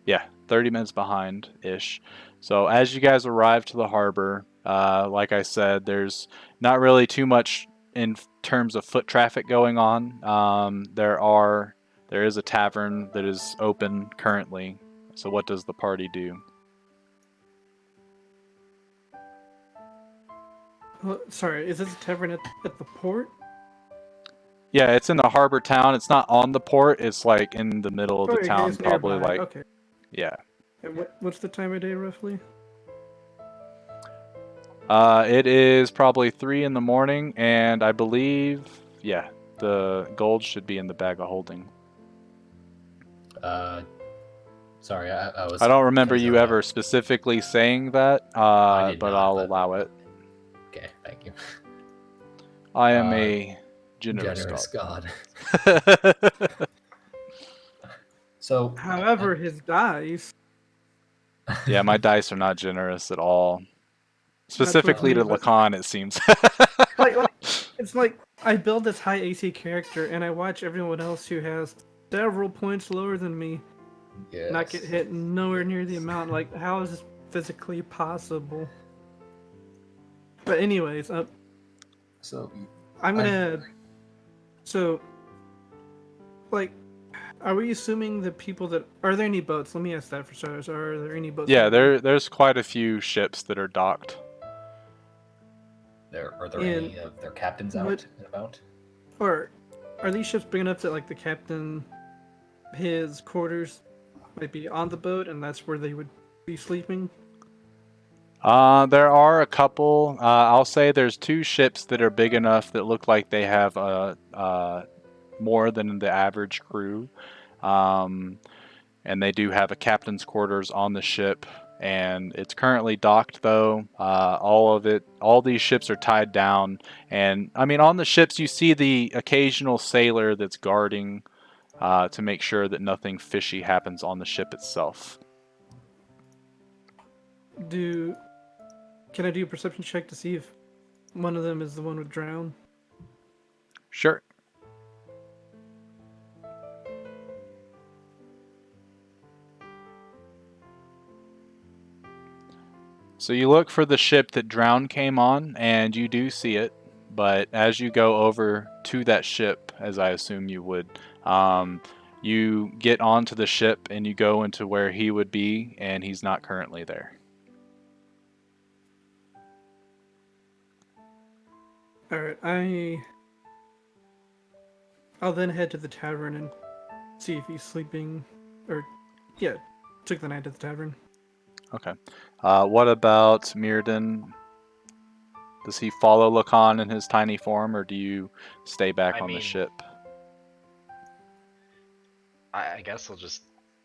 Yeah, 30 minutes behind-ish. So as you guys arrive to the harbor, like I said, there's not really too much in terms of foot traffic going on. There is a tavern that is open currently. So what does the party do? Sorry, is this a tavern at the port? Yeah, it's in the harbor town. It's not on the port. It's like in the middle of the Okay, town, it's probably nearby. like Okay. yeah. And what's the time of day roughly? It is probably 3 in the morning, and I believe the gold should be in the bag of holding. Sorry, I was. I don't remember kinda you zoned ever out. specifically saying that, I did but not, I'll but allow it. okay, thank you. I am a generous Generous god. god. So, However, his dice. Yeah, my dice are not generous at all. Not towards Specifically me, to but Lacan, it seems. like it's like I build this high AC character, and I watch everyone else who has several points lower than me yes. not get hit nowhere near the amount. Like, how is this physically possible? But anyways, So, I'm gonna. So, like, are we assuming the people that are there any boats? Let me ask that for starters. Are there any boats? Yeah, there's quite a few ships that are docked. are there And any of their captains out what- and about? Or are these ships big enough that like the captain, his quarters might be on the boat, and that's where they would be sleeping? There are a couple. I'll say there's 2 ships that are big enough that look like they have more than the average crew. And they do have a captain's quarters on the ship, and it's currently docked though. All these ships are tied down, and I mean on the ships you see the occasional sailor that's guarding to make sure that nothing fishy happens on the ship itself. Can I do a perception check to see if one of them is the one who drowned? Sure. So you look for the ship that Drown came on, and you do see it. But as you go over to that ship, as I assume you would, you get onto the ship and you go into where he would be, and he's not currently there. Alright, I'll then head to the tavern and see if he's sleeping, or, yeah, took the night at the tavern. Okay. What about Mirrodin? Does he follow Lacan in his tiny form, or do you stay back on the ship? I guess I'll just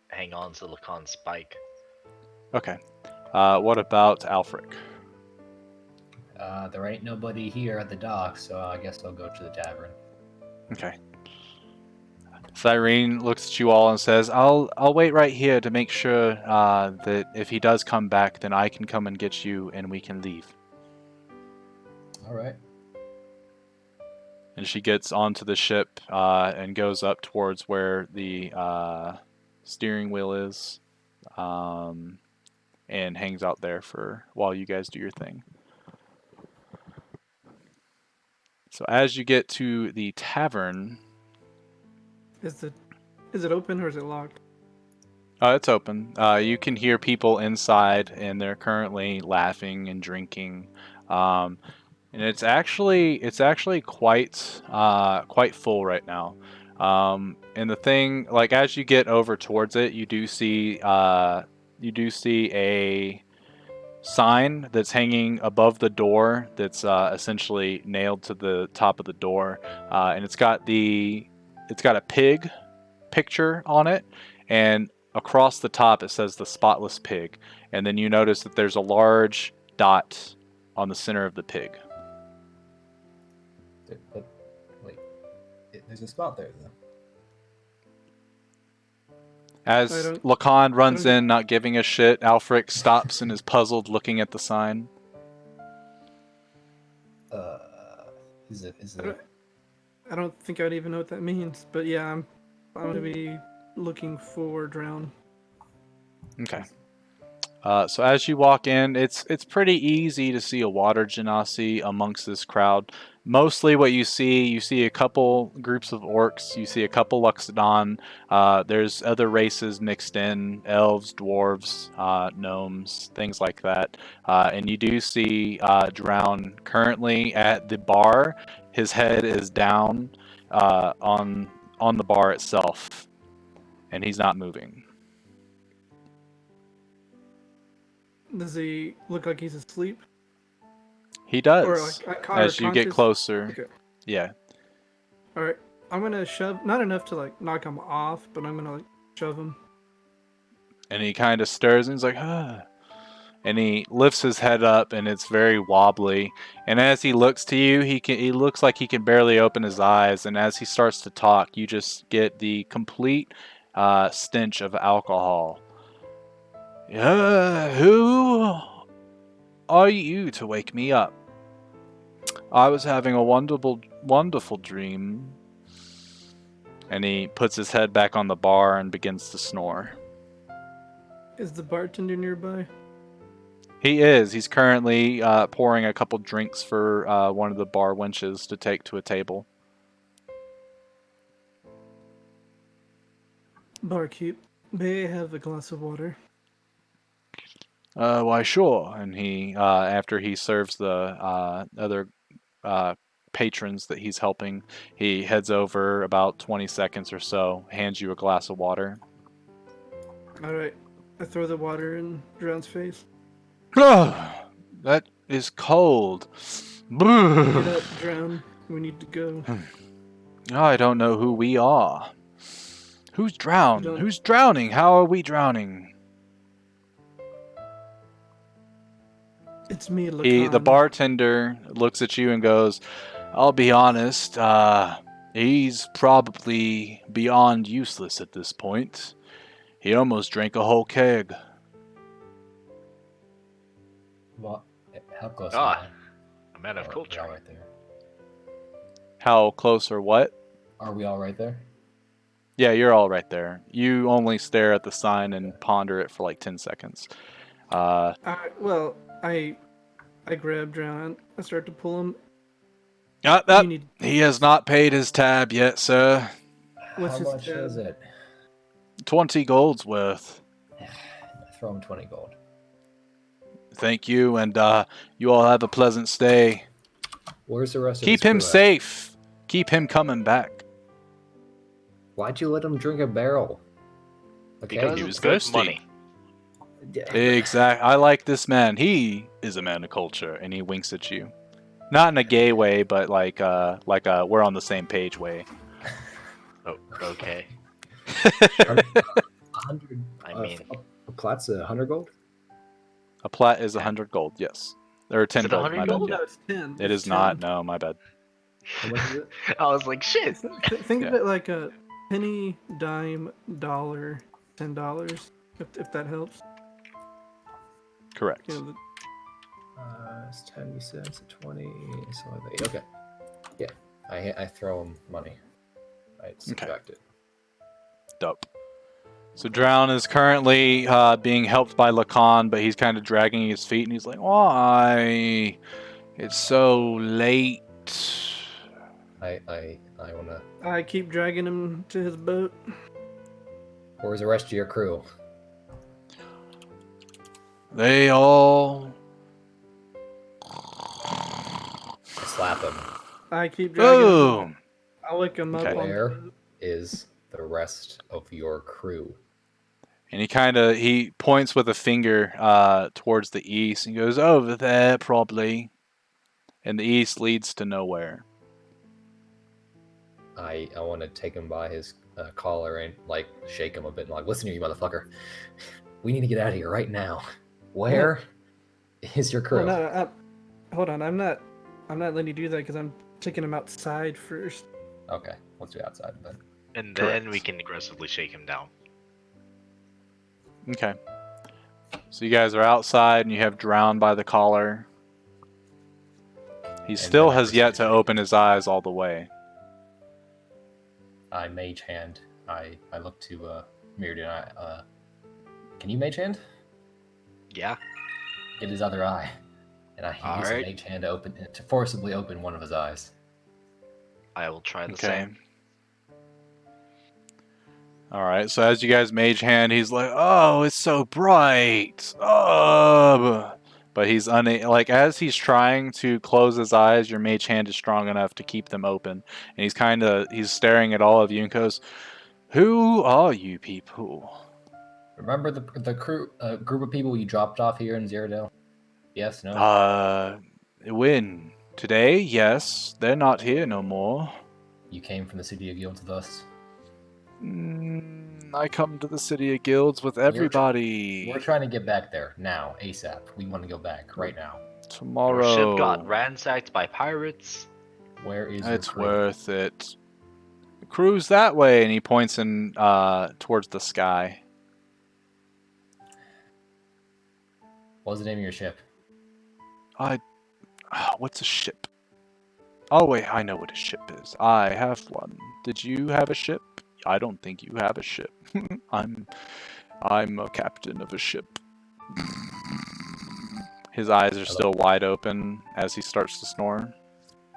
hang on to Lacan's bike. Okay. What about Alfric? There ain't nobody here at the dock, so I guess I'll go to the tavern. Okay. Cyrene looks at you all and says, I'll wait right here to make sure that if he does come back, then I can come and get you and we can leave. All right. And she gets onto the ship and goes up towards where the steering wheel is and hangs out there for while you guys do your thing. So as you get to the tavern... Is it open or is it locked? It's open. You can hear people inside, and they're currently laughing and drinking. And it's actually quite full right now. And the thing, like as you get over towards it, you do see a sign that's hanging above the door that's essentially nailed to the top of the door, and it's got a pig picture on it, and across the top it says the spotless pig, and then you notice that there's a large dot on the center of the pig. But wait, there's a spot there though. As Lacan runs in, not giving a shit, Alfric stops and is puzzled, looking at the sign. Is it? I don't think I'd even know what that means, but yeah, I'm gonna be looking for Drown. Okay. So as you walk in, it's pretty easy to see a water genasi amongst this crowd. Mostly what you see a couple groups of orcs, you see a couple Luxodon, there's other races mixed in, elves, dwarves, gnomes, things like that. And you do see Drown currently at the bar. His head is down, on the bar itself, and he's not moving. Does he look like he's asleep? He Or does. like As you get conscious? closer, Okay. yeah. All right. I'm gonna shove. Not enough to like knock him off, but I'm gonna like shove him. And he kind of stirs, and he's like, ah. And he lifts his head up, and it's very wobbly. And as he looks to you, he looks like he can barely open his eyes. And as he starts to talk, you just get the complete stench of alcohol. Who are you to wake me up? I was having a wonderful dream. And he puts his head back on the bar and begins to snore. Is the bartender nearby? He is. He's currently pouring a couple drinks for one of the bar wenches to take to a table. Barkeep, may I have a glass of water? Why, sure. And he, after he serves the other patrons that he's helping, he heads over about 20 seconds or so, hands you a glass of water. All right. I throw the water in Drown's face. Oh, that is cold. Get up, Drown. We need to go. I don't know who we are. Who's drowned? Don't- Who's drowning? How are we drowning? It's me, Lacan. The bartender looks at you and goes, I'll be honest, he's probably beyond useless at this point. He almost drank a whole keg. What? How close Ah, are a man of we? culture. Are we all right there? How close or what? Are we all right there? Yeah, you're all right there. You only stare at the sign and ponder it for like 10 seconds. Well, I grab Drown. I start to pull him. He has not paid his tab yet, sir. What's How his much tab? is it? 20 gold's worth. Throw him 20 gold. Thank you, and you all have a pleasant stay. Where's the rest of Keep his him crew at? safe. Keep him coming back. Why'd you let him drink a barrel? Okay. Because He was it's good thirsty. money. Exact. I like this man. He is a man of culture, and he winks at you. Not in a gay way, but like we're on the same page way. Oh, okay. 100. I mean, a plat's 100 gold? A plat is 100 gold, yes. Or 10 Is it gold, 100 my gold? bad. No, it's 10. It It's is not. 10. No, my bad. How much is it? I was like, shit. Think of Yeah. it like a penny, dime, dollar, $10. If that helps. Correct. You know, It's 10 cents, 20, something like that. Okay. Yeah, I throw him money. I subtract it. Dope. So Drown is currently being helped by Lacan, but he's kind of dragging his feet, and he's like, why? It's so late. I wanna. I keep dragging him to his boat. Where's the rest of your crew? They all... I slap him. I keep dragging him. Boom! I'll wake him up Okay. on the Where boat. is the rest of your crew? And he points with a finger towards the east and goes, over there, probably. And the east leads to nowhere. I want to take him by his collar and like shake him a bit and like, listen here, you motherfucker. We need to get out of here right now. Where is your crew? Oh, no, hold on. I'm not letting you do that because I'm taking him outside first. Okay, let's do outside then. And Correct. then we can aggressively shake him down. Okay. So you guys are outside and you have Drown by the collar. He still then I has yet to proceed. open his eyes all the way. I mage hand. I look to Mirrodin. Can you mage hand? Yeah. Get his other eye, and I use a Alright. mage hand to forcibly open one of his eyes. I will try the Okay. same. Alright, so as you guys mage hand, he's like, oh, it's so bright. Oh, but he's like as he's trying to close his eyes, your mage hand is strong enough to keep them open, and he's staring at all of you and goes, "Who are you people?" Remember the group of people you dropped off here in Ziradel? Yes, no? When? Today? Yes. They're not here no more. You came from the City of Guilds with us? I come to the City of Guilds with everybody. We're trying to get back there, now, ASAP. We want to go back, right now. Tomorrow. Our ship got ransacked by pirates. Where is your It's crew? worth it. The crew's that way, and he points in towards the sky. What's the name of your ship? What's a ship? Oh wait, I know what a ship is. I have one. Did you have a ship? I don't think you have a ship. I'm a captain of a ship. His eyes are still wide open as he starts to snore.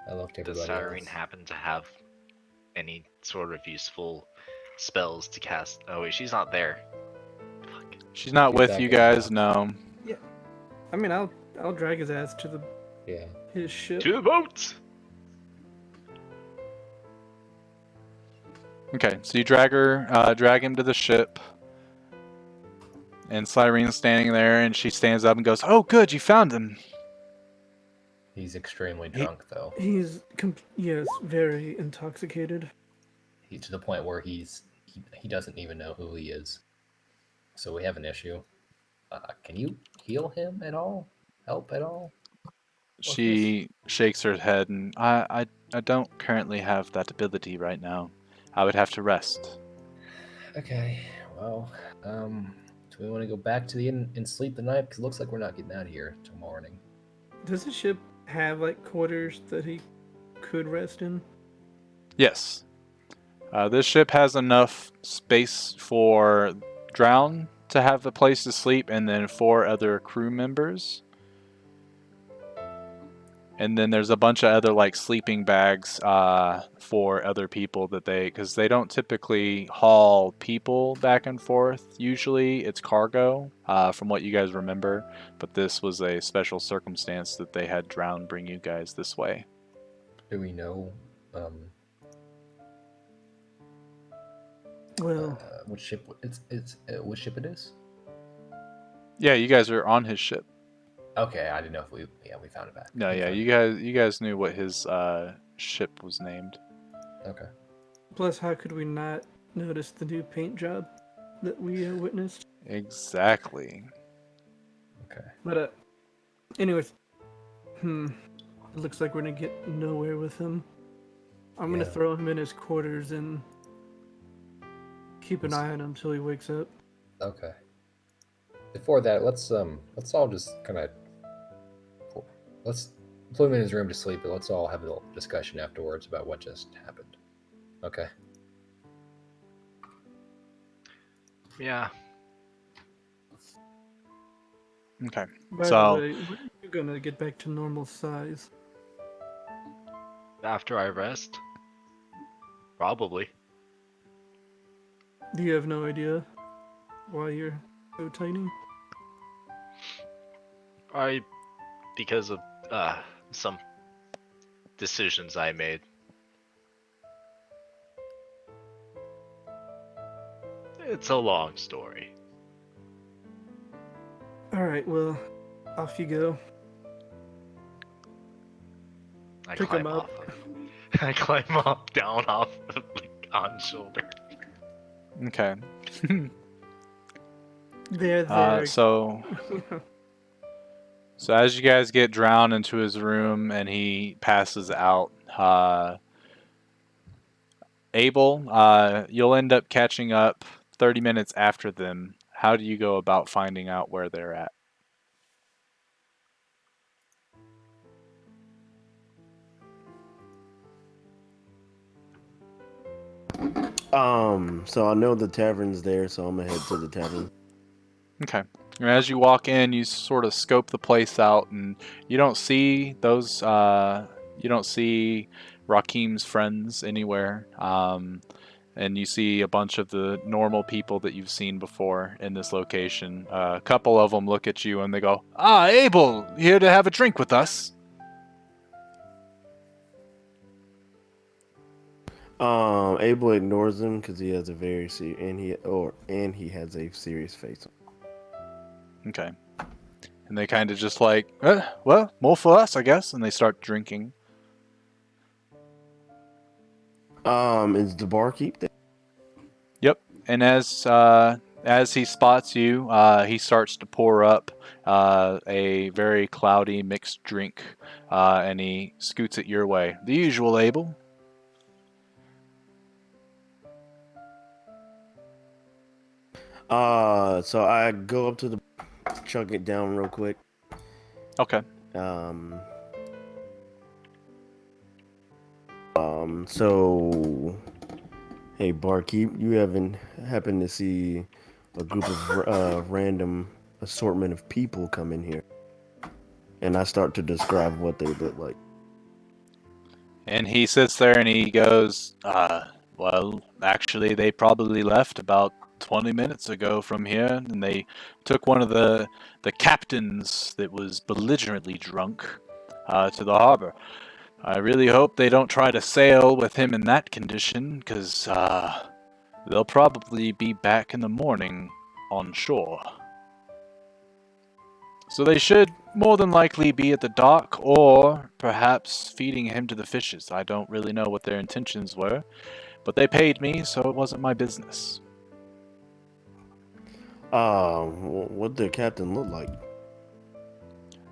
I looked at Does everybody Cyrene else. happen to have any sort of useful spells to cast? Oh wait, she's not there. Fuck. She's not She's with back you in the guys, box. no. I mean, I'll drag his ass to Yeah. his ship. To the boats! Okay, so you drag him to the ship. And Cyrene's standing there, and she stands up and goes, "Oh, good, you found him." He's extremely drunk, though. He's yes, very intoxicated. He's to the point where he doesn't even know who he is. So we have an issue. Can you heal him at all? Help at all? She shakes her head, and I don't currently have that ability right now. I would have to rest. Okay, well, do we want to go back to the inn and sleep the night? Because it looks like we're not getting out of here till morning. Does the ship have like quarters that he could rest in? Yes. This ship has enough space for Drown to have a place to sleep, and then 4 other crew members. And then there's a bunch of other like sleeping bags for other people because they don't typically haul people back and forth. Usually it's cargo, from what you guys remember. But this was a special circumstance that they had Drown bring you guys this way. Do we know Well, which ship which ship it is? Yeah, you guys are on his ship. Okay, I didn't know if we found it back. No, We yeah, found you guys knew what his ship was named. it. Okay. plus, how could we not notice the new paint job that we witnessed? Exactly. Okay. But anyways, it looks like we're gonna get nowhere with him. I'm gonna Yeah. throw him in his quarters and keep an eye on him until he wakes up. Okay. Before that, let's all just kind of let's put him in his room to sleep, but let's all have a little discussion afterwards about what just happened. Okay. Yeah. Okay. By So- the way, when are you gonna get back to normal size? After I rest? Probably. Do you have no idea why you're so tiny? Because of some decisions I made. It's a long story. Alright, well, off you go. I Pick climb 'em up. off. I climb up, down off of On's shoulder. Okay. There. So as you guys get Drowned into his room and he passes out, Abel, you'll end up catching up 30 minutes after them. How do you go about finding out where they're at? So I know the tavern's there, so I'm gonna head to the tavern. Okay. And as you walk in, you sort of scope the place out, and you don't see those. You don't see Rakim's friends anywhere. and you see a bunch of the normal people that you've seen before in this location. A couple of them look at you and they go, "Ah, Abel, here to have a drink with us." Abel ignores him because he has a very and he has a serious face. Okay. And they kind of just like, well, more for us, I guess. And they start drinking. Is the barkeep there? Yep. And as he spots you, he starts to pour up a very cloudy mixed drink, and he scoots it your way. The usual, Abel. So I go up to the chug it down real quick. Okay. So, hey, barkeep, you haven't happened to see a group of random assortment of people come in here? And I start to describe what they look like. And he sits there and he goes, well, actually, they probably left about 20 minutes ago from here, and they took one of the captains that was belligerently drunk to the harbor. I really hope they don't try to sail with him in that condition, because they'll probably be back in the morning on shore. So they should more than likely be at the dock, or perhaps feeding him to the fishes. I don't really know what their intentions were, but they paid me, so it wasn't my business. What did the captain look like?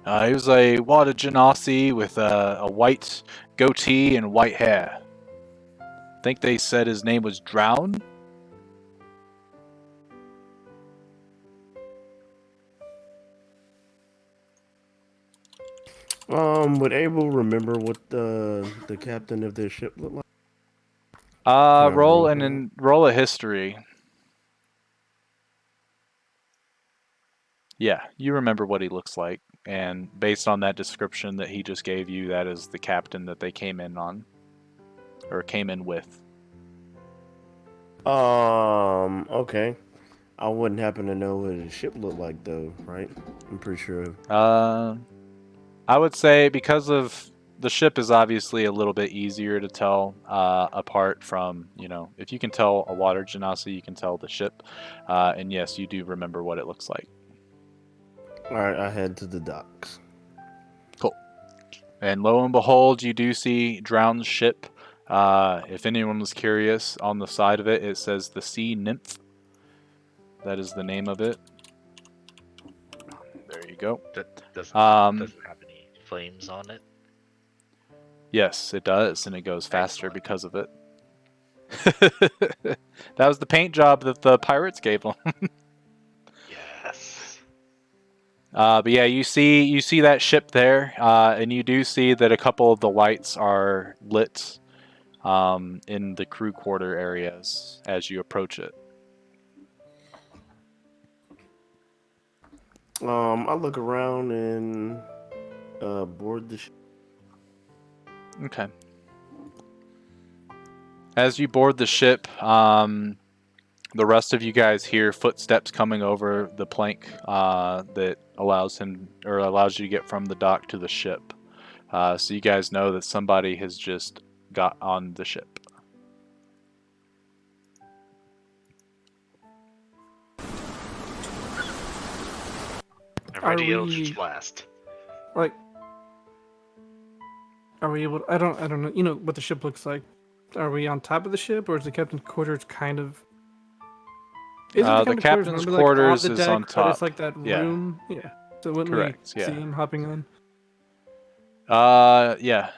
He was a water genasi with a white goatee and white hair. I think they said his name was Drown. Would Abel remember what the captain of their ship looked like? Roll a history. Yeah, you remember what he looks like, and based on that description that he just gave you, that is the captain that they came in on, or came in with. Okay. I wouldn't happen to know what his ship looked like, though, right? I'm pretty sure. I would say because of the ship is obviously a little bit easier to tell apart from, if you can tell a water genasi, you can tell the ship. And yes, you do remember what it looks like. All right, I head to the docks. Cool. And lo and behold, you do see Drown's ship. If anyone was curious, on the side of it, it says the Sea Nymph. That is the name of it. There you go. That doesn't have any flames on it. Yes, it does, and it goes faster because of it. That was the paint job that the pirates gave them. Yes. But yeah, you see that ship there, and you do see that a couple of the lights are lit in the crew quarter areas as you approach it. I look around and board the ship. Okay. As you board the ship, the rest of you guys hear footsteps coming over the plank that allows you to get from the dock to the ship. So you guys know that somebody has just got on the ship. I'm ready, Eldritch Blast. Like, are we able? I don't know. You know what the ship looks like. Are we on top of the ship, or is the captain's quarters kind of? The captain's quarters like, is on top. But it's like that room. Yeah. So wouldn't Correct, we see him hopping on? Yeah.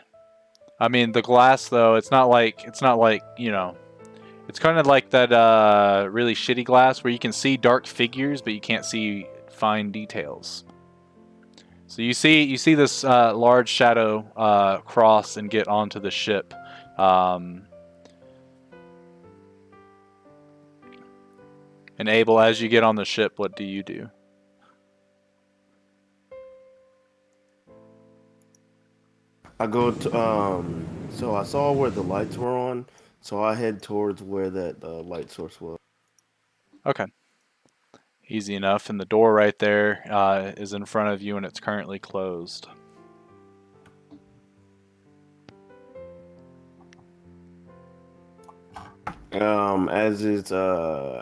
I mean, the glass though, it's not like it's kind of like that really shitty glass where you can see dark figures, but you can't see fine details. So you see this large shadow cross and get onto the ship. And Abel, as you get on the ship, what do you do? I go to so I saw where the lights were on, So I head towards where that light source was. Okay. Easy enough. And the door right there is in front of you, and it's currently closed.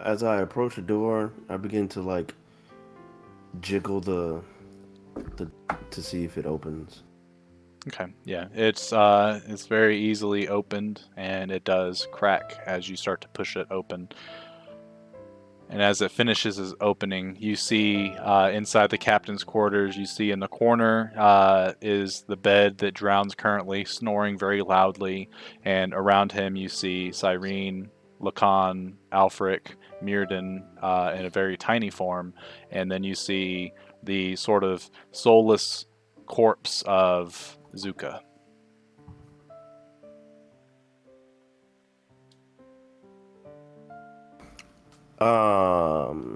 As I approach the door, I begin to like jiggle the to see if it opens. Okay. Yeah. It's very easily opened, and it does crack as you start to push it open. And as it finishes its opening, you see inside the captain's quarters, you see in the corner is the bed that Drown's currently snoring very loudly. And around him, you see Cyrene, Lacan, Alfric, Mirden in a very tiny form. And then you see the sort of soulless corpse of Zuka.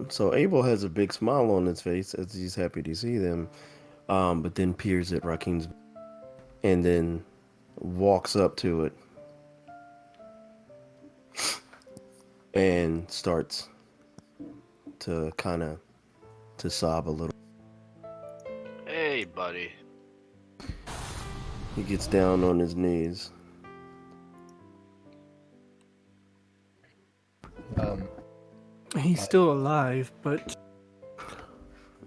So Abel has a big smile on his face as he's happy to see them, but then peers at Rakim's and then walks up to it and starts to kind of to sob a little. Hey, buddy. He gets down on his knees. He's still alive, but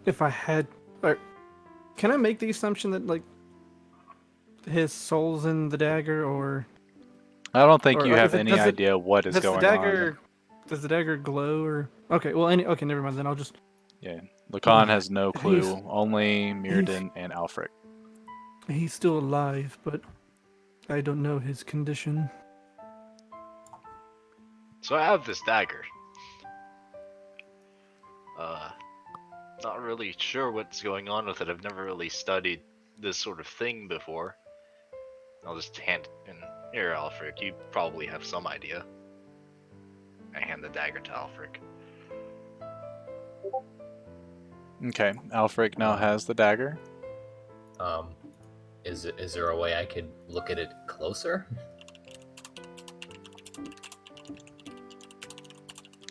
if I had, or can I make the assumption that like his soul's in the dagger, or I don't think or you have is it- any does it- idea what is does the going dagger on. does the dagger glow or okay? Well, okay, never mind. Then I'll just Yeah. Lacan has no clue. He's- Only Mirden and Alfric. he's still alive, but I don't know his condition. So I have this dagger. Not really sure what's going on with it. I've never really studied this sort of thing before. I'll just hand it in. Here, Alfric, you probably have some idea. I hand the dagger to Alfric. Okay, Alfric now has the dagger. Is there a way I could look at it closer?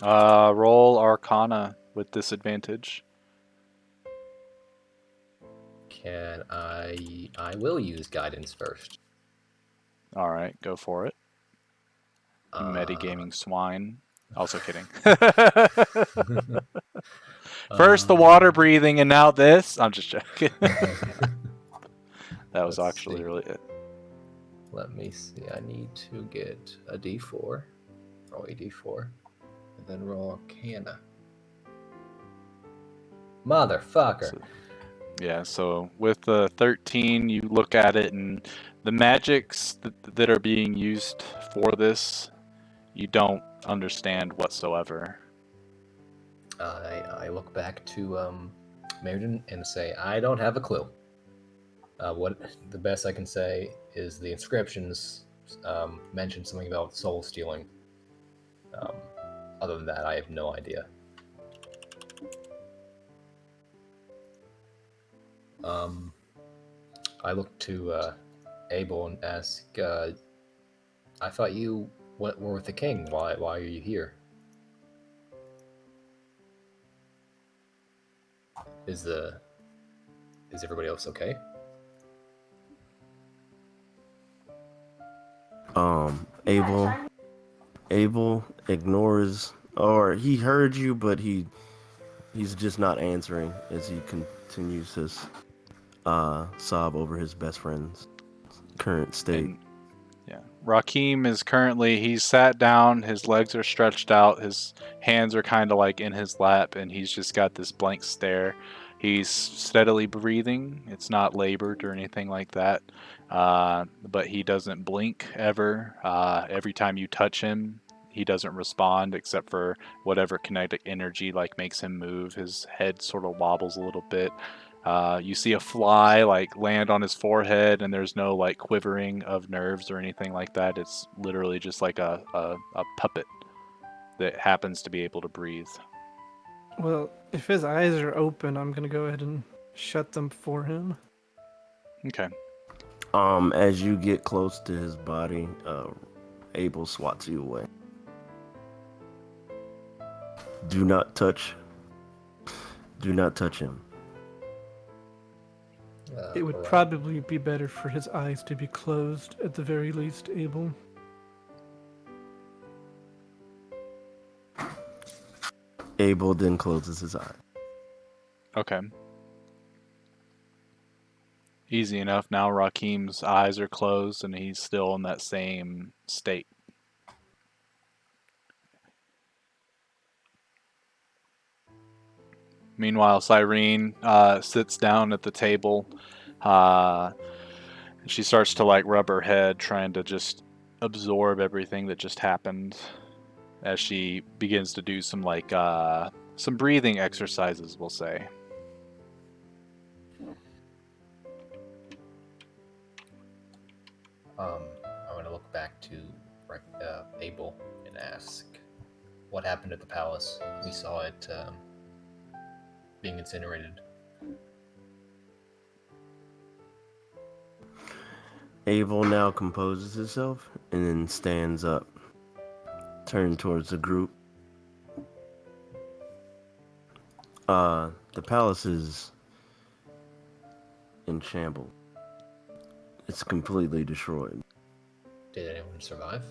Roll Arcana with disadvantage. Can I will use guidance first. All right, go for it. You metagaming swine. Also kidding. First the water breathing, and now this. I'm just joking. That was Let's actually see. really it. Let me see. I need to get a D4. Roll a D4. And then roll Arcana. Motherfucker. So, yeah, so with the 13, you look at it, and the magics that are being used for this, you don't understand whatsoever. I look back to Meriden and say, I don't have a clue. What the best I can say is the inscriptions mention something about soul stealing. Other than that, I have no idea. I look to Abel and ask, I thought you were with the king. Why are you here? Is everybody else okay? Abel ignores, or he heard you, but he's just not answering as he continues his sob over his best friend's current state. And, yeah, Rakim is currently, he's sat down, his legs are stretched out, his hands are kind of like in his lap, and he's just got this blank stare. He's steadily breathing. It's not labored or anything like that, but he doesn't blink ever. Every time you touch him, he doesn't respond except for whatever kinetic energy like makes him move. His head sort of wobbles a little bit. You see a fly like land on his forehead, and there's no like quivering of nerves or anything like that. It's literally just like a puppet that happens to be able to breathe. Well, if his eyes are open, I'm gonna go ahead and shut them for him. Okay. As you get close to his body, Abel swats you away. Do not touch him. It would alright. probably be better for his eyes to be closed at the very least, Abel. Abel then closes his eyes. Okay. Easy enough. Now Rakim's eyes are closed and he's still in that same state. Meanwhile, Cyrene sits down at the table. She starts to like rub her head, trying to just absorb everything that just happened as she begins to do some some breathing exercises, we'll say. I'm going to look back to Abel and ask what happened at the palace. We saw it being incinerated. Abel now composes himself and then stands up, turned towards the group. The palace is in shambles. It's completely destroyed. Did anyone survive?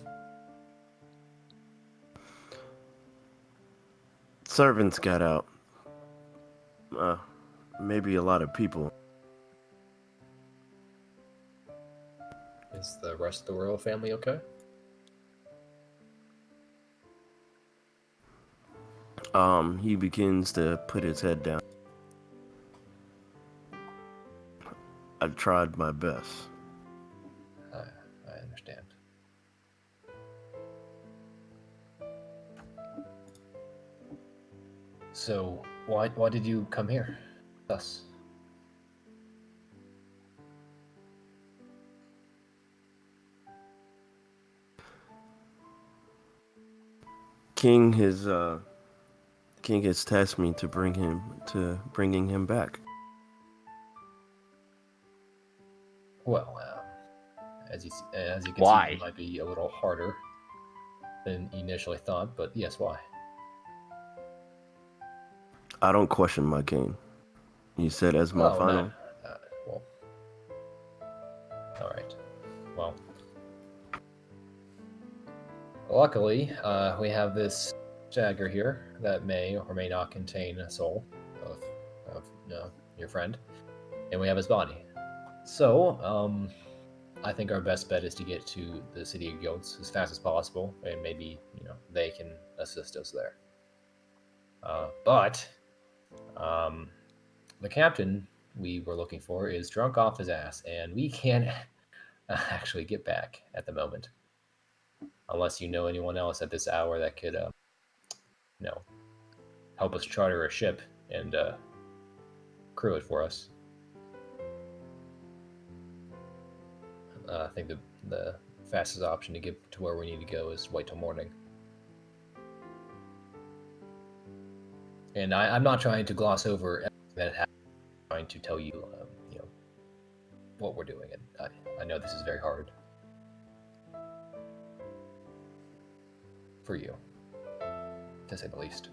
Servants got out. Maybe a lot of people. Is the rest of the royal family okay? He begins to put his head down. I tried my best. I understand. So, why did you come here? Us. King has tasked me to bringing him back. Well, as you can Why? see, it might be a little harder than you initially thought, but yes, why? I don't question my king. He said as my final. No. Well, all right. Well, luckily, we have this dagger here that may or may not contain a soul of your friend, and we have his body. So, I think our best bet is to get to the city of Guilds as fast as possible, and maybe they can assist us there. But the captain we were looking for is drunk off his ass, and we can't actually get back at the moment, unless you know anyone else at this hour that could, help us charter a ship and crew it for us. I think the fastest option to get to where we need to go is wait till morning. And I'm not trying to gloss over everything that happened. I'm trying to tell you, what we're doing. And I know this is very hard for you, to say the least.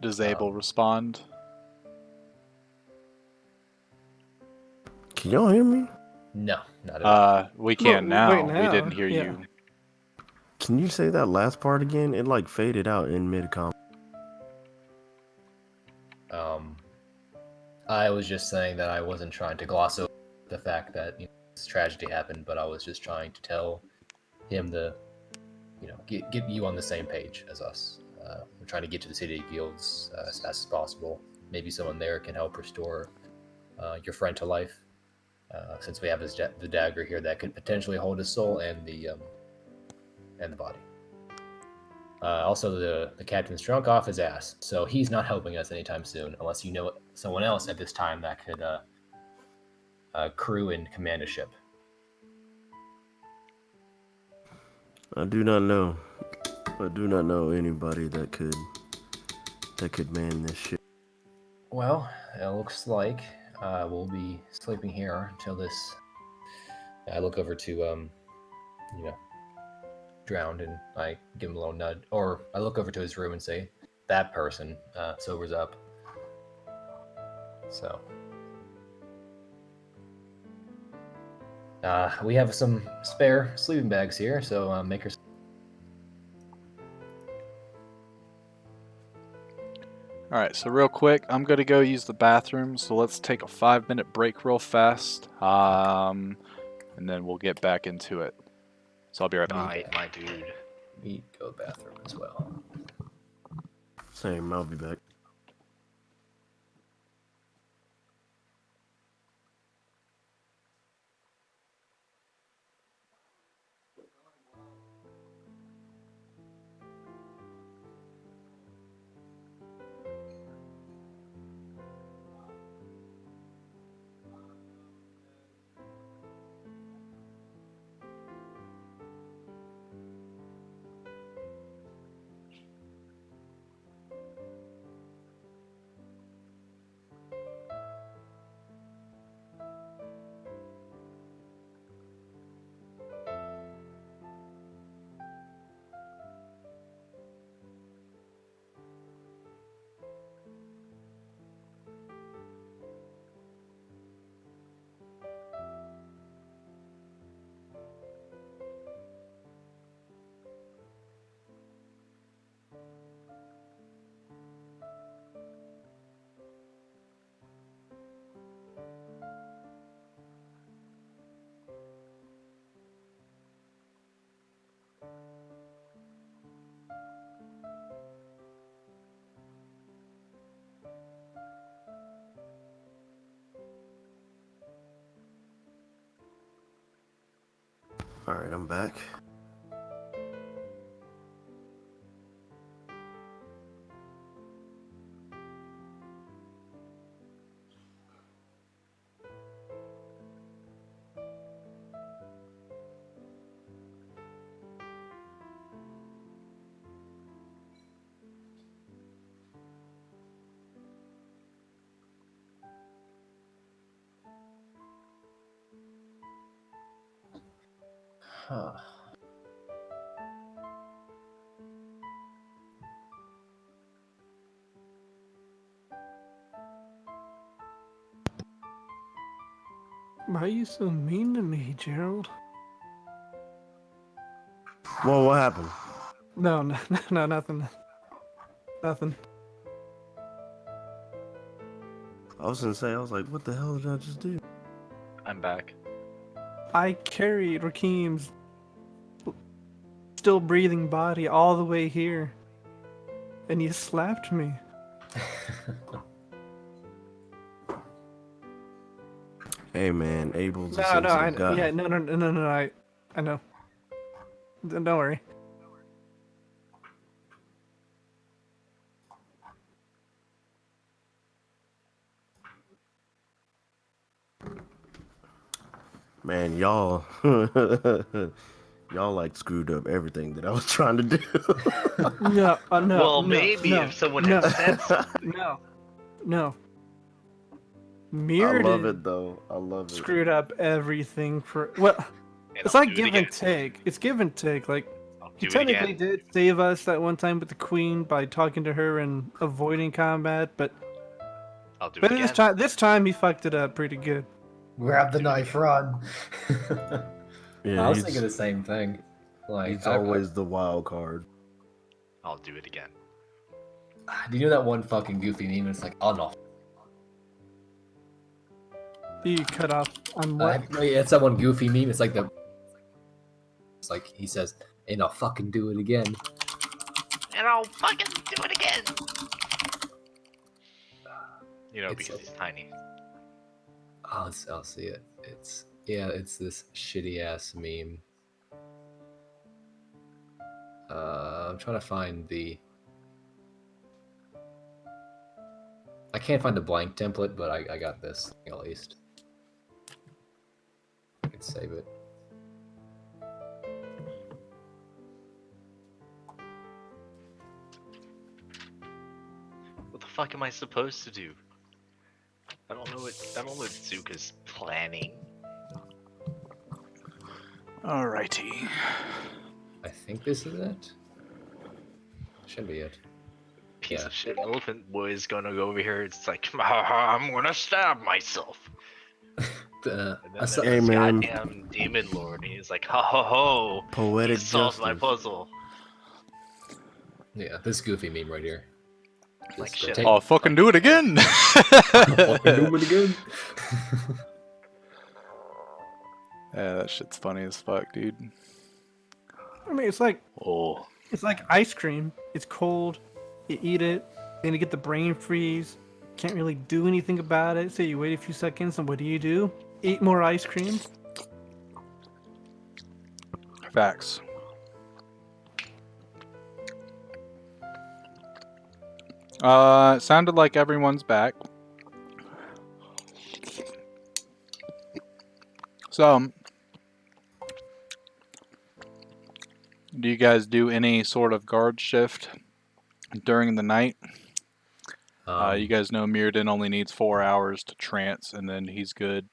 Does Abel respond? Can y'all hear me? No, not at all. We can Well, now. wait, We now, didn't hear yeah. you. Can you say that last part again? It like faded out in mid-com. I was just saying that I wasn't trying to gloss over the fact that this tragedy happened, but I was just trying to tell him to, get you on the same page as us. We're trying to get to the city of Guilds as fast as possible. Maybe someone there can help restore your friend to life, since we have the dagger here that could potentially hold his soul and the body. Also, the captain's drunk off his ass, so he's not helping us anytime soon, unless you know someone else at this time that could crew and command a ship. I do not know. I do not know anybody that could man this shit. Well, it looks like we'll be sleeping here until this. I look over to you know, Drowned, and I give him a little nudge, or I look over to his room and say, "That person sobers up." So, we have some spare sleeping bags here, so make her. All right, so real quick, I'm gonna go use the bathroom. So let's take a 5-minute break real fast, and then we'll get back into it. So I'll be right back. My dude. Me go to the bathroom as well. Same, I'll be back. All right, I'm back. Huh. Why are you so mean to me, Gerald? Well, what happened? No, nothing. Nothing. I was gonna say, I was like, what the hell did I just do? I'm back. I carried Rakim's still breathing body all the way here, and you slapped me. Hey man, Abel's a No, sensitive guy. yeah, no, I know. Don't worry. Man, y'all, y'all like screwed up everything that I was trying to do. No, no. Well, no, maybe no, if someone no, had said something. No. I Mirrored love it though. I love it. screwed up everything for well. And It's I'll like do it give again. and take. It's give and take. Like I'll he do it technically again. did save us that one time with the queen by talking to her and avoiding combat, but I'll do it again. this time he fucked it up pretty good. Grab the Do it knife, again. run. Yeah, I was thinking the same thing. Like, he's always the wild card. I'll do it again. do you know that one fucking goofy meme? It's like, oh no. You cut off on what? It's that one goofy meme. It's like it's like he says, and I'll fucking do it again. And I'll fucking do it again. You know, It's because like- he's tiny. I'll see it. It's this shitty ass meme. I'm trying to find the. I can't find the blank template, but I got this at least. I can save it. fuck am I supposed to do? I don't know what Zuka's planning. Alrighty. I think this is it. Should be it. Piece Yeah. of shit elephant boy is gonna go over here. It's like, I'm gonna stab myself. And then there's Hey, this man. goddamn demon lord, and he's like, ho ho ho! Poetic He solved my justice. puzzle. Yeah, this goofy meme right here. Like, Just shit, take- Oh, fucking do it again! Fucking do it again. Yeah, that shit's funny as fuck, dude. I mean, it's like Oh. ice cream. It's cold. You eat it, then you get the brain freeze. Can't really do anything about it. So you wait a few seconds, and what do? Eat more ice cream. Facts. It sounded like everyone's back. So, do you guys do any sort of guard shift during the night? You guys know Mirrodin only needs 4 hours to trance, and then he's good.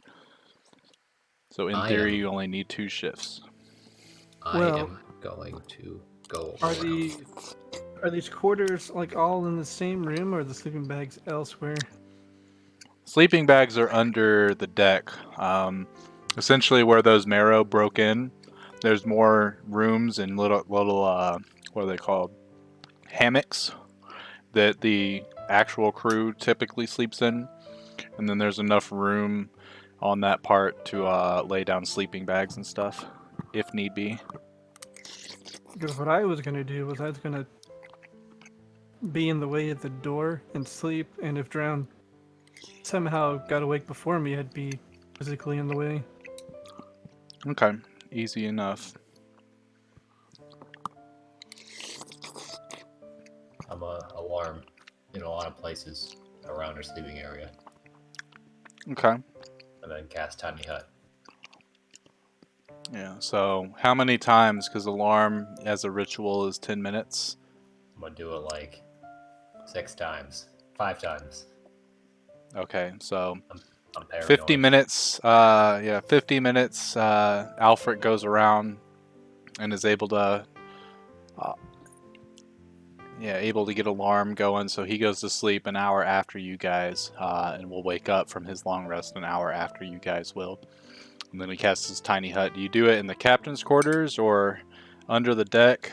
So in theory, you only need 2 shifts. I Well- am going to go Are around. these quarters like all in the same room, or are the sleeping bags elsewhere? Sleeping bags are under the deck. Essentially, where those marrow broke in, there's more rooms and little what are they called? Hammocks that the actual crew typically sleeps in, and then there's enough room on that part to lay down sleeping bags and stuff, if need be. Because what I was gonna do was I was gonna be in the way of the door and sleep, and if Drown somehow got awake before me, I'd be physically in the way. Okay, easy enough. I'm a alarm in a lot of places around our sleeping area, Okay. and then cast tiny hut. Yeah, so how many times? Because alarm as a ritual is 10 minutes. I'm gonna do it like 6 times, 5 times. Okay, so I'm paranoid. 50 minutes, 50 minutes, Alfred goes around and is able to, get alarm going, so he goes to sleep an hour after you guys, and will wake up from his long rest an hour after you guys will. And then he casts his tiny hut. Do you do it in the captain's quarters or under the deck?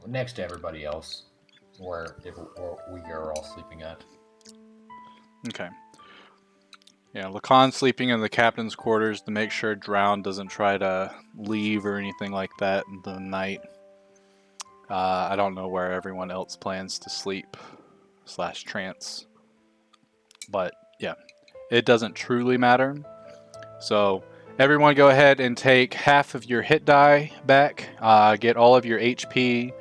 Next to everybody else, where we are all sleeping at. Okay. Yeah, Lacan's sleeping in the captain's quarters to make sure Drown doesn't try to leave or anything like that in the night. I don't know where everyone else plans to sleep / trance. But yeah, it doesn't truly matter. So everyone go ahead and take half of your hit die back. Get all of your HP.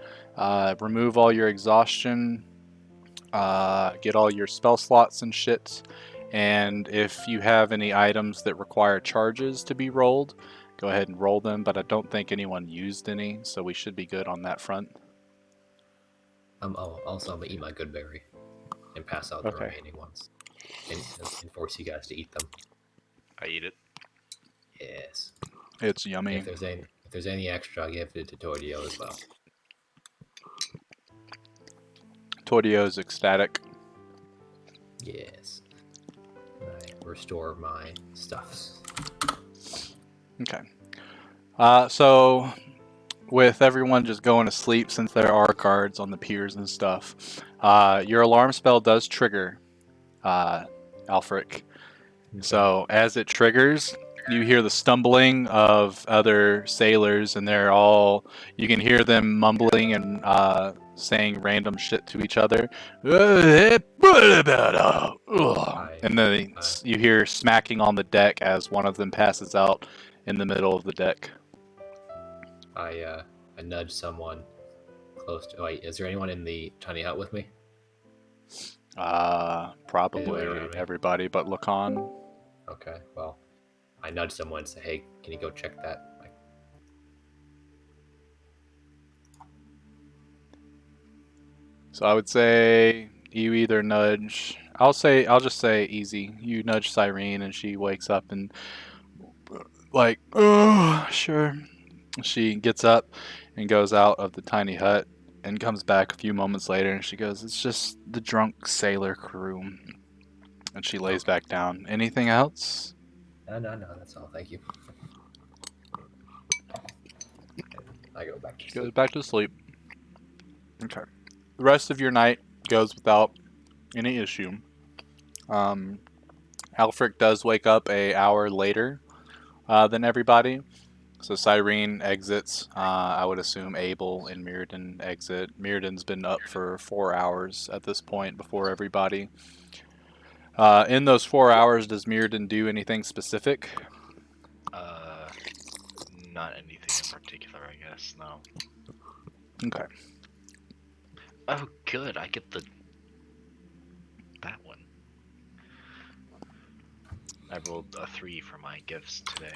Remove all your exhaustion. Get all your spell slots and shit. And if you have any items that require charges to be rolled, go ahead and roll them. But I don't think anyone used any, so we should be good on that front. Also, I'm gonna eat my good berry and pass out the Okay. remaining ones, and force you guys to eat them. I eat it. Yes. It's yummy. If there's any extra, I'll give it to Tordio as well. Tordio's ecstatic. Yes. I restore my stuffs. Okay. So with everyone just going to sleep, since there are guards on the piers and stuff, your alarm spell does trigger, Alfric. So as it triggers, you hear the stumbling of other sailors, and you can hear them mumbling and saying random shit to each other. And then you hear smacking on the deck as one of them passes out in the middle of the deck. I nudge someone close to. Wait, is there anyone in the tiny hut with me? Probably around me? everybody but Lacan. Okay, well, I nudge someone and say, "Hey, can you go check that So I would say you either nudge. I'll just say easy. You nudge Cyrene, and she wakes up and like, oh, sure. She gets up and goes out of the tiny hut and comes back a few moments later, and she goes, "It's just the drunk sailor crew." And she lays back down. Anything else? No, that's all. Thank you. I go back to She goes sleep. back to sleep. Okay. The rest of your night goes without any issue. Alfric does wake up an hour later than everybody. So Cyrene exits. I would assume Abel and Mirrodin exit. Mirrodin's been up for 4 hours at this point before everybody. In those 4 hours, does Mirrodin do anything specific? Not anything in particular, I guess. No. Okay. Oh, good. I get that one. I rolled a 3 for my gifts today.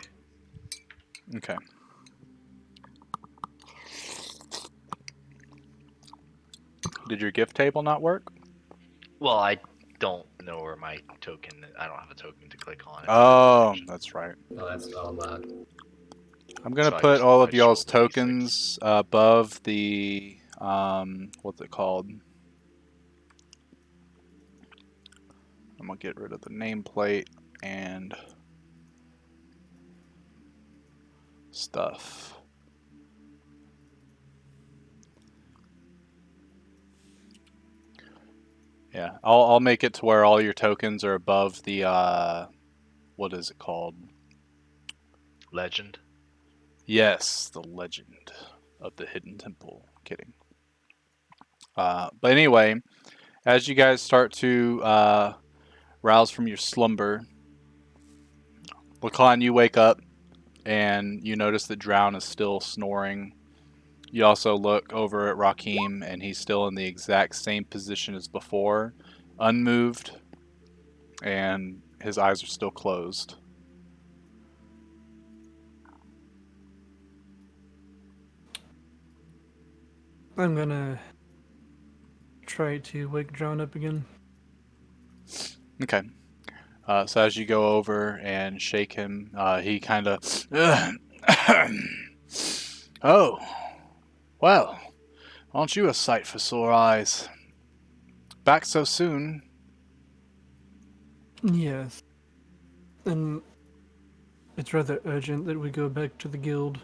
Okay. Did your gift table not work? Well, I don't know where my token. I don't have a token to click on. Oh, that's right. Oh, that's all that. I'm gonna So put all of I just y'all's rolled a D6. tokens above the what's it called? I'm gonna get rid of the nameplate and stuff. Yeah, I'll make it to where all your tokens are above the what is it called? Legend. Yes, the legend of the hidden temple. Kidding. But anyway, as you guys start to rouse from your slumber, Lacan, you wake up and you notice that Drown is still snoring. You also look over at Rakim, and he's still in the exact same position as before, unmoved, and his eyes are still closed. I'm gonna try to wake John up again. Okay. So as you go over and shake him, he kind of, oh, well, aren't you a sight for sore eyes? Back so soon? Yes. And it's rather urgent that we go back to the guild.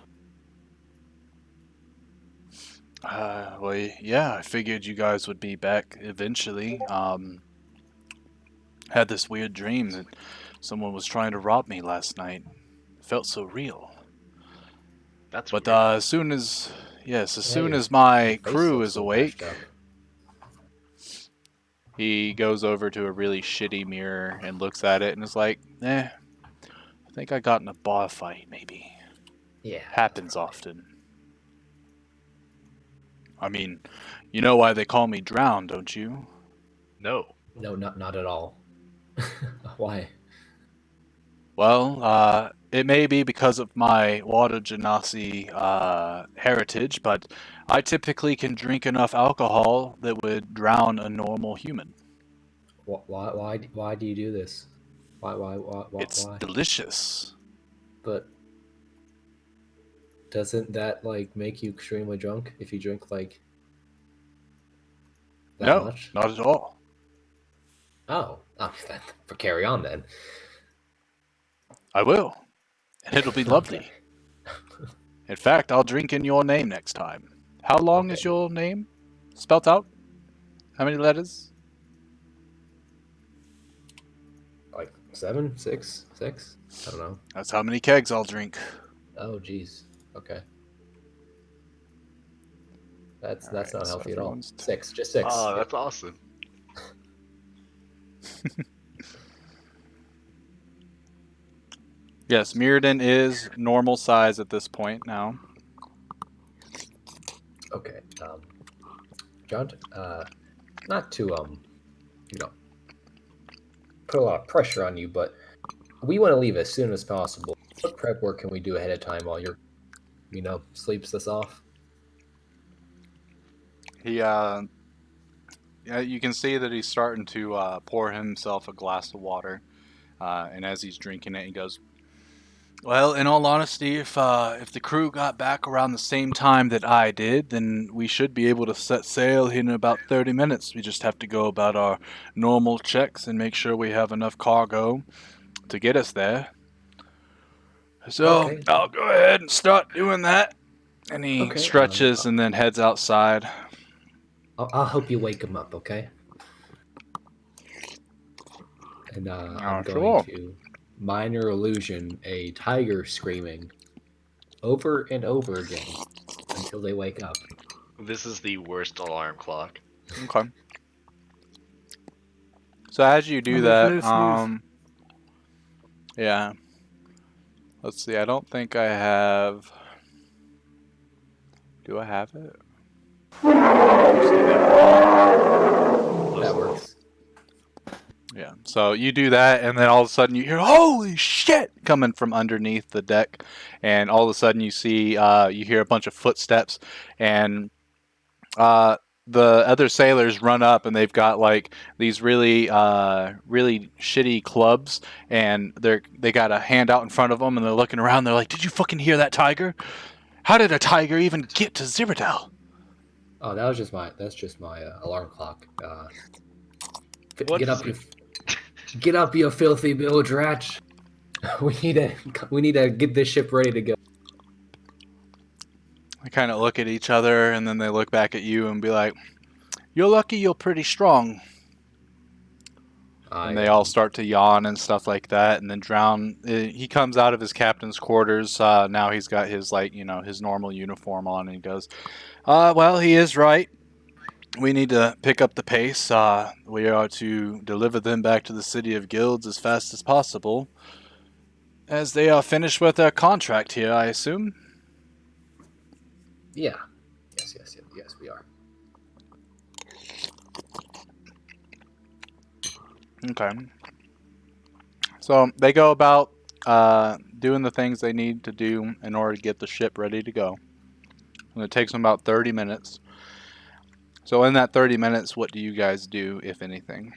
Well, yeah, I figured you guys would be back eventually. Had this weird dream that someone was trying to rob me last night. It felt so real. That's But weird. as soon as Your my face crew looks is so mashed awake, up. he goes over to a really shitty mirror and looks at it and is like, I think I got in a bar fight, maybe. Yeah. Happens that's probably- often. I mean, you know why they call me Drown, don't you? No. No, not at all. Why? Well, it may be because of my water genasi heritage, but I typically can drink enough alcohol that would drown a normal human. Why do you do this? It's Why? delicious. But doesn't that like make you extremely drunk if you drink like that No, much? not at all. Oh, for carry on then. I will, and it'll be lovely. In fact, I'll drink in your name next time. How long is Okay. your name spelt out? How many letters? Like 7, 6, 6? I don't know. That's how many kegs I'll drink. Oh, geez. Okay. That's Alright, not so healthy at all. everyone's 6, just 6. Oh, Yeah. that's awesome. Yes, Mirrodin is normal size at this point now. Okay. John, not to put a lot of pressure on you, but we want to leave as soon as possible. What prep work can we do ahead of time while you're, sleeps this off? He you can see that he's starting to pour himself a glass of water, and as he's drinking it, he goes, "Well, in all honesty, if the crew got back around the same time that I did, then we should be able to set sail in about 30 minutes. We just have to go about our normal checks and make sure we have enough cargo to get us there. So Okay. I'll go ahead and start doing that." And he Okay, stretches and then heads outside. I'll help you wake him up, okay? And I'm going Sure. to minor illusion a tiger screaming over and over again until they wake up. This is the worst alarm clock. Okay. So as you do And there's that, no snooze. yeah. Let's see. I don't think I have. Do I have it? That works. Yeah. So you do that, and then all of a sudden you hear "Holy shit!" coming from underneath the deck, and all of a sudden you see, you hear a bunch of footsteps, and the other sailors run up, and they've got like these really, really shitty clubs, and they got a hand out in front of them, and they're looking around. They're like, "Did you fucking hear that tiger? How did a tiger even get to Ziradel?" Oh, that's just my alarm clock. What Get is up, get up, you filthy bilge rat! We need to get this ship ready to go. They kind of look at each other, and then they look back at you and be like, "You're lucky you're pretty strong." And they all start to yawn and stuff like that. And then Drown, he comes out of his captain's quarters. Now he's got his, like, his normal uniform on, and he goes, "Well, he is right. We need to pick up the pace. We are to deliver them back to the City of Guilds as fast as possible, as they are finished with their contract here, I assume." Yeah. Yes, we are. Okay. So they go about doing the things they need to do in order to get the ship ready to go. And it takes them about 30 minutes. So in that 30 minutes, what do you guys do, if anything?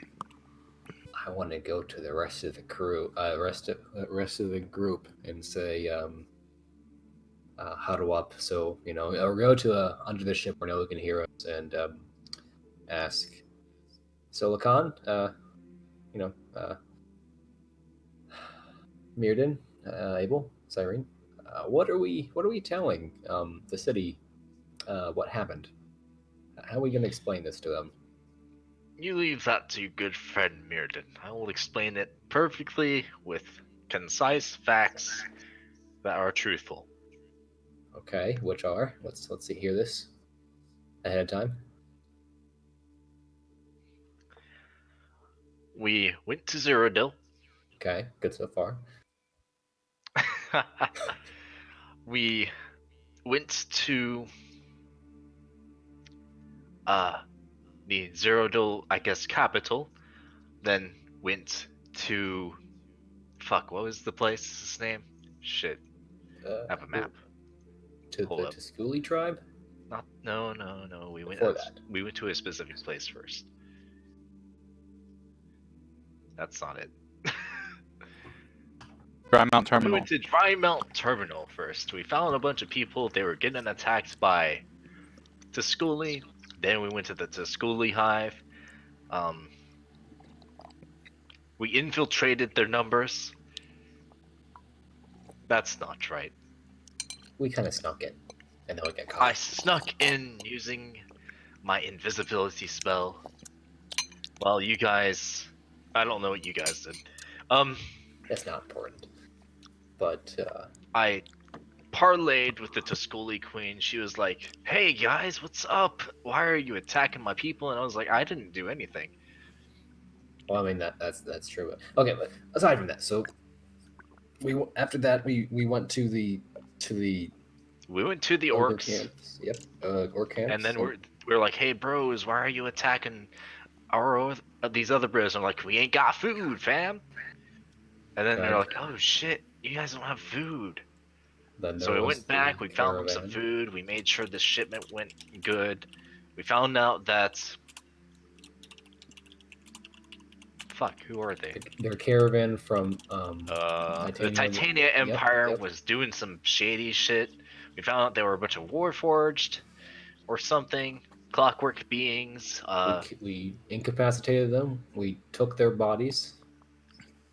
I want to go to the rest of the crew, rest of the group, and say, huddle up. So or go to under the ship where no one can hear us, and ask. So Lacan, Mirden, Abel, Cyrene, what are we telling the city? What happened? How are we going to explain this to them? You leave that to good friend Mirden. I will explain it perfectly with concise facts that are truthful. Okay, which are? Let's see. Hear this ahead of time. We went to Ziradel. Okay, good so far. We went to the Ziradel, I guess, capital. Then went to fuck. What was the place's name? Shit. I have a map. To Hold the up. Tusculi tribe? No. We went Before that. We went to a specific place first. That's not it. Dry Mount We Terminal. went to Dry Mount Terminal first. We found a bunch of people. They were getting attacked by Tusculi. Then we went to the Tusculi hive. We infiltrated their numbers. That's not right. We kind of snuck in, and then we got I caught. snuck in using my invisibility spell. Well, you guys, I don't know what you guys did. That's not important. But I parlayed with the Tusculi queen. She was like, "Hey guys, what's up? Why are you attacking my people?" And I was like, "I didn't do anything." well, I mean that's true. Okay, but aside from that, so after that we went to the We went to the ogre orcs, camps. Yep, orc camps. and then we're like, "Hey bros, why are you attacking these other bros?" And I'm like, "We ain't got food, fam." And then they're like, "Oh shit, you guys don't have food." So we went back, we found them some food, we made sure the shipment went good. We found out that fuck? Who are they? Their caravan from The Titania Empire Yep. was doing some shady shit. We found out they were a bunch of Warforged or something. Clockwork beings. We incapacitated them. We took their bodies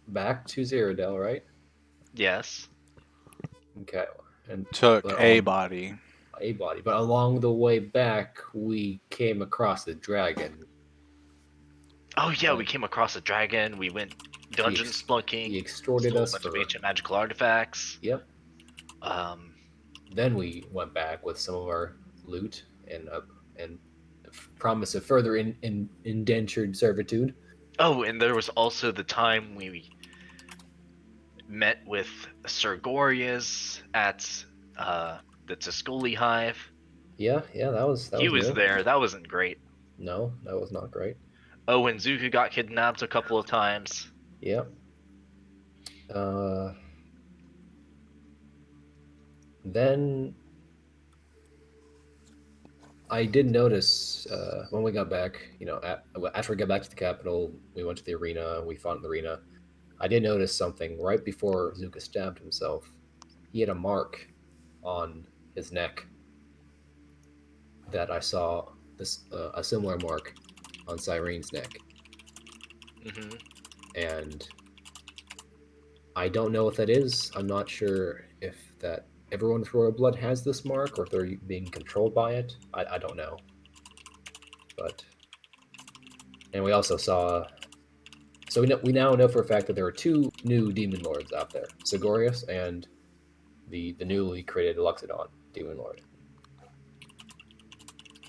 back to Ziradel, right? Yes. Okay. And Took but a body. a body. But along the way back, we came across the dragon. Oh yeah, we came across a dragon. We went dungeon splunking. He extorted stole us a bunch of for ancient magical artifacts. Yep. Then we went back with some of our loot and promise of further indentured servitude. Oh, and there was also the time we met with Sir Gorius at the Tuscoli Hive. Yeah, that was. He was new. there. That wasn't great. No, that was not great. Oh, and Zuko got kidnapped a couple of times. Yep. Then I did notice when we got back, after we got back to the capital, we went to the arena, we fought in the arena. I did notice something right before Zuka stabbed himself. He had a mark on his neck that I saw a similar mark on Cyrene's neck. Mm-hmm. And I don't know what that is. I'm not sure if that everyone with royal blood has this mark or if they're being controlled by it. I don't know. And we also saw. So we now know for a fact that there are two new demon lords out there, Sigorius and the newly created Luxodon demon lord.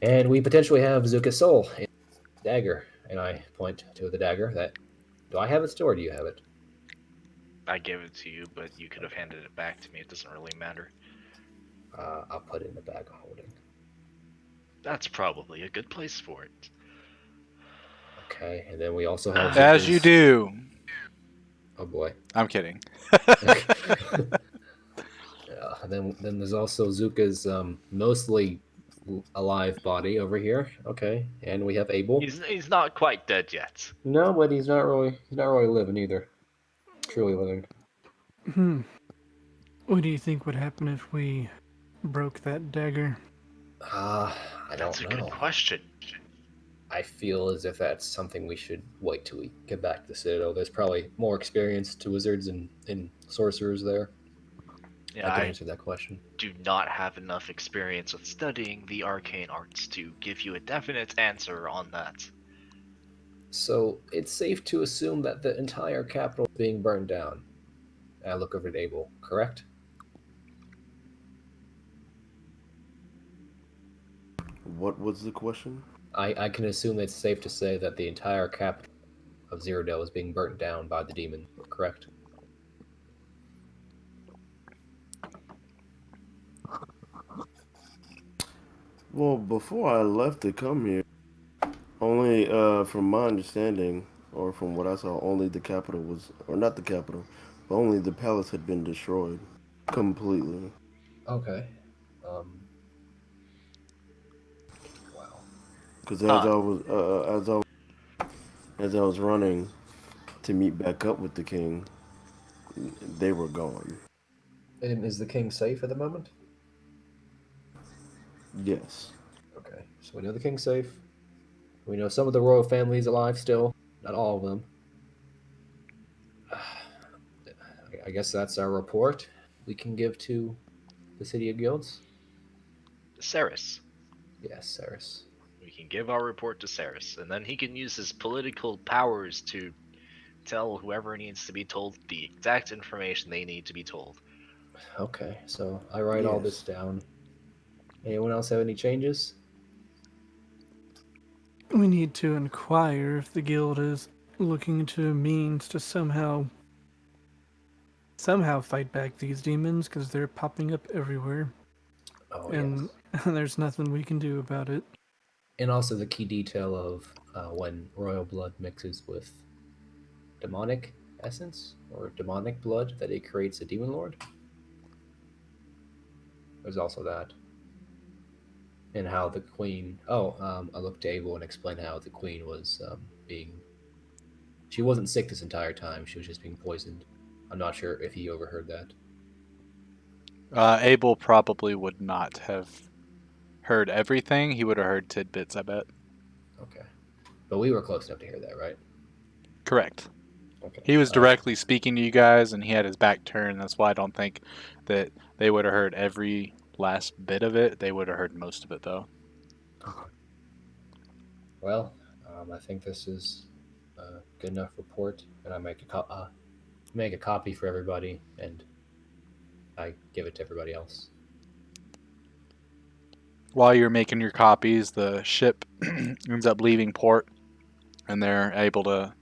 And we potentially have Zuka's soul in the dagger. And I point to the dagger that. Do I have it still or do you have it? I gave it to you, but you could have handed it back to me. It doesn't really matter. I'll put it in the bag of holding. That's probably a good place for it. Okay, and then we also have... As you do. Oh boy. I'm kidding. Then there's also Zuka's mostly alive body over here. Okay, and we have Abel. He's not quite dead yet. No, but he's not really living either. Truly living. What do you think would happen if we broke that dagger? I don't know. That's a good question. I feel as if that's something we should wait till we get back to the Citadel. There's probably more experience to wizards and sorcerers there. Yeah, I can answer that question. Do not have enough experience with studying the arcane arts to give you a definite answer on that. So it's safe to assume that the entire capital is being burned down. I look over at Abel, correct? What was the question? I can assume it's safe to say that the entire capital of Ziradel is being burnt down by the demon, correct? Well, before I left to come here, only from my understanding, or from what I saw, only the capital was, or not the capital, but only the palace had been destroyed completely. Okay. Wow. Because as I was running to meet back up with the king, they were gone. And is the king safe at the moment? Yes. Okay, so we know the king's safe. We know some of the royal family's alive still. Not all of them. I guess that's our report we can give to the City of Guilds. Ceres. Yes, Ceres. We can give our report to Ceres, and then he can use his political powers to tell whoever needs to be told the exact information they need to be told. Okay, so I write all this down. Anyone else have any changes? We need to inquire if the guild is looking to means to somehow fight back these demons, because they're popping up everywhere. Oh, and yes. There's nothing we can do about it. And also the key detail of when royal blood mixes with demonic essence or demonic blood, that it creates a demon lord. There's also that. And how the queen... I looked to Abel and explained how the queen was she She wasn't sick this entire time. She was just being poisoned. I'm not sure if he overheard that. Abel probably would not have heard everything. He would have heard tidbits, I bet. Okay. But we were close enough to hear that, right? Correct. Okay. He was directly speaking to you guys, and he had his back turned. That's why I don't think that they would have heard every last bit of it. They would have heard most of it, though. Well, I think this is a good enough report, and I make a copy for everybody, and I give it to everybody else. While you're making your copies, the ship ends up leaving port, and they're able to.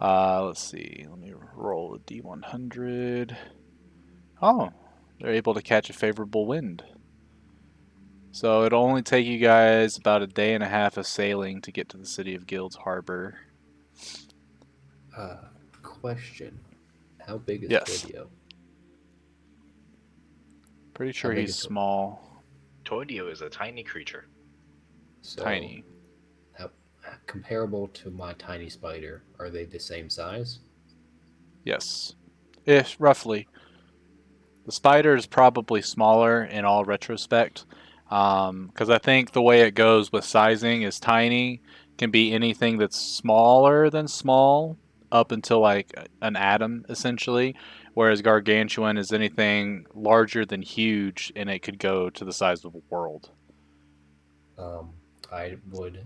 Let's see. Let me roll a D100. Oh, they're able to catch a favorable wind. So it'll only take you guys about a day and a half of sailing to get to the city of Guild's Harbor. Question: how big is Yes. Tordio? Pretty sure How big he's is it? small. Tordio is a tiny creature. So, Tiny. How, comparable to my tiny spider, are they the same size? Yes. Ish, roughly. The spider is probably smaller in all retrospect. Because I think the way it goes with sizing is tiny can be anything that's smaller than small up until like an atom, essentially. Whereas gargantuan is anything larger than huge and it could go to the size of a world. I would.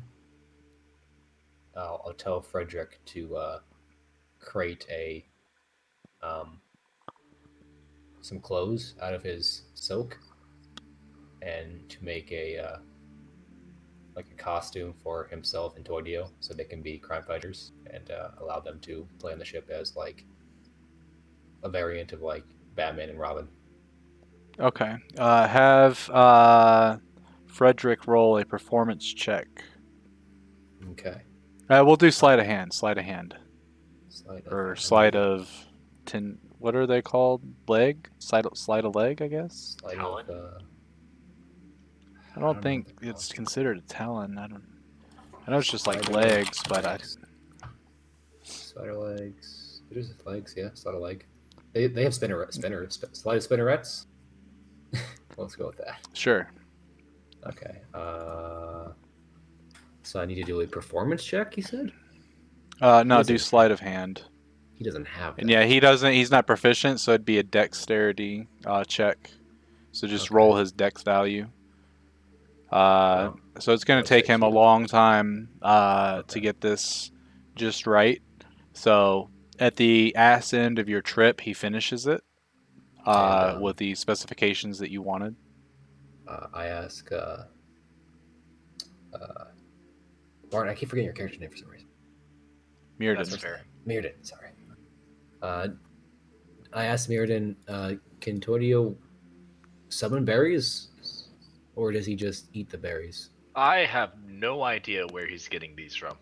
I'll tell Frederick to create some clothes out of his silk, and to make a costume for himself and Tordio, so they can be crime fighters, and allow them to play on the ship as like a variant of like Batman and Robin. Okay. Have Frederick roll a performance check. Okay. We'll do sleight of hand. Sleight of hand. Sleight hand. of what are they called? Leg? Sleight of leg, I guess. Talon? I don't think it's considered a talon. I know it's just like legs, but Spider legs. It is legs, yeah. Spider leg. They have slight of spinnerets. Let's go with that. Sure. Okay. So I need to do a performance check, you said? No, do sleight of hand. He doesn't have that. And yeah, he doesn't. He's not proficient, so it'd be a dexterity check. So just roll his dex value. So it's going to take him a long time to get this just right. So at the ass end of your trip, he finishes it with the specifications that you wanted. I ask Bart, I keep forgetting your character name for some reason. Mirrodin. That's fair. Mirrodin, sorry. I asked Mirrodin, can Tordio summon berries? Or does he just eat the berries? I have no idea where he's getting these from.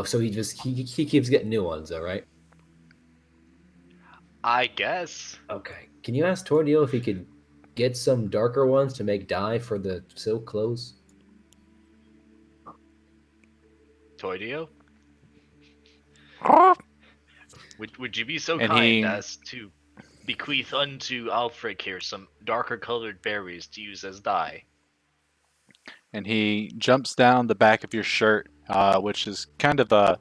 So he keeps getting new ones, though, right? I guess. Okay. Can you ask Tordio if he could get some darker ones to make dye for the silk clothes? Tordio? Would you be so kind as to bequeath unto Alfred here some darker colored berries to use as dye? And he jumps down the back of your shirt, which is kind of an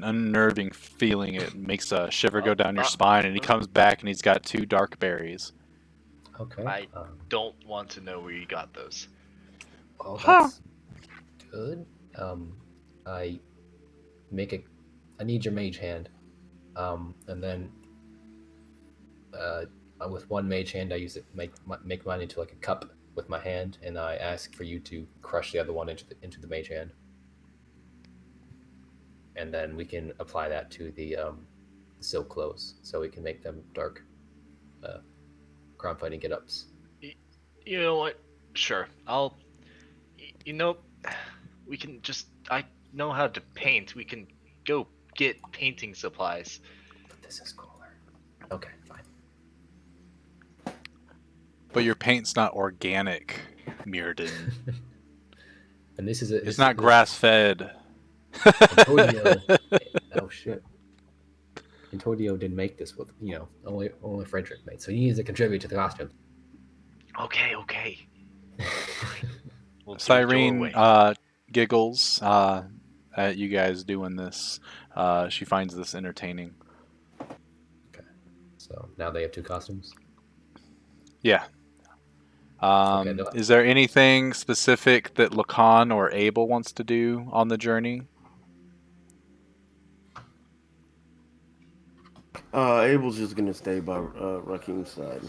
unnerving feeling. It makes a shiver go down your spine, and he comes back and he's got 2 dark berries. Okay. I don't want to know where you got those. Oh, that's good. I need your mage hand. And then with one mage hand, I use it make mine into like a cup with my hand, and I ask for you to crush the other one into the mage hand, and then we can apply that to the silk clothes, so we can make them dark crime fighting get-ups. You know what? Sure, I'll. You know, we can just. I know how to paint. We can go get painting supplies. But this is cooler. Okay, fine. But your paint's not organic, Mirrodin. And this is it's not grass-fed. Oh shit. And Tordio didn't make this with, only Frederick made. So he needs to contribute to the costume. Okay. We'll do it your Cyrene way. giggles at you guys doing this. She finds this entertaining. Okay. So now they have 2 costumes. Yeah. Okay, Is there anything specific that Lacan or Abel wants to do on the journey? Abel's just gonna stay by Rakim's side.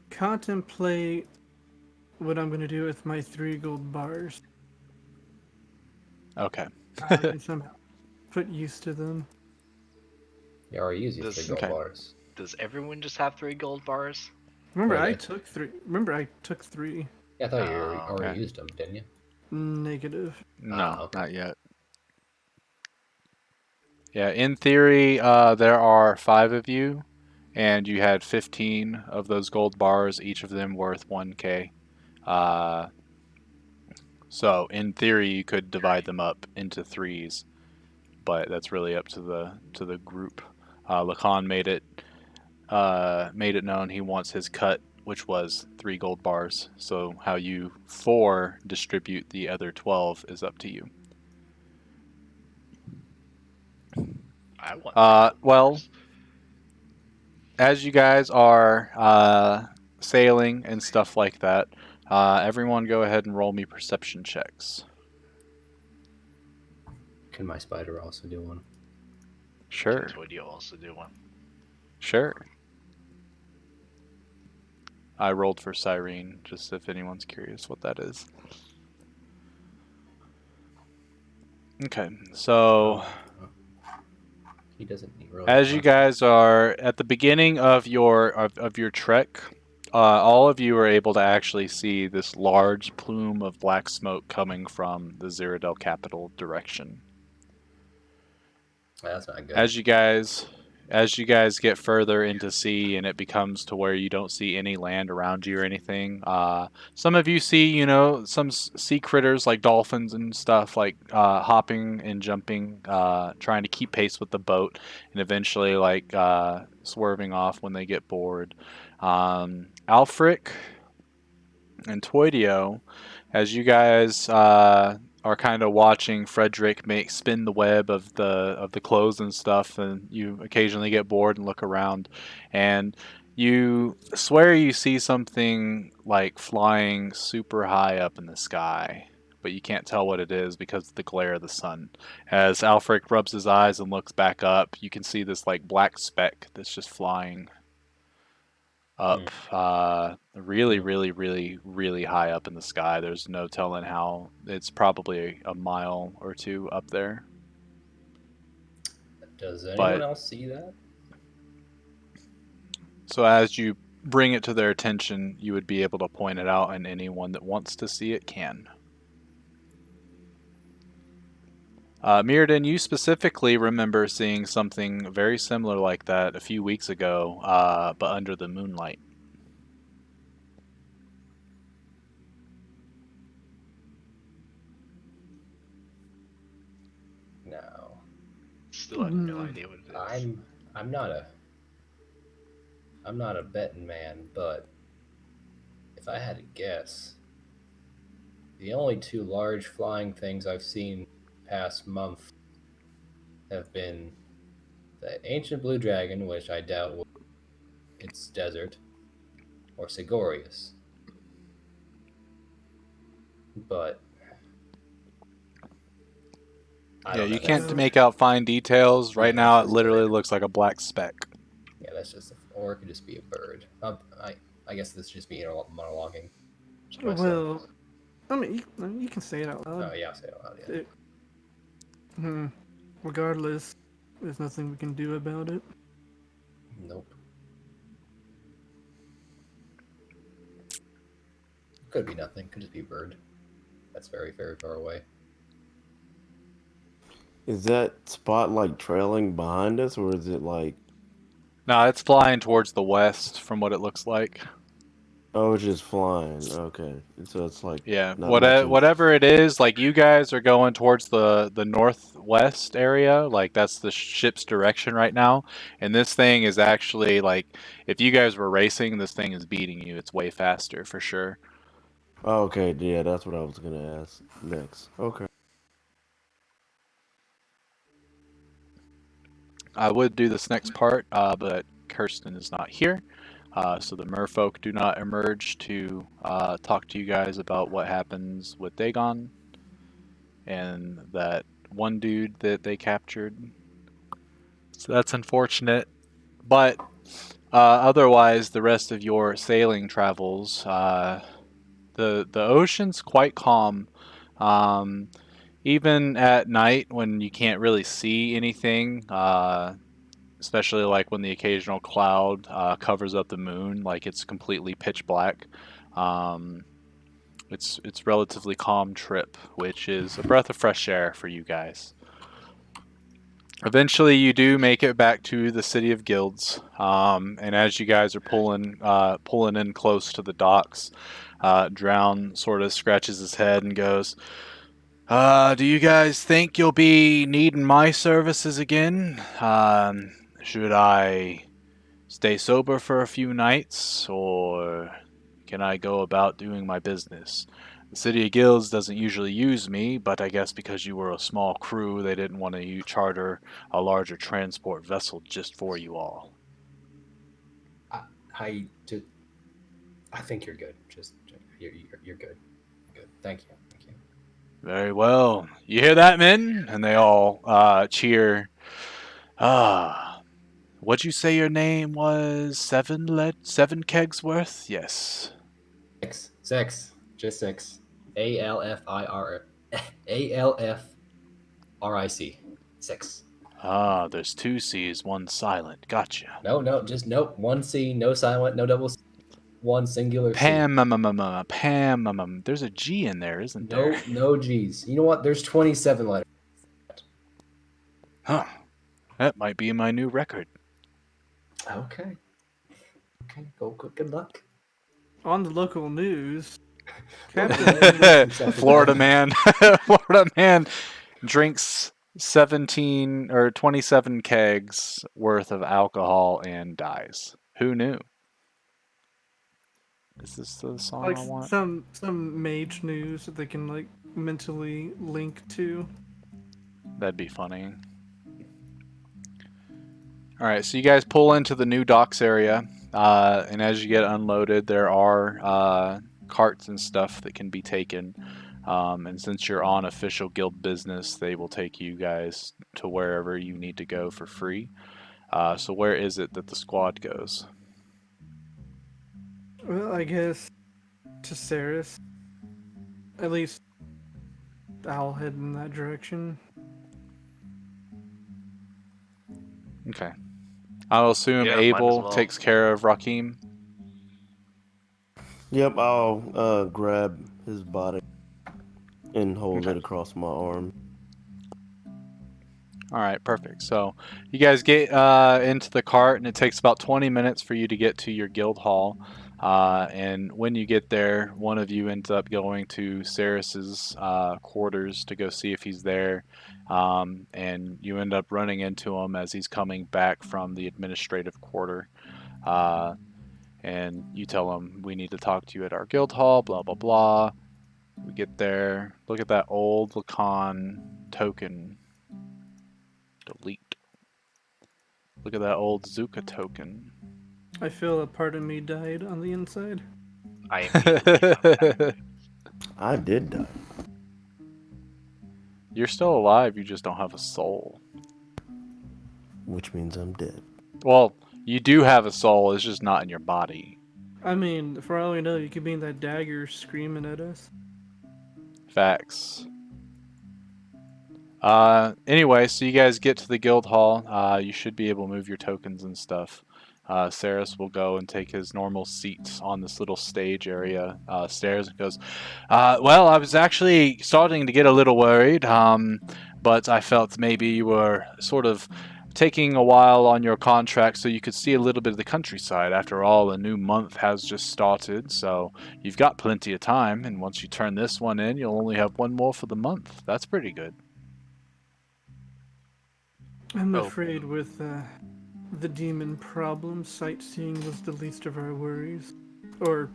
Contemplate what I'm going to do with my 3 gold bars. Okay. I can somehow put use to them. You already used your 3 gold Okay. bars. Does everyone just have 3 gold bars? Remember, Well, I yeah. took 3. Remember, I took 3. Yeah, I thought you Oh, already okay. used them, didn't you? Negative. No, Okay. not yet. Yeah, in theory, there are 5 of you, and you had 15 of those gold bars, each of them worth 1k. So in theory, you could divide them up into 3s, but that's really up to the group. Lacan made it known he wants his cut, which was 3 gold bars. So how you 4 distribute the other 12 is up to you. I want 3 gold Well, bars. as you guys are sailing and stuff like that, everyone go ahead and roll me perception checks. Can my spider also do one? Sure. Can Toidio also do one? Sure. I rolled for Cyrene, just if anyone's curious what that is. Okay, so He doesn't need really. as you guys are at the beginning of your trek, all of you are able to actually see this large plume of black smoke coming from the Ziradel capital direction. That's not good. As you guys get further into sea and it becomes to where you don't see any land around you or anything, some of you see, some sea critters like dolphins and stuff like hopping and jumping, trying to keep pace with the boat, and eventually like swerving off when they get bored. Alfric and Toidio, as you guys are kind of watching Frederick spin the web of the clothes and stuff, and you occasionally get bored and look around, and you swear you see something like flying super high up in the sky, but you can't tell what it is because of the glare of the sun. As Alfric rubs his eyes and looks back up, you can see this like black speck that's just flying up really, really, really, really high up in the sky. There's no telling how. It's probably a mile or 2 up there. Does anyone But else see that? so as you bring it to their attention, you would be able to point it out, and anyone that wants to see it can. Mirrodin, you specifically remember seeing something very similar like that a few weeks ago, but under the moonlight. No. Still have no idea what it is. I'm not a betting man, but if I had to guess, the only 2 large flying things I've seen past month have been the ancient blue dragon, which I doubt it's desert, or Sigorius. But Yeah, you can't make out fine details. Right now, it literally looks like a black speck. Yeah, that's just, or it could just be a bird. I guess this is just me monologuing. Well, I mean, you can say it out loud. Oh yeah, I'll say it out loud. Yeah. Regardless, there's nothing we can do about it. Nope. Could be nothing. Could just be a bird. That's very, very far away. Is that spot like trailing behind us, or is it like? No, it's flying towards the west, from what it looks like. Oh, it's just flying. Okay, so it's like Yeah, not much whatever it is, like you guys are going towards the west area. Like that's the ship's direction right now. And this thing is actually like, if you guys were racing, this thing is beating you. It's way faster for sure. Okay, yeah, that's what I was gonna ask next. Okay. I would do this next part, but Kirsten is not here. So the merfolk do not emerge to talk to you guys about what happens with Dagon and that one dude that they captured. So that's unfortunate. But otherwise, the rest of your sailing travels, the ocean's quite calm. Even at night when you can't really see anything, especially like when the occasional cloud covers up the moon, like it's completely pitch black. Um, it's relatively calm trip, which is a breath of fresh air for you guys. Eventually, you do make it back to the city of guilds, and as you guys are pulling in close to the docks, Drown sort of scratches his head and goes, "Do you guys think you'll be needing my services again? Should I stay sober for a few nights, or can I go about doing my business? The City of Guilds doesn't usually use me, but I guess because you were a small crew, they didn't want to charter a larger transport vessel just for you all." I think you're good. You're good. Good. Thank you. Thank you. Very well. You hear that, men? And they all cheer. What'd you say your name was? Seven kegs worth? Yes. Six. Just six. ALFRIC. Six. There's two C's, one silent. Gotcha. No, just nope. One C, no silent, no double C. One singular C. Pam. There's a G in there, isn't there? No G's. You know what? There's 27 letters. Huh. That might be my new record. Okay. Good luck. On the local news, Captain Florida man drinks 17 or 27 kegs worth of alcohol and dies. Who knew? Is this the song like I want? some mage news that they can like mentally link to. That'd be funny. All right, so you guys pull into the new docks area, and as you get unloaded, there are carts and stuff that can be taken. And since you're on official guild business, they will take you guys to wherever you need to go for free. So where is it that the squad goes? Well, I guess to Ceres. At least I'll head in that direction. Okay. I'll assume Yeah, might as Abel well. takes care of Rakim. Yep, I'll grab his body and hold Okay. it across my arm. All right, perfect. So you guys get into the cart, and it takes about 20 minutes for you to get to your guild hall. And when you get there, one of you ends up going to Ceres's quarters to go see if he's there. And you end up running into him as he's coming back from the administrative quarter. And you tell him, "We need to talk to you at our guild hall, blah, blah, blah." We get there. Look at that old Lacan token. Delete. Look at that old Zuka token. I feel a part of me died on the inside. I immediately found that. I did die. You're still alive, you just don't have a soul. Which means I'm dead. Well, you do have a soul, it's just not in your body. I mean, for all we know, you could be in that dagger screaming at us. Facts. Anyway, so you guys get to the guild hall. You should be able to move your tokens and stuff. Ceres will go and take his normal seat on this little stage area. Stares and goes, "Well, I was actually starting to get a little worried, but I felt maybe you were sort of taking a while on your contract so you could see a little bit of the countryside. After all, a new month has just started, so you've got plenty of time, and once you turn this one in, you'll only have one more for the month. That's pretty good." I'm Oh. afraid with the demon problem, sightseeing was the least of our worries. Or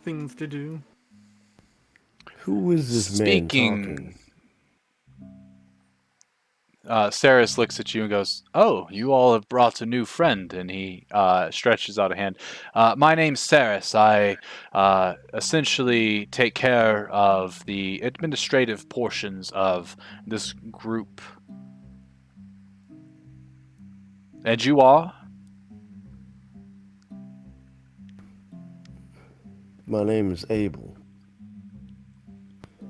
things to do. Who is this man Speaking, talking? Saris looks at you and goes, "Oh, you all have brought a new friend." And he stretches out a hand. My name's Saris. I essentially take care of the administrative portions of this group. And you are? My name is Abel.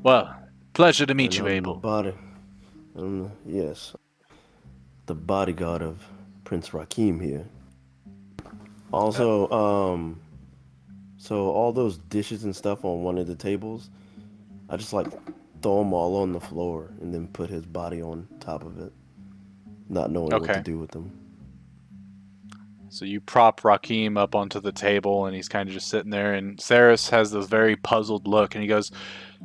Well, pleasure to meet And you, I'm the Abel. body. Yes, the bodyguard of Prince Rakim here. Also, so all those dishes and stuff on one of the tables, I just like throw them all on the floor and then put his body on top of it, not knowing what to Okay. do with them. So you prop Rakim up onto the table, and he's kind of just sitting there. And Saris has this very puzzled look, and he goes,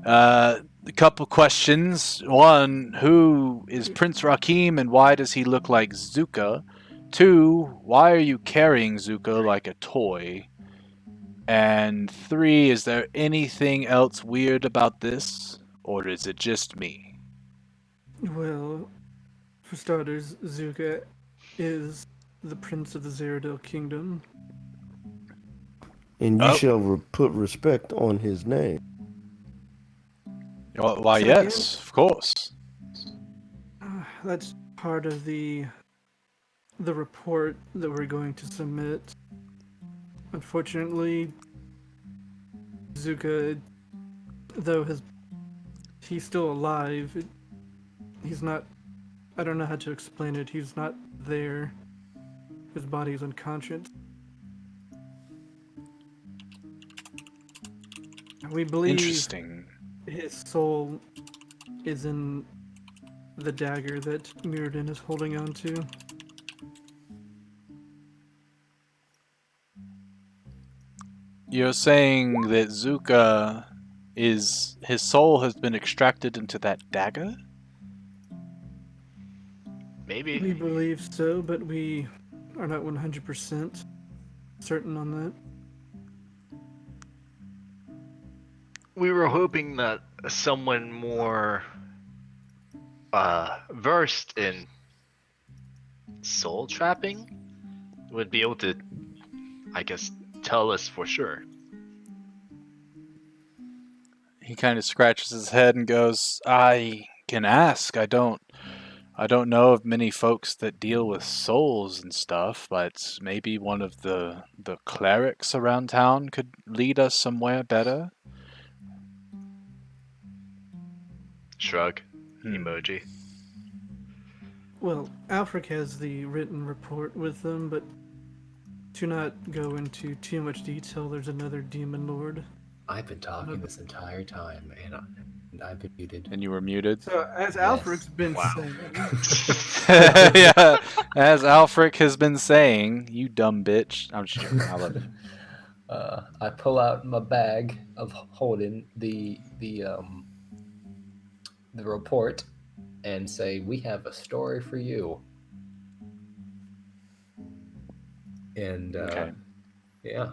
a couple questions. One, who is Prince Rakim, and why does he look like Zuka? Two, why are you carrying Zuka like a toy? And three, is there anything else weird about this, or is it just me? Well, for starters, Zuka is the prince of the Ziradel kingdom. And you Oh, shall put respect on his name. why, Second, yes, of course. that's part of the report that we're going to submit. Unfortunately, Zuka, though he's still alive, he's not. I don't know how to explain it. He's not there. His body is unconscious. We believe Interesting. his soul is in the dagger that Mirrodin is holding on to. You're saying that Zuka his soul has been extracted into that dagger? Maybe. We believe so, but we are not 100% certain on that. We were hoping that someone more versed in soul trapping would be able to, I guess, tell us for sure. He kind of scratches his head and goes, "I can ask. I don't know of many folks that deal with souls and stuff, but maybe one of the clerics around town could lead us somewhere better." Shrug. Hmm. Emoji. Well, Alfric has the written report with them, but to not go into too much detail, there's another demon lord. I've been talking this entire time, and I've been muted. And you were muted. So, as Yes. Alfric's been Wow. saying, Yeah, as Alfric has been saying, you dumb bitch. I'm just joking. I love you. I pull out my bag of holding the report and say, "We have a story for you." And Okay. yeah,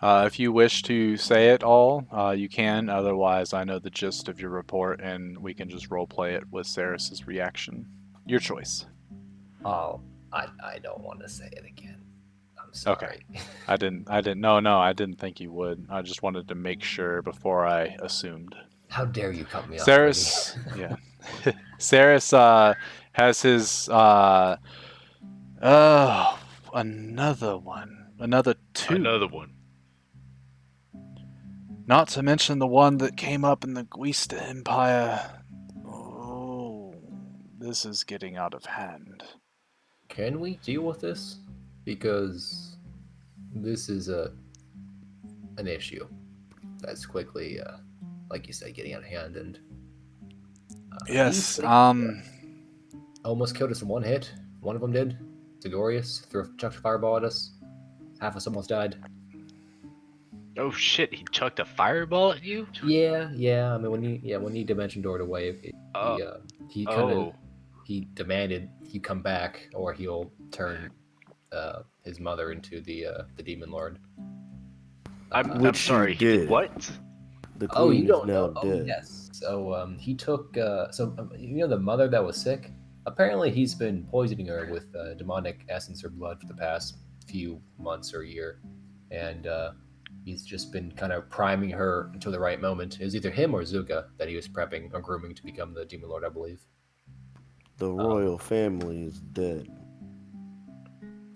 If you wish to say it all, you can. Otherwise, I know the gist of your report, and we can just roleplay it with Saris's reaction. Your choice. I don't want to say it again. I'm sorry. Okay. I didn't. No, I didn't think you would. I just wanted to make sure before I assumed. How dare you cut me off, Saris, yeah. Saris has his another one, another two. Another one. Not to mention the one that came up in the Guista Empire. Oh, this is getting out of hand. Can we deal with this? Because this is an issue that's quickly, like you said, getting out of hand. And Yes. almost killed us in one hit. One of them did. Zagorius threw a chucked a fireball at us. Half of us almost died. Oh shit! He chucked a fireball at you. Yeah. I mean, when he dimension doored away, Uh, he kind of oh. he demanded he come back or he'll turn his mother into the demon lord. I'm Which she sorry. He did did. what? The Oh, you queen is don't now know? Oh, dead. yes. So he took you know the mother that was sick. Apparently, he's been poisoning her with demonic essence or blood for the past few months or year, and he's just been kind of priming her until the right moment. It was either him or Zuka that he was prepping or grooming to become the demon lord, I believe. The royal family is dead.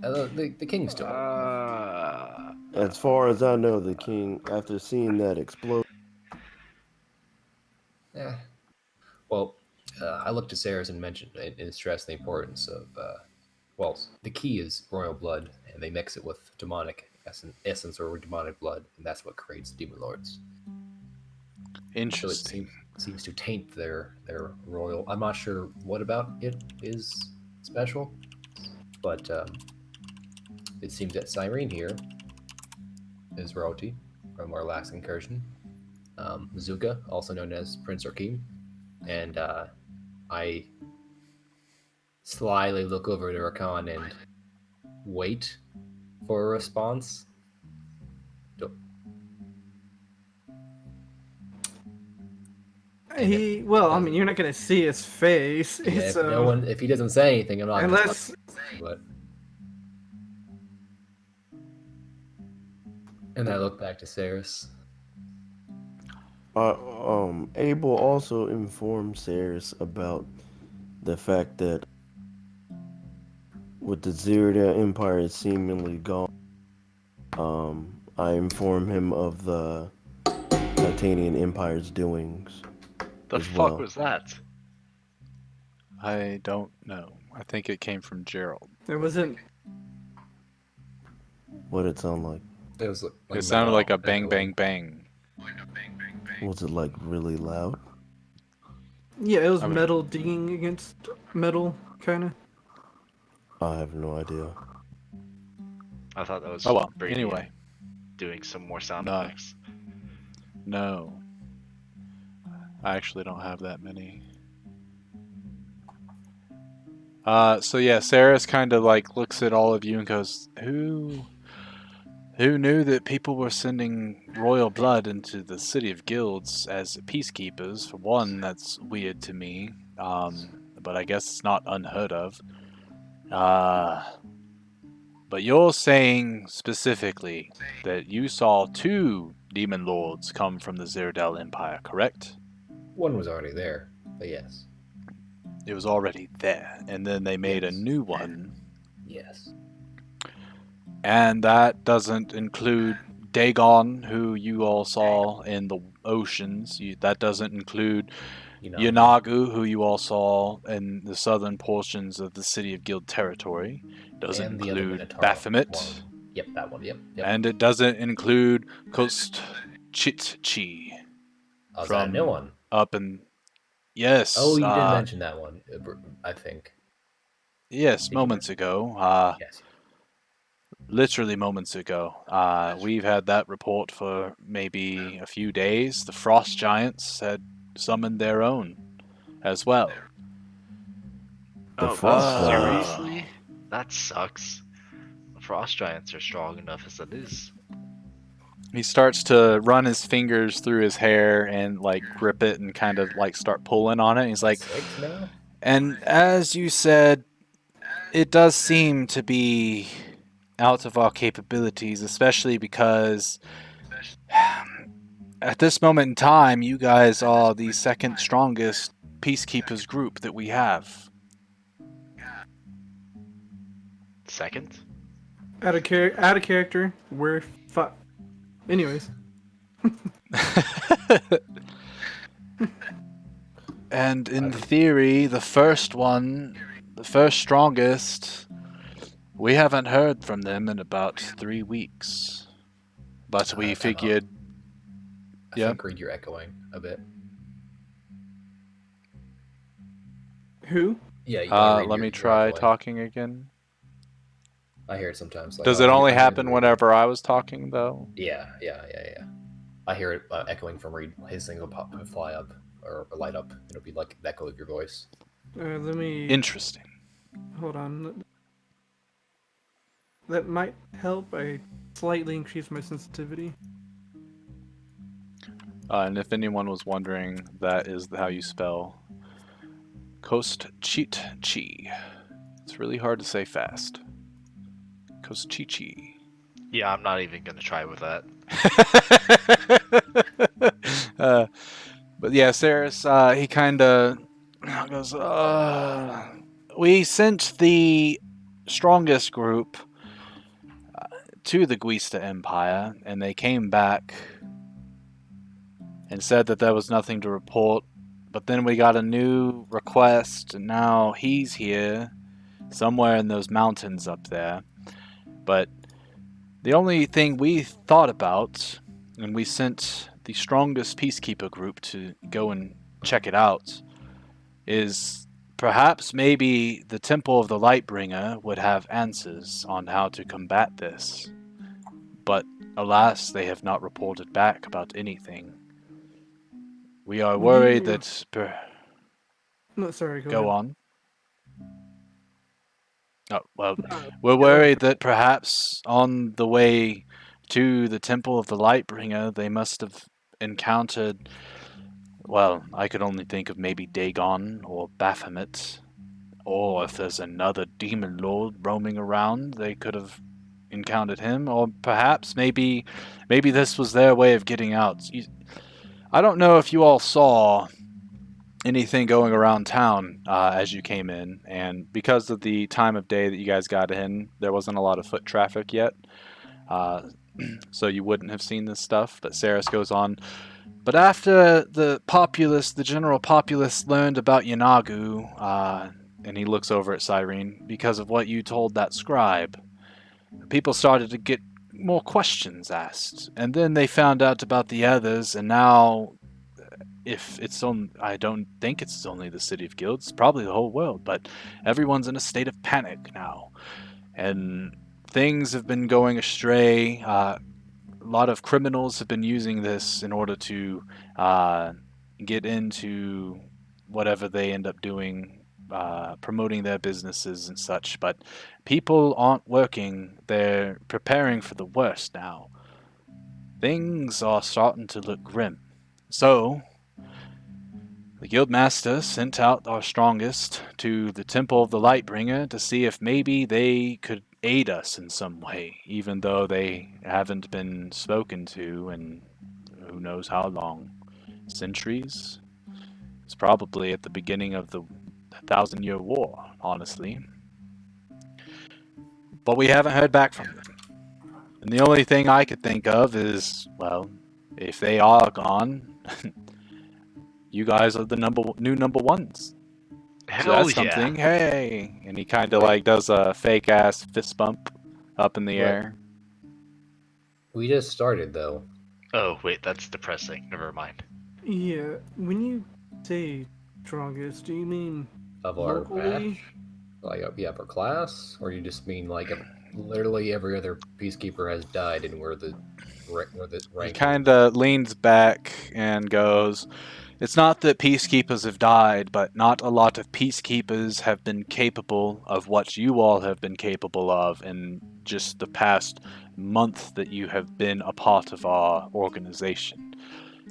The king's still alive. As far as I know, the king, after seeing that explode, Yeah. Well, I looked to Sarah's and mentioned and stressed the importance of well, the key is royal blood, and they mix it with demonic essence or demonic blood, and that's what creates demon lords. So it Interesting. seems to taint their royal. I'm not sure what about it is special, but it seems that Cyrene here is royalty from our last incursion. Zuka, also known as Prince Orkim, and I slyly look over to Rakan and wait for a response. I mean, you're not gonna see his face, Yeah, so if he doesn't say anything, I'm not unless gonna. But and I look back to Saris. Abel also informed Ceres about the fact that with the Ziradel Empire seemingly gone, I informed him of the Titanian Empire's doings The as fuck well. was that? I don't know. I think it came from Gerald. it wasn't. What it sound like? It was like It sounded metal, like a bang, echoing. bang, bang. Was it like really loud? Yeah, it was I mean, metal dinging against metal, kind of. I have no idea. I thought that was oh well. Brady Anyway, doing some more sound no, effects. no. I actually don't have that many. So yeah, Saris kind of like looks at all of you and goes, Who knew that people were sending royal blood into the city of guilds as peacekeepers? For one, that's weird to me, but I guess it's not unheard of. But you're saying specifically that you saw 2 demon lords come from the Ziradel Empire, correct? One was already there, but yes. It was already there, and then they made a Yes. new one. Yes. And that doesn't include Dagon, who you all saw in the oceans. That doesn't include Yanagu, who you all saw in the southern portions of the City of Guild territory. Doesn't And the other include Minotaur Baphomet. one. Yep, that one. Yep. And it doesn't include Kostchitchi. Oh, is that a new one? Up in... Yes. Oh, you did mention that one, I think. Yes, Did you moments ago. Yes. Literally moments ago. We've had that report for maybe a few days. The Frost Giants had summoned their own as well. The Oh, Frost Giants. seriously? That sucks. The frost giants are strong enough as it is. He starts to run his fingers through his hair and like grip it and kind of like start pulling on it. He's like, 6 now? and as you said, it does seem to be out of our capabilities, especially because at this moment in time, you guys are the second strongest peacekeepers group that we have. Second? Out of character. We're anyways. And in theory, the first strongest, we haven't heard from them in about 3 weeks. But we figured... I think, Reed, you're echoing a bit. Who? Yeah, let me try talking again. I hear it sometimes. Like, Does it only happen whenever I was talking, though? Yeah. I hear it echoing from Reed. His thing will fly up or light up. It'll be like the echo of your voice. Let me. Interesting. Hold on. That might help. I slightly increase my sensitivity. And if anyone was wondering, that is how you spell Coast Cheat Chi. It's really hard to say fast. Coast Chi Chi. Yeah, I'm not even gonna try with that. But yeah, Saris, he kind of goes, we sent the strongest group to the Guista Empire, and they came back and said that there was nothing to report. But then we got a new request, and now he's here, somewhere in those mountains up there. But the only thing we thought about, and we sent the strongest peacekeeper group to go and check it out, is perhaps maybe the Temple of the Lightbringer would have answers on how to combat this. But alas, they have not reported back about anything. We are worried that... No, sorry, Go ahead. on. Oh, well, we're worried that perhaps on the way to the Temple of the Lightbringer, they must have encountered... Well, I could only think of maybe Dagon or Baphomet. Or if there's another demon lord roaming around, they could have encountered him. Or perhaps, maybe this was their way of getting out. I don't know if you all saw anything going around town as you came in, and because of the time of day that you guys got in, there wasn't a lot of foot traffic yet, so you wouldn't have seen this stuff. But Saris goes on, but after the general populace learned about Yanagu, and he looks over at Cyrene, because of what you told that scribe, people started to get more questions asked, and then they found out about the others, and now if it's on, I don't think it's only the city of Guilds, it's probably the whole world, but everyone's in a state of panic now, and things have been going astray. A lot of criminals have been using this in order to get into whatever they end up doing, promoting their businesses and such, but people aren't working. They're preparing for the worst now. Things are starting to look grim. So the Guildmaster sent out our strongest to the Temple of the Lightbringer to see if maybe they could aid us in some way, even though they haven't been spoken to in who knows how long. Centuries? It's probably at the beginning of the 1,000-Year War, honestly. But we haven't heard back from them. And the only thing I could think of is, well, if they are gone... You guys are the new number ones. Hell So that's yeah. something. Hey! And he kind of like does a fake ass fist bump up in the air. We just started though. Oh, wait, that's depressing. Never mind. Yeah, when you say strongest, do you mean Of our locally? batch? Like the upper class? Or you just mean like literally every other peacekeeper has died and we're the rank? He kind of leans back and goes, it's not that peacekeepers have died, but not a lot of peacekeepers have been capable of what you all have been capable of in just the past month that you have been a part of our organization.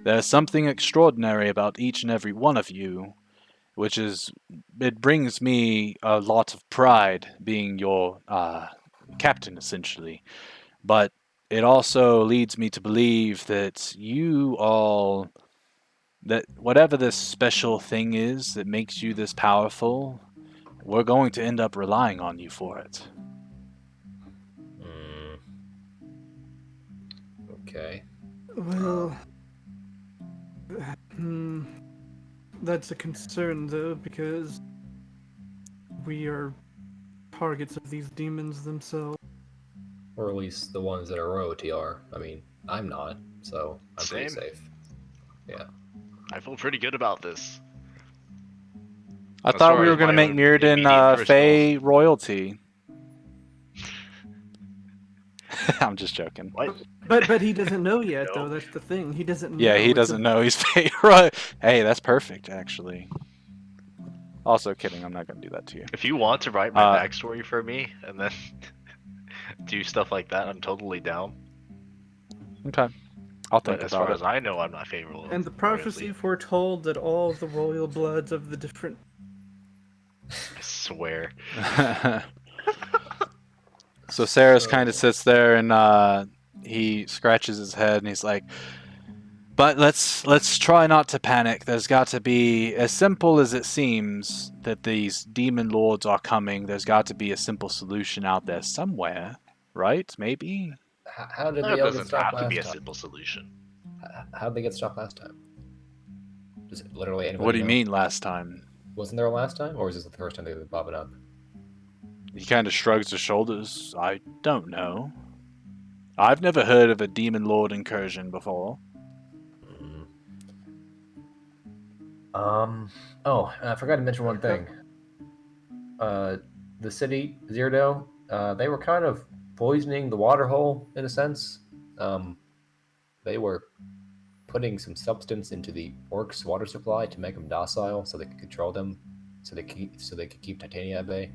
There's something extraordinary about each and every one of you, which is, it brings me a lot of pride being your captain, essentially. But it also leads me to believe that you all... that whatever this special thing is that makes you this powerful, we're going to end up relying on you for it. Okay. Well, that's a concern though, because we are targets of these demons themselves. Or at least the ones that are royalty are. I mean, I'm not, so I'm pretty Same. safe. Yeah. I feel pretty good about this. I As thought far we were as going to my make own Mirrodin immediate personal- Fey royalty. I'm just joking. What? But he doesn't know yet, No. though. That's the thing. He doesn't know. Yeah, he It's doesn't know he's fake. Right. Hey, that's perfect, actually. Also kidding. I'm not gonna do that to you. If you want to write my Uh, backstory for me and then do stuff like that, I'm totally down. Okay. I'll think But as about far it. as I know, I'm not favorable. And the prophecy royalty. foretold that all of the royal bloods of the different. I swear. So Saris So- kind of sits there and he scratches his head and he's like, "But let's try not to panic. There's got to be, as simple as it seems that these demon lords are coming. There's got to be a simple solution out there somewhere, right? Maybe." How did That they all get doesn't stopped have to last be a time? simple solution. How did they get stopped last time? Does it literally anybody What do you know? mean last time? Wasn't there a last time, or is this the first time they've been popping up? He kind of shrugs his shoulders. I don't know. I've never heard of a demon lord incursion before. Oh, I forgot to mention one thing. The city, Ziradel, they were kind of poisoning the water hole in a sense. They were putting some substance into the orcs' water supply to make them docile, so they could control them, so they could keep Titania at bay.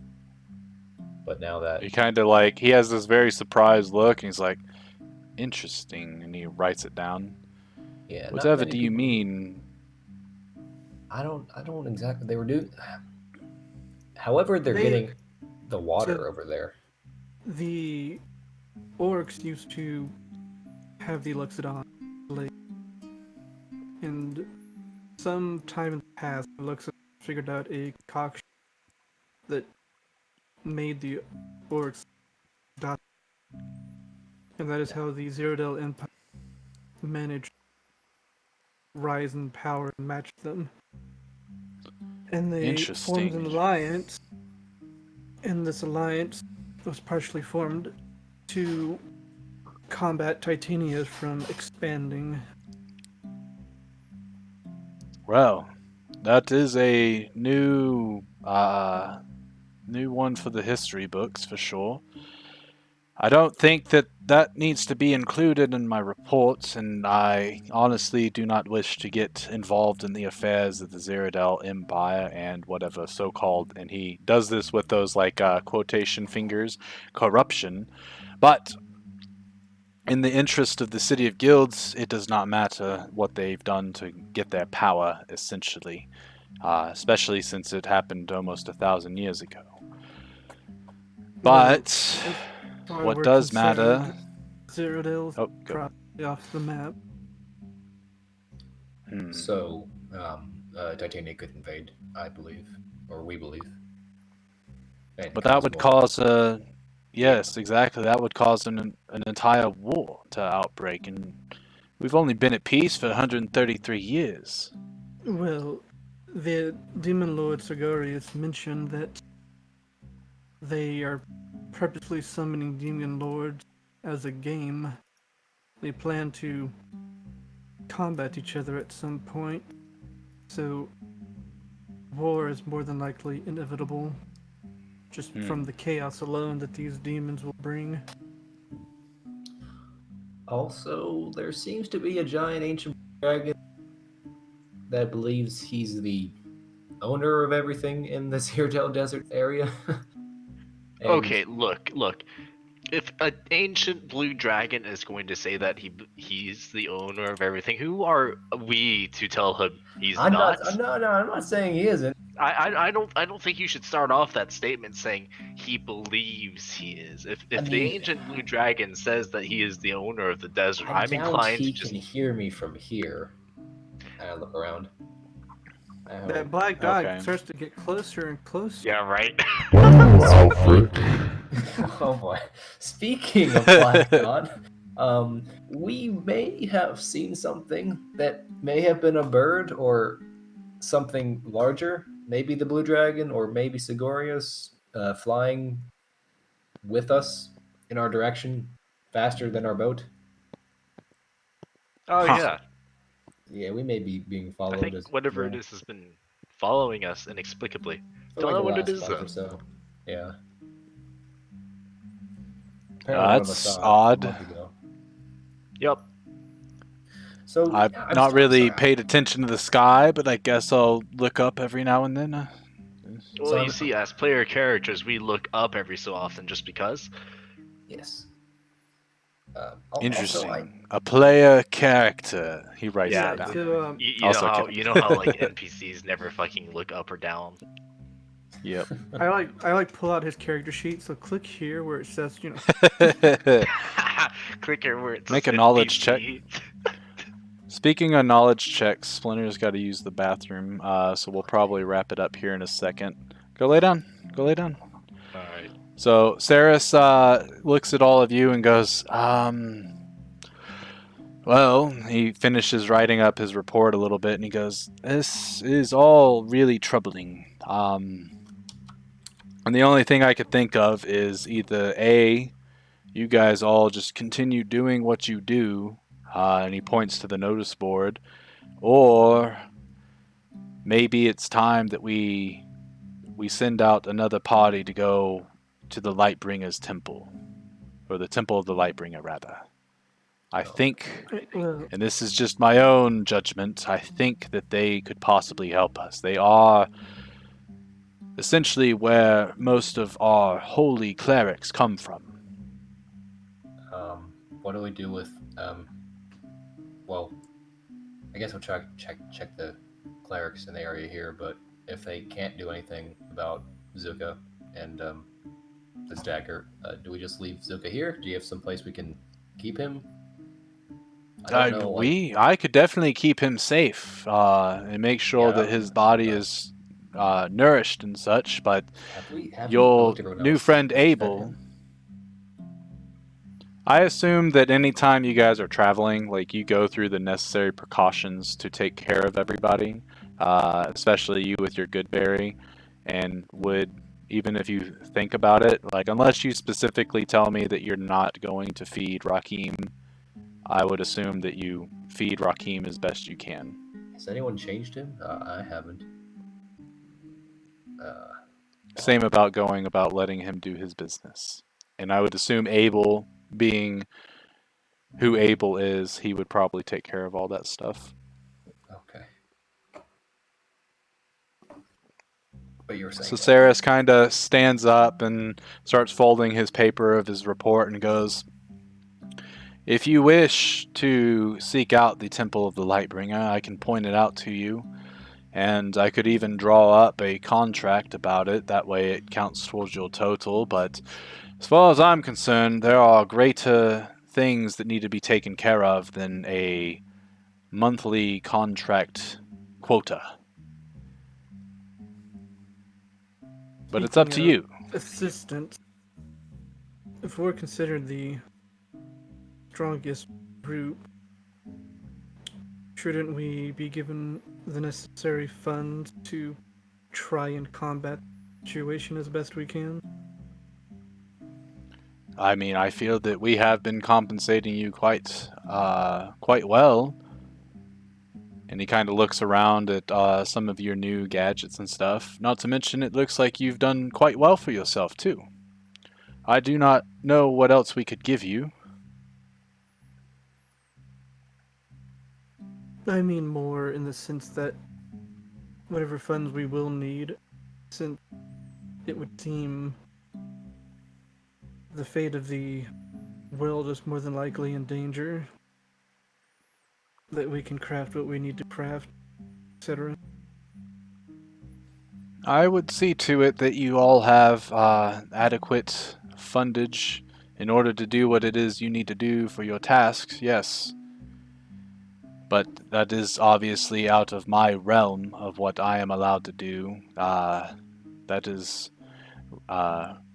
But now that He kind of like, he has this very surprised look and he's like, interesting, and he writes it down. yeah, not Whatever many do you people- mean? I don't exactly. They were doing. However, they're They- getting the water so- over there. The orcs used to have the Luxodon lake, and some time in the past, Luxodon figured out a concoction that made the orcs die, and that is how the Ziradel Empire managed to rise in power and match them. And they formed an Interesting. alliance, and this alliance was partially formed to combat Titania from expanding. Well, that is a new one for the history books for sure. I don't think that that needs to be included in my reports, and I honestly do not wish to get involved in the affairs of the Ziradel Empire and whatever so-called, and he does this with those like quotation fingers, corruption. But in the interest of the City of Guilds, it does not matter what they've done to get their power, essentially. Especially since it happened almost 1,000 years ago. But Why what we're does concerned, matter? Ziradel's Oh, go. probably off the map. So, Titania could invade, I believe, or we believe. And But that would war. cause a yes, exactly. That would cause an entire war to outbreak, and we've only been at peace for 133 years. Well, the Demon Lord Sigarius mentioned that they are purposely summoning Demon Lords as a game. They plan to combat each other at some point, so war is more than likely inevitable, just from the chaos alone that these demons will bring. Also, there seems to be a giant ancient dragon that believes he's the owner of everything in the Ziradel Desert area. And Okay, look. If an ancient blue dragon is going to say that he's the owner of everything, who are we to tell him he's I'm not? I'm not saying he isn't. I don't think you should start off that statement saying he believes he is. If I the mean- ancient blue dragon says that he is the owner of the desert, I I'm doubt inclined he to just can hear me from here. I look around. That black dog Okay. starts to get closer and closer. yeah, right. Well, Alfred, Oh boy. Speaking of Black God, we may have seen something that may have been a bird or something larger. Maybe the blue dragon or maybe Sigorius flying with us in our direction faster than our boat. Oh Huh. yeah, Yeah, we may be being followed. I think as whatever well it is has been following us inexplicably. for Don't like know the what it last is month though. or so. Yeah. Apparently one of us That's saw it a odd. month ago. Yep. So I've not really paid attention to the sky, but I guess I'll look up every now and then. Well, So you see, as player characters, we look up every so often just because. Yes. Interesting. A player character. He writes Yeah, that down. So, You Also know how Kevin. you know how like NPCs never fucking look up or down. Yep. I like pull out his character sheet. So click here where it says, Click here where it says Make a knowledge NPC. Speaking of knowledge checks, Splinter's got to use the bathroom, so we'll probably wrap it up here in a second. Go lay down. Go lay down. All right. So Saris looks at all of you and goes, well, he finishes writing up his report a little bit, and he goes, this is all really troubling. And the only thing I could think of is either A, you guys all just continue doing what you do, and he points to the notice board, or maybe it's time that we send out another party to go to the Lightbringer's temple, or the temple of the Lightbringer, rather. I think, well, and this is just my own judgment, I think that they could possibly help us. They are essentially where most of our holy clerics come from. What do we do with well, I guess we'll check the clerics in the area here, but if they can't do anything about Zuka and this dagger, do we just leave Zuka here? Do you have some place we can keep him? I don't know. I could definitely keep him safe and make sure that his body is nourished and such, but have we your looked everyone new else friend that fed Abel, him? I assume that anytime you guys are traveling, like, you go through the necessary precautions to take care of everybody, especially you with your Goodberry, and would, even if you think about it, like, unless you specifically tell me that you're not going to feed Rakim, I would assume that you feed Rakim as best you can. Has anyone changed him? I haven't. Same about going about letting him do his business. And I would assume Abel, being who Abel is, he would probably take care of all that stuff. Okay. But you were saying. So Saris kind of stands up and starts folding his paper of his report and goes, if you wish to seek out the Temple of the Lightbringer, I can point it out to you. And I could even draw up a contract about it. That way it counts towards your total. But as far as I'm concerned, there are greater things that need to be taken care of than a monthly contract quota. But it's up to you. Assistant. If we're considered the strongest group, shouldn't we be given the necessary funds to try and combat the situation as best we can? I mean, I feel that we have been compensating you quite well. And he kind of looks around at some of your new gadgets and stuff. Not to mention, it looks like you've done quite well for yourself, too. I do not know what else we could give you. I mean more in the sense that whatever funds we will need, since it would seem the fate of the world is more than likely in danger, that we can craft what we need to craft, etc. I would see to it that you all have adequate fundage in order to do what it is you need to do for your tasks, yes. But that is obviously out of my realm of what I am allowed to do. That is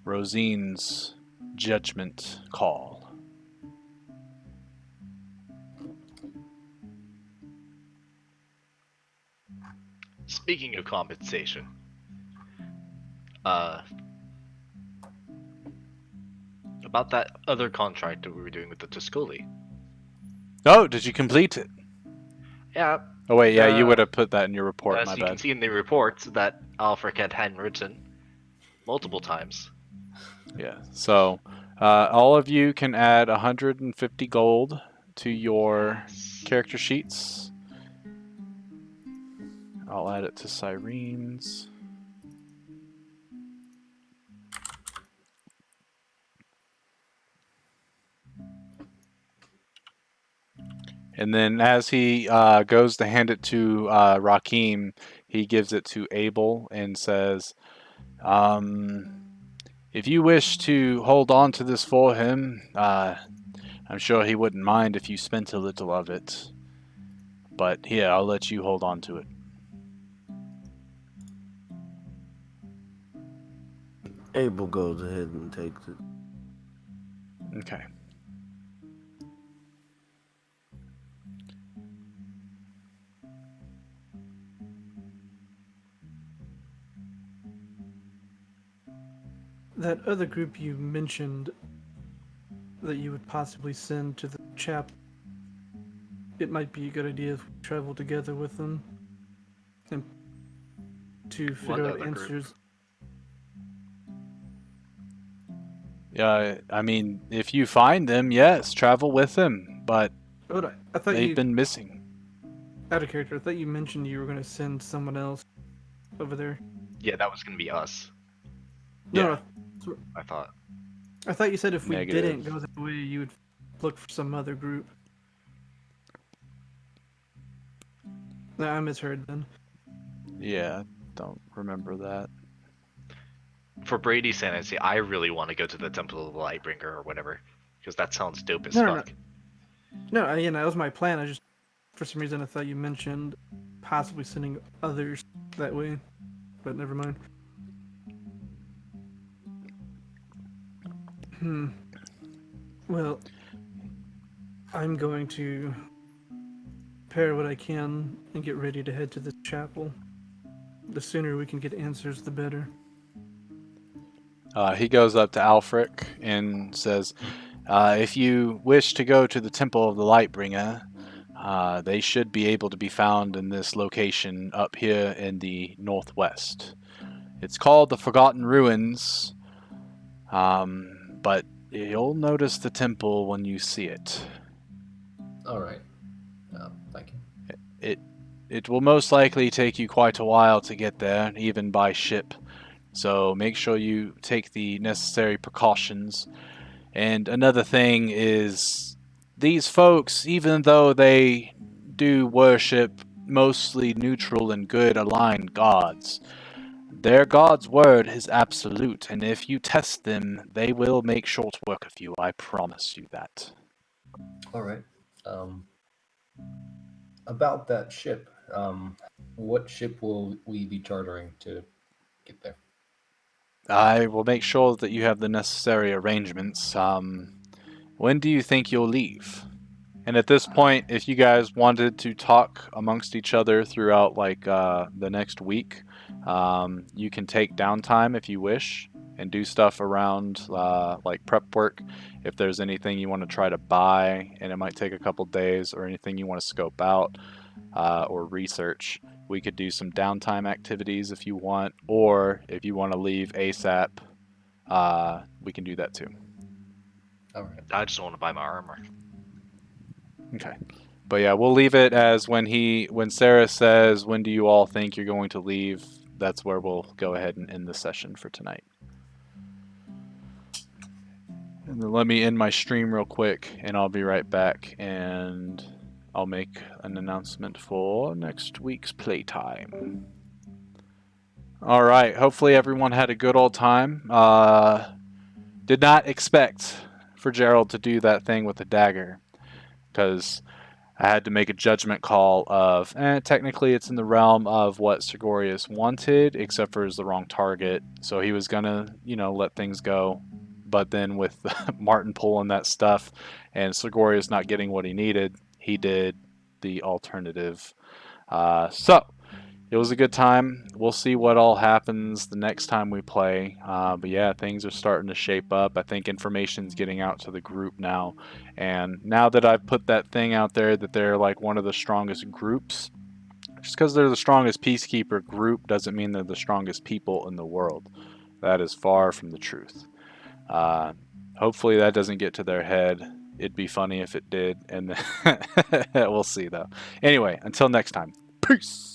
Rosine's judgment call. Speaking of compensation, about that other contract that we were doing with the Tuscoli. Oh, did you complete it? Yeah. Oh wait, yeah, you would have put that in your report, As my you bad. can see in the report that Alfred had handwritten multiple times. Yeah, so All of you can add 150 gold to your Yes. character sheets. I'll add it to Cyrene's. And then as he goes to hand it to Rakim, he gives it to Abel and says, if you wish to hold on to this for him, I'm sure he wouldn't mind if you spent a little of it. But here, I'll let you hold on to it. Abel goes ahead and takes it. Okay. That other group you mentioned that you would possibly send to the chapel, it might be a good idea if we travel together with them and to figure out other group? answers. Yeah, I mean, if you find them, yes, travel with them. But Oh, I thought they've you, been missing. out of character, I thought you mentioned you were going to send someone else over there. Yeah, that was gonna be us. No, Yeah. I thought. I thought you said if we Negative. didn't go that way, you would look for some other group. No, I misheard then. Yeah, don't remember that. For Brady's sanity, I really want to go to the Temple of the Lightbringer or whatever, because that sounds dope as No. fuck. No, that was my plan. I just, for some reason, I thought you mentioned possibly sending others that way, but never mind. Well, I'm going to prepare what I can and get ready to head to the chapel. The sooner we can get answers, the better. He goes up to Alfric and says, if you wish to go to the Temple of the Lightbringer, they should be able to be found in this location up here in the northwest. It's called the Forgotten Ruins, but you'll notice the temple when you see it. All right. Thank you. It will most likely take you quite a while to get there, even by ship. So make sure you take the necessary precautions. And another thing is, these folks, even though they do worship mostly neutral and good aligned gods, their god's word is absolute, and if you test them, they will make short work of you. I promise you that. All right. About that ship, what ship will we be chartering to get there? I will make sure that you have the necessary arrangements. When do you think you'll leave? And at this point, if you guys wanted to talk amongst each other throughout the next week, you can take downtime if you wish and do stuff around like prep work. If there's anything you want to try to buy and it might take a couple days, or anything you want to scope out or research, we could do some downtime activities if you want, or if you want to leave ASAP, we can do that too. All right. I just want to buy my armor. Okay. But yeah, we'll leave it as when Sarah says, when do you all think you're going to leave? That's where we'll go ahead and end the session for tonight. And then let me end my stream real quick, and I'll be right back, and I'll make an announcement for next week's playtime. All right. Hopefully everyone had a good old time. Did not expect for Gerald to do that thing with the dagger, because I had to make a judgment call of, technically it's in the realm of what Sergorius wanted, except for it's the wrong target. So he was gonna, let things go. But then with Martin pulling that stuff and Sergorius not getting what he needed, he did the alternative. So it was a good time. We'll see what all happens the next time we play. But yeah, things are starting to shape up. I think information's getting out to the group now. And now that I've put that thing out there that they're like one of the strongest groups, just because they're the strongest peacekeeper group doesn't mean they're the strongest people in the world. That is far from the truth. Hopefully that doesn't get to their head. It'd be funny if it did, and we'll see though. Anyway, until next time. Peace.